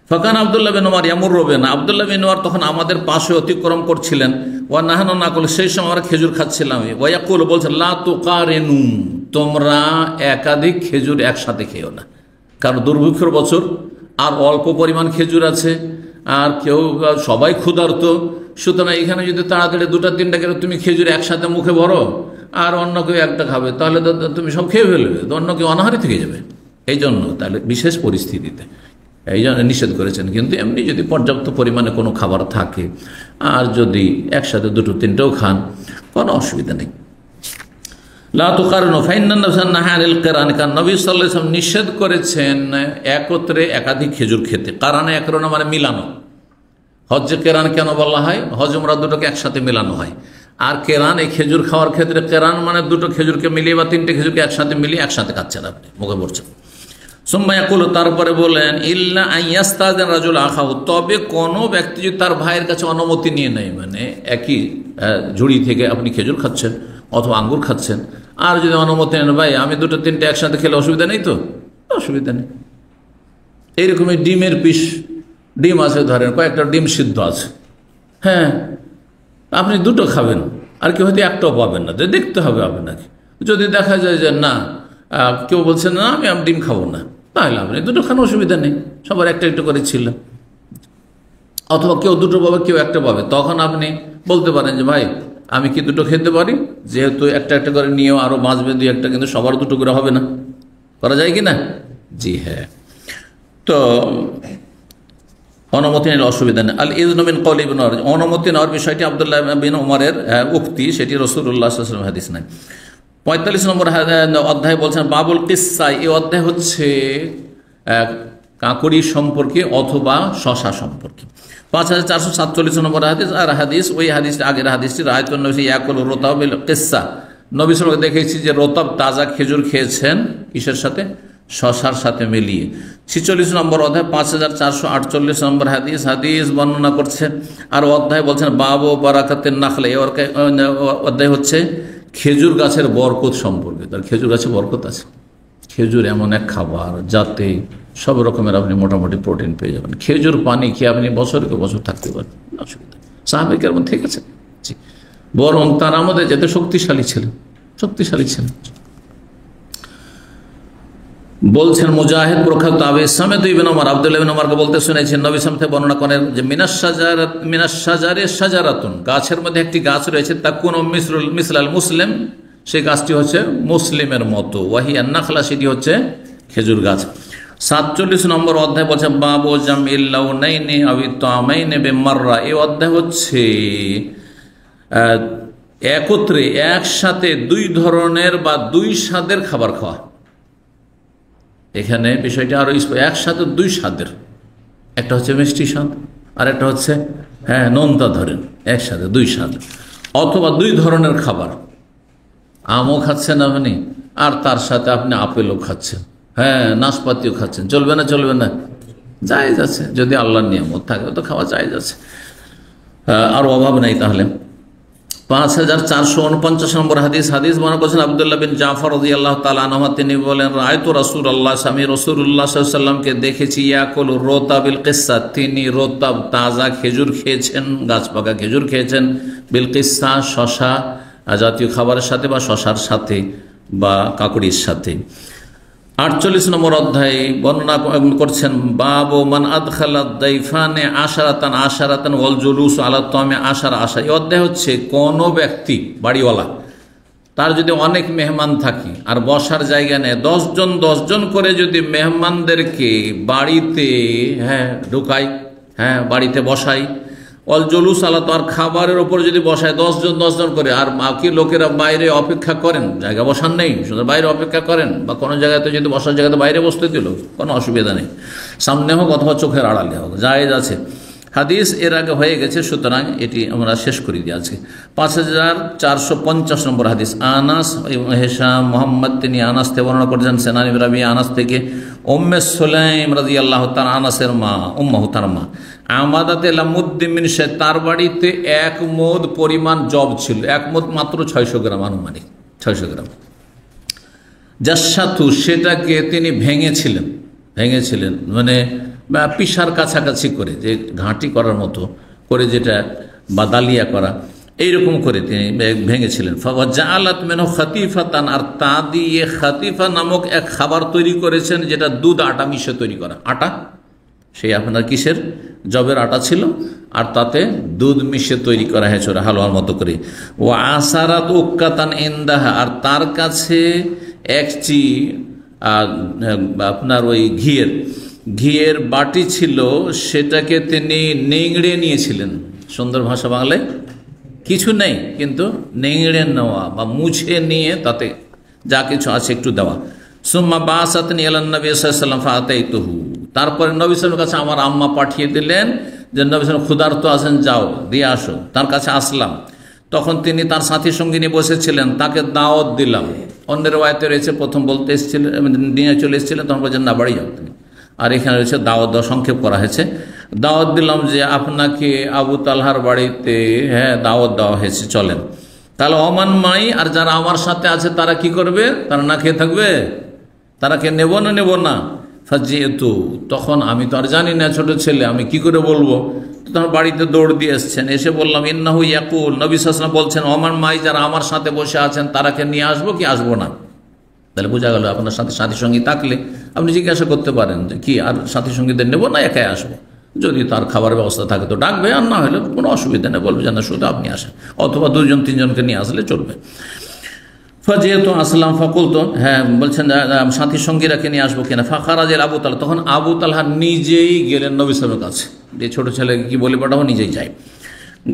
ফাকান আব্দুল্লাহ বিন উমর ইয়ামুর রবেনা, আব্দুল্লাহ বিন উমর তখন আমাদের পাশে অতিক্রম করছিলেন। ওয়া নাহানু নাকুল, সেই সময় আমরা খেজুর খাচ্ছিলাম। ওয়া ইয়াকুল, বলছেন লা তুকারিনু, তোমরা একাধিক খেজুর একসাথে খেও না, কারণ দুর্ভিক্ষের বছর, আর অল্প পরিমাণ খেজুর আছে, আর কেউ সবাই ক্ষুধার্ত। সুতরাং এখানে যদি তাড়াতাড়ি 2-3টা করে তুমি খেজুর একসাথে মুখে ভরো, আর অন্য কেউ একটা খাবে, তাহলে তো তুমি সব খেয়ে ফেলবে, তো অন্য কেউ অনাহারি থেকে যাবে। এই জন্য তাহলে বিশেষ পরিস্থিতিতে এই জন্য নিষেধ করেছেন। কিন্তু এমনি যদি পর্যাপ্ত পরিমাণে কোনো খাবার থাকে, আর যদি একসাথে 2-3টেও খান, কোনো অসুবিধা নেই। লা তুকারিনু ফাইন্নান নাফসা নাহা আনিল কিরান, কারণ নবী সাল্লাল্লাহু আলাইহি ওয়াসাল্লাম নিষেধ করেছেন একত্রে একাধিক খেজুর খেতে। কারানে একরনা মানে মিলানো। হজ্জে কেরান কেন বলা হয়? হজ উমরা দুটোকে একসাথে মেলানো হয়। আর কেরান, এই খেজুর খাওয়ার ক্ষেত্রে কেরান মানে 2টো খেজুরকে মিলিয়ে বা 3টে খেজুরকে একসাথে মিলিয়ে একসাথে খাচ্ছেন, আপনি মুখে পড়ছেন। সুম্মা ইয়াকুলু, তারপরে বলেন, ইল্লা আইয়াস্তাযিন রাজুল আখাহু, তবে কোনো ব্যক্তি যদি তার ভাইয়ের কাছে অনুমতি নিয়ে নেয়, মানে একই ঝুড়ি থেকে আপনি খেজুর খাচ্ছেন অথবা আঙ্গুর খাচ্ছেন, আর যদি অনুমতি নেন, ভাই আমি দুটো তিনটে একসাথে খেলে অসুবিধা নেই তো? অসুবিধা নেই। এইরকমই ডিমের পিস, ডিম আছে ধরেন, কয়েকটা ডিম সিদ্ধ আছে, হ্যাঁ আপনি দুটো খাবেন, আর কেউ হয়তো একটাও পাবেন না, দেখতে হবে আপনাকে। যদি দেখা যায় যে না, কেউ বলছেন না আমি ডিম খাবো না, তাহলে আপনি দুটো খান, অসুবিধা নেই, সবার একটা একটু করে ছিল। অথবা কেউ দুটো পাবে, কেউ একটা পাবে, তখন আপনি বলতে পারেন যে ভাই আমি কি দুটো খেতে পারি, যেহেতু একটা একটা করে নিয়েও আরও বাঁচবে দুই একটা, কিন্তু সবার দুটো করে হবে না, করা যায় কি না? জি হ্যাঁ। তো অনুমতি নিলে অসুবিধা নেই। আল ইযনু মিন কওলি ইবনে উমর, অনুমতি নেওয়ার বিষয়টি আব্দুল্লাহ বিন উমরের উক্তি, সেটি রাসূলুল্লাহ সাল্লাল্লাহু আলাইহি ওয়াসাল্লাম হাদিস নাই। 45 নম্বর অধ্যায় বলছেন বাবুল কিসসা, এই অধ্যায় হচ্ছে কাঁকড়ি সম্পর্কে অথবা শশা সম্পর্কে। 5447 নম্বর হাদিস, আর হাদিস ওই হাদিস আগের হাদিসটি, রাআইতুন নবী ইয়াকুল রতাব বিল কিসসা, নবী সাল্লাল্লাহু আলাইহি ওয়াসাল্লাম দেখেছি যে রতাব তাজা খেজুর খেয়েছেন, কিসের সাথে? শশার সাথে মিলিয়ে। 46 নম্বর অধ্যায় 5448 নম্বর হাদিস, হাদিস বর্ণনা করছে। আর অধ্যায় বলছেন বাবু বারাকাতিন নাখলে, অধ্যায় হচ্ছে খেজুর গাছের বরকত সম্পর্কে। তার খেজুর গাছে বরকত আছে। খেজুর এমন এক খাবার যাতে সব রকমের আপনি মোটামুটি প্রোটিন পেয়ে যাবেন। খেজুর পানি খেয়ে আপনি বছরকে বছর থাকতে পারেন, অসুবিধা। সাহাবায়ে কেরাম ঠিক আছে, জি, বরং তার আমাদের যাতে শক্তিশালী ছিলেন। বলছেন মুজাহিদ প্রখ্যাত তাবে সামেত ইবনে ওমর, আব্দুল্লাহ ইবনে ওমরকে বলতে শুনেছেন, নবী সাল্লাল্লাহু আলাইহি ওয়াসাল্লাম বর্ণনা করেন যে মিনাশ শাজারে শাজারাতুন, গাছের মধ্যে একটি গাছ রয়েছে, তাকুনু মিসলাল মুসলিম, সেই গাছটি হচ্ছে মুসলিমের মতো, ওয়াহিয়ান নাখলা, সেটি হচ্ছে খেজুর গাছ। 47 নম্বর অধ্যায় বলছে বাবু জামিল লাউনাইনি আবি তামাইনি বিমাররা, এই অধ্যায় হচ্ছে একত্রে একসাথে দুই ধরনের বা দুই স্বাদের খাবার খাওয়া। এখানে বিষয়টা আরো একসাথে দুই স্বাদের, একটা হচ্ছে মিষ্টি স্বাদ আর একটা হচ্ছে নোনতা, ধরেন একসাথে দুই স্বাদ, অথবা দুই ধরনের খাবার, আমও খাচ্ছেন আপনি আর তার সাথে আপনি আপেলও খাচ্ছেন, নাশপাতিও খাচ্ছেন, চলবে না? চলবে না, জায়েজ আছে, যদি আল্লাহর নিয়ামত থাকে তো খাওয়া জায়েজ আছে, আর অভাব নেই। তাহলে 5449 নম্বর হাদিস, হাদিস বর্ণনা করেছেন আব্দুল্লাহ বিন জাফর রাদিয়াল্লাহু তাআলা আনহু, তিনি বলেন রাআইতু রাসূলুল্লাহ, আমি রাসূলুল্লাহ সাল্লাল্লাহু আলাইহি ওয়াসাল্লামকে দেখেছি, ইয়াকুলু রতাবিল কিসসা, তিনি রতাব তাজা খেজুর খেয়েছেন, গাছ পাকা খেজুর খেয়েছেন, বিল কিসসা, শশা জাতীয় খাবারের সাথে বা শশার সাথে বা কাকড়ির সাথে। 48 নম্বর অধ্যায় বর্ণনা করছেন বাবু মান আদখালা দাইফানে আশারাতান ওয়াল জুলুস আলা তামে আশারা। এই অধ্যায় হচ্ছে কোন ব্যক্তি বাড়িওয়ালা, তার যদি অনেক মেহমান থাকে আর বসার জায়গা নেই, 10 জন করে যদি মেহমানদেরকে বাড়িতে ঢুকায়, বাড়িতে বসাই, অল জলুস আলা, তার খাবারের ওপর যদি বসায় 10 জন করে, আর বাকি লোকেরা বাইরে অপেক্ষা করেন, জায়গা বসার নেই, শুধু বাইরে অপেক্ষা করেন, বা কোনো জায়গাতে যদি বসার জায়গাতে বাইরে বসতে দিল, কোনো অসুবিধা নেই, সামনে হোক অথবা চোখের আড়ালে হোক, জায়েজ আছে। হাদিস এর আগে হয়ে গেছে, সুতরাং এটি আমরা শেষ করে দিয়ে আজকে। 5450 নম্বর হাদিস, আনাস হেশাম মোহাম্মদ, তিনি আনাস থেকে বর্ণনা করেছেন, সেনানি রাবি আনাস থেকে, উম্মে সুলাইম রাদিয়াল্লাহু তাআলা, আনাসের মা, উম্মাহু তার মা, আমাদাতে লামুদ্দিন মিন শায়, তার বাড়িতে 1 মুদ পরিমাণ জব ছিল, 1 মুদ মাত্র 600 গ্রাম, আনুমানিক 600 গ্রাম। জাসাতু, সেটাকে তিনি ভেঙেছিলেন মানে পিসার কাছাকাছি করে, যে ঘাঁটি করার মতো করে, যেটা বা দালিয়া করা, এইরকম করে তিনি ভেঙেছিলেন। ফাওয়াজাআলাত মিনহু খাতিফাতান, আর তা দিয়ে খাতিফা নামক এক খাবার তৈরি করেছেন, যেটা দুধ আটা মিশে তৈরি করা, আটা, সেই আপনার কিসের, জবের আটা ছিল, আর তাতে দুধ মিশে তৈরি করা হয়েছে হালুয়ার মতো করে। ও আসারাত উক্কাতান ইনদাহা, আর তার কাছে একটি আপনার ওই ঘিয়ের বাটি ছিল, সেটাকে তিনি নেংড়ে নিয়েছিলেন। সুন্দর ভাষা বাংলায় কিছু নেই, কিন্তু নেংড়ে নেওয়া বা মুছে নিয়ে তাতে যা কিছু আছে একটু দেওয়া। সুম্মা বাসাতনি ইলান নবী সাল্লাল্লাহু আলাইহি ওয়াসাল্লাম ফাতাইতুহু, তারপরে নবী সাল্লাল্লাহু আলাইহি ওয়াসাল্লামের কাছে আমার আম্মা পাঠিয়ে দিলেন যে নবী সাল্লাল্লাহু ক্ষুধার্ত আছেন, যাও দিয়ে আসো। তার কাছে আসলাম, তখন তিনি তার সাথী সঙ্গী নিয়ে বসেছিলেন, তাকে দাওয়াত দিলাম, অন্যের ওয়াতে রয়েছে প্রথম বলতে এসেছিলেন, নিয়ে চলে এসেছিলেন, তখন বলছেন না বাড়ি যাও তুমি। আর এখানে রয়েছে দাওয়াত দেওয়া, সংক্ষেপ করা হয়েছে। দাওয়াত দিলাম যে আপনাকে আবু তালহার বাড়িতে দাওয়াত দেওয়া হয়েছে, চলেন। তাহলে অমান মাই, আর যারা আমার সাথে আছে তারা কি করবে? তারা না খেয়ে থাকবে? তারা কে নেব না নেব না? ফাজিয়েতু, তখন আমি তো আর জানি না, ছোট ছেলে, আমি কি করে বলবো? তখন বাড়িতে দৌড় দিয়ে এসছেন, এসে বললাম ইন্নাহু ইয়াকুল, নবী সাল্লাল্লাহু আলাইহি ওয়াসাল্লাম বলছেন অমান মাই, যারা আমার সাথে বসে আছেন তারাকে নিয়ে আসবো কি আসবো না? তাহলে বোঝা গেল আপনার সাথে সাথী সঙ্গী থাকলে আপনি জিজ্ঞাসা করতে পারেন যে কি আর সাথী সঙ্গীদের নেবো না একাই আসবো? যদি তার খাবার ব্যবস্থা থাকে তো ডাকবে, আর না হলে কোনো অসুবিধা নেই, বলবে যে না শুধু আপনি আসেন, অথবা দুজন তিনজনকে নিয়ে আসলে চলবে। যেহেতু আসলাম ফকুল, তো বলছেন সাথী সঙ্গীরাকে নিয়ে আসবো কিনা। ফাখারাজের আবু তালহা, তখন আবু তালহা নিজেই গেলেন নবী সাল্লাল্লাহু আলাইহি ওয়াসাল্লামের কাছে, যে ছোট ছেলেকে কি বলে পাঠাবো, নিজেই যায়।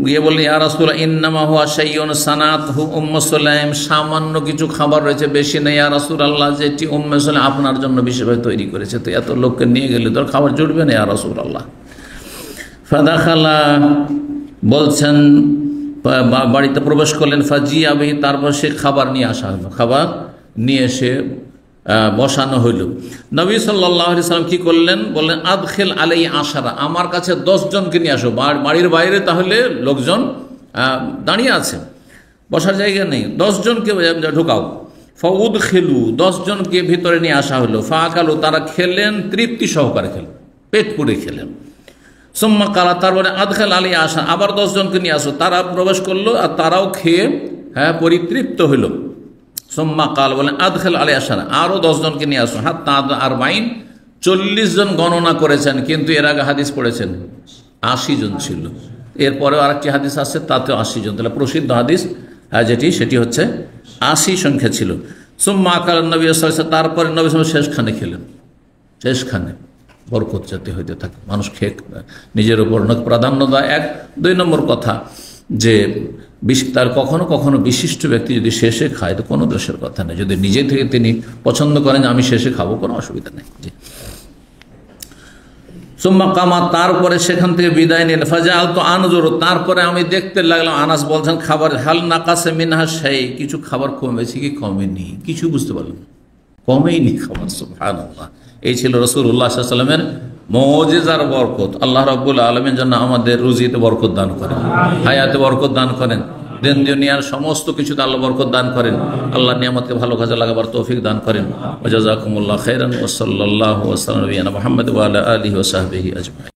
গিয়ে বললেন ইয়া রাসূলুল্লাহ ইন্নামা হুয়া শাইউন সানাতহু উম্মু সুলাইম, সামান্য কিছু খাবার রয়েছে, বেশি নেই ইয়া রাসূলুল্লাহ, যেটি উম্মে সুলাইম আপনার জন্য বিশেষভাবে তৈরি করেছে, তো এত লোককে নিয়ে গেলে তো খাবার জুটবে না ইয়া রাসূলুল্লাহ। ফাদাখালা, বলছেন বাড়িতে প্রবেশ করলেন, ফাজিয়া বিহি, তারপর সে খাবার নিয়ে আসা হলো, খাবার নিয়ে এসে বসানো হইল। নবী সাল্লাল্লাহু আলাইহি সাল্লাম কি করলেন? বললেন আদখিল আলাই আশারা, আমার কাছে 10 জনকে নিয়ে আসো। বাড়ির বাইরে তাহলে লোকজন দাঁড়িয়ে আছে, বসার জায়গা নেই, 10 জনকে ঢোকাও। ফাউদখিলু, 10 জনকে ভিতরে নিয়ে আসা হলো। ফাআকালু, তারা খেলেন, তৃপ্তি সহকারে খেলেন, পেট পুরে খেলেন। সুম্মা কালা, তারপরে আদখিল আলাই আশা, আবার 10 জনকে নিয়ে আসো, তারা প্রবেশ করলো আর তারাও খেয়ে পরিতৃপ্ত হইল। সুম্মা কাল, বলেন আদখিল আলাই আশারা, আরও 10 জনকে নিয়ে আসো। হাত্তা আরবাইন, 40 জন গণনা করেছেন, কিন্তু এর আগে হাদিস পড়েছেন 80 জন ছিল। এরপরেও আরেকটি হাদিস আছে, তাতেও 80 জন, তাহলে প্রসিদ্ধ হাদিস সেটি হচ্ছে 80 সংখ্যা ছিল। সুম্মা কাল নবী সাল্লাল্লাহু আলাইহি ওয়াসাল্লাম, তারপরে নবী সাল্লাল্লাহু আলাইহি ওয়াসাল্লাম শেষখানে খেলেন, শেষখানে বরকত যাতে হইতে থাকে, মানুষ খেয়ে নিজের উপর প্রাধান্য দেয়। 2 নম্বর কথা যে তার কখনো কখনো বিশিষ্ট ব্যক্তি যদি শেষে খায় তো কোনো দোষের কথা নেই, যদি নিজে থেকে তিনি পছন্দ করেন যে আমি শেষে খাবো, কোনো অসুবিধা নেই। জি। সুম্মা কামা, তারপরে সেখান থেকে বিদায় নিলেন। ফাজাআলতু আনজুরু, তারপরে আমি দেখতে লাগলাম। আনাস বলছেন খাবার হাল নাকাসে মিনহা শাই, কিছু খাবার কমেছে কি কমেনি, কিছু বুঝতে পারলাম, কমেইনি খাবার। সুবহানাল্লাহ, এই ছিল রাসূলুল্লাহ সাল্লাল্লাহু আলাইহি ওয়াসাল্লামের মুজিজার বরকত। আল্লাহ রাব্বুল আলামিন যেন আমাদের রুজিতে বরকত দান করেন, হায়াতে বরকত দান করেন, দিন দুনিয়ার সমস্ত কিছুতে আল্লাহ বরকত দান করেন, আল্লাহ নিয়ামতকে ভালো কাজে লাগাবার তৌফিক দান করেন। ওয়া জাযাকুমুল্লাহু খাইরান ওয়া সাল্লাল্লাহু ওয়া সাল্লাম আলা নবিয়িনা মুহাম্মদ ওয়া আলা আলিহি ওয়া সাহবিহি আজমাইন।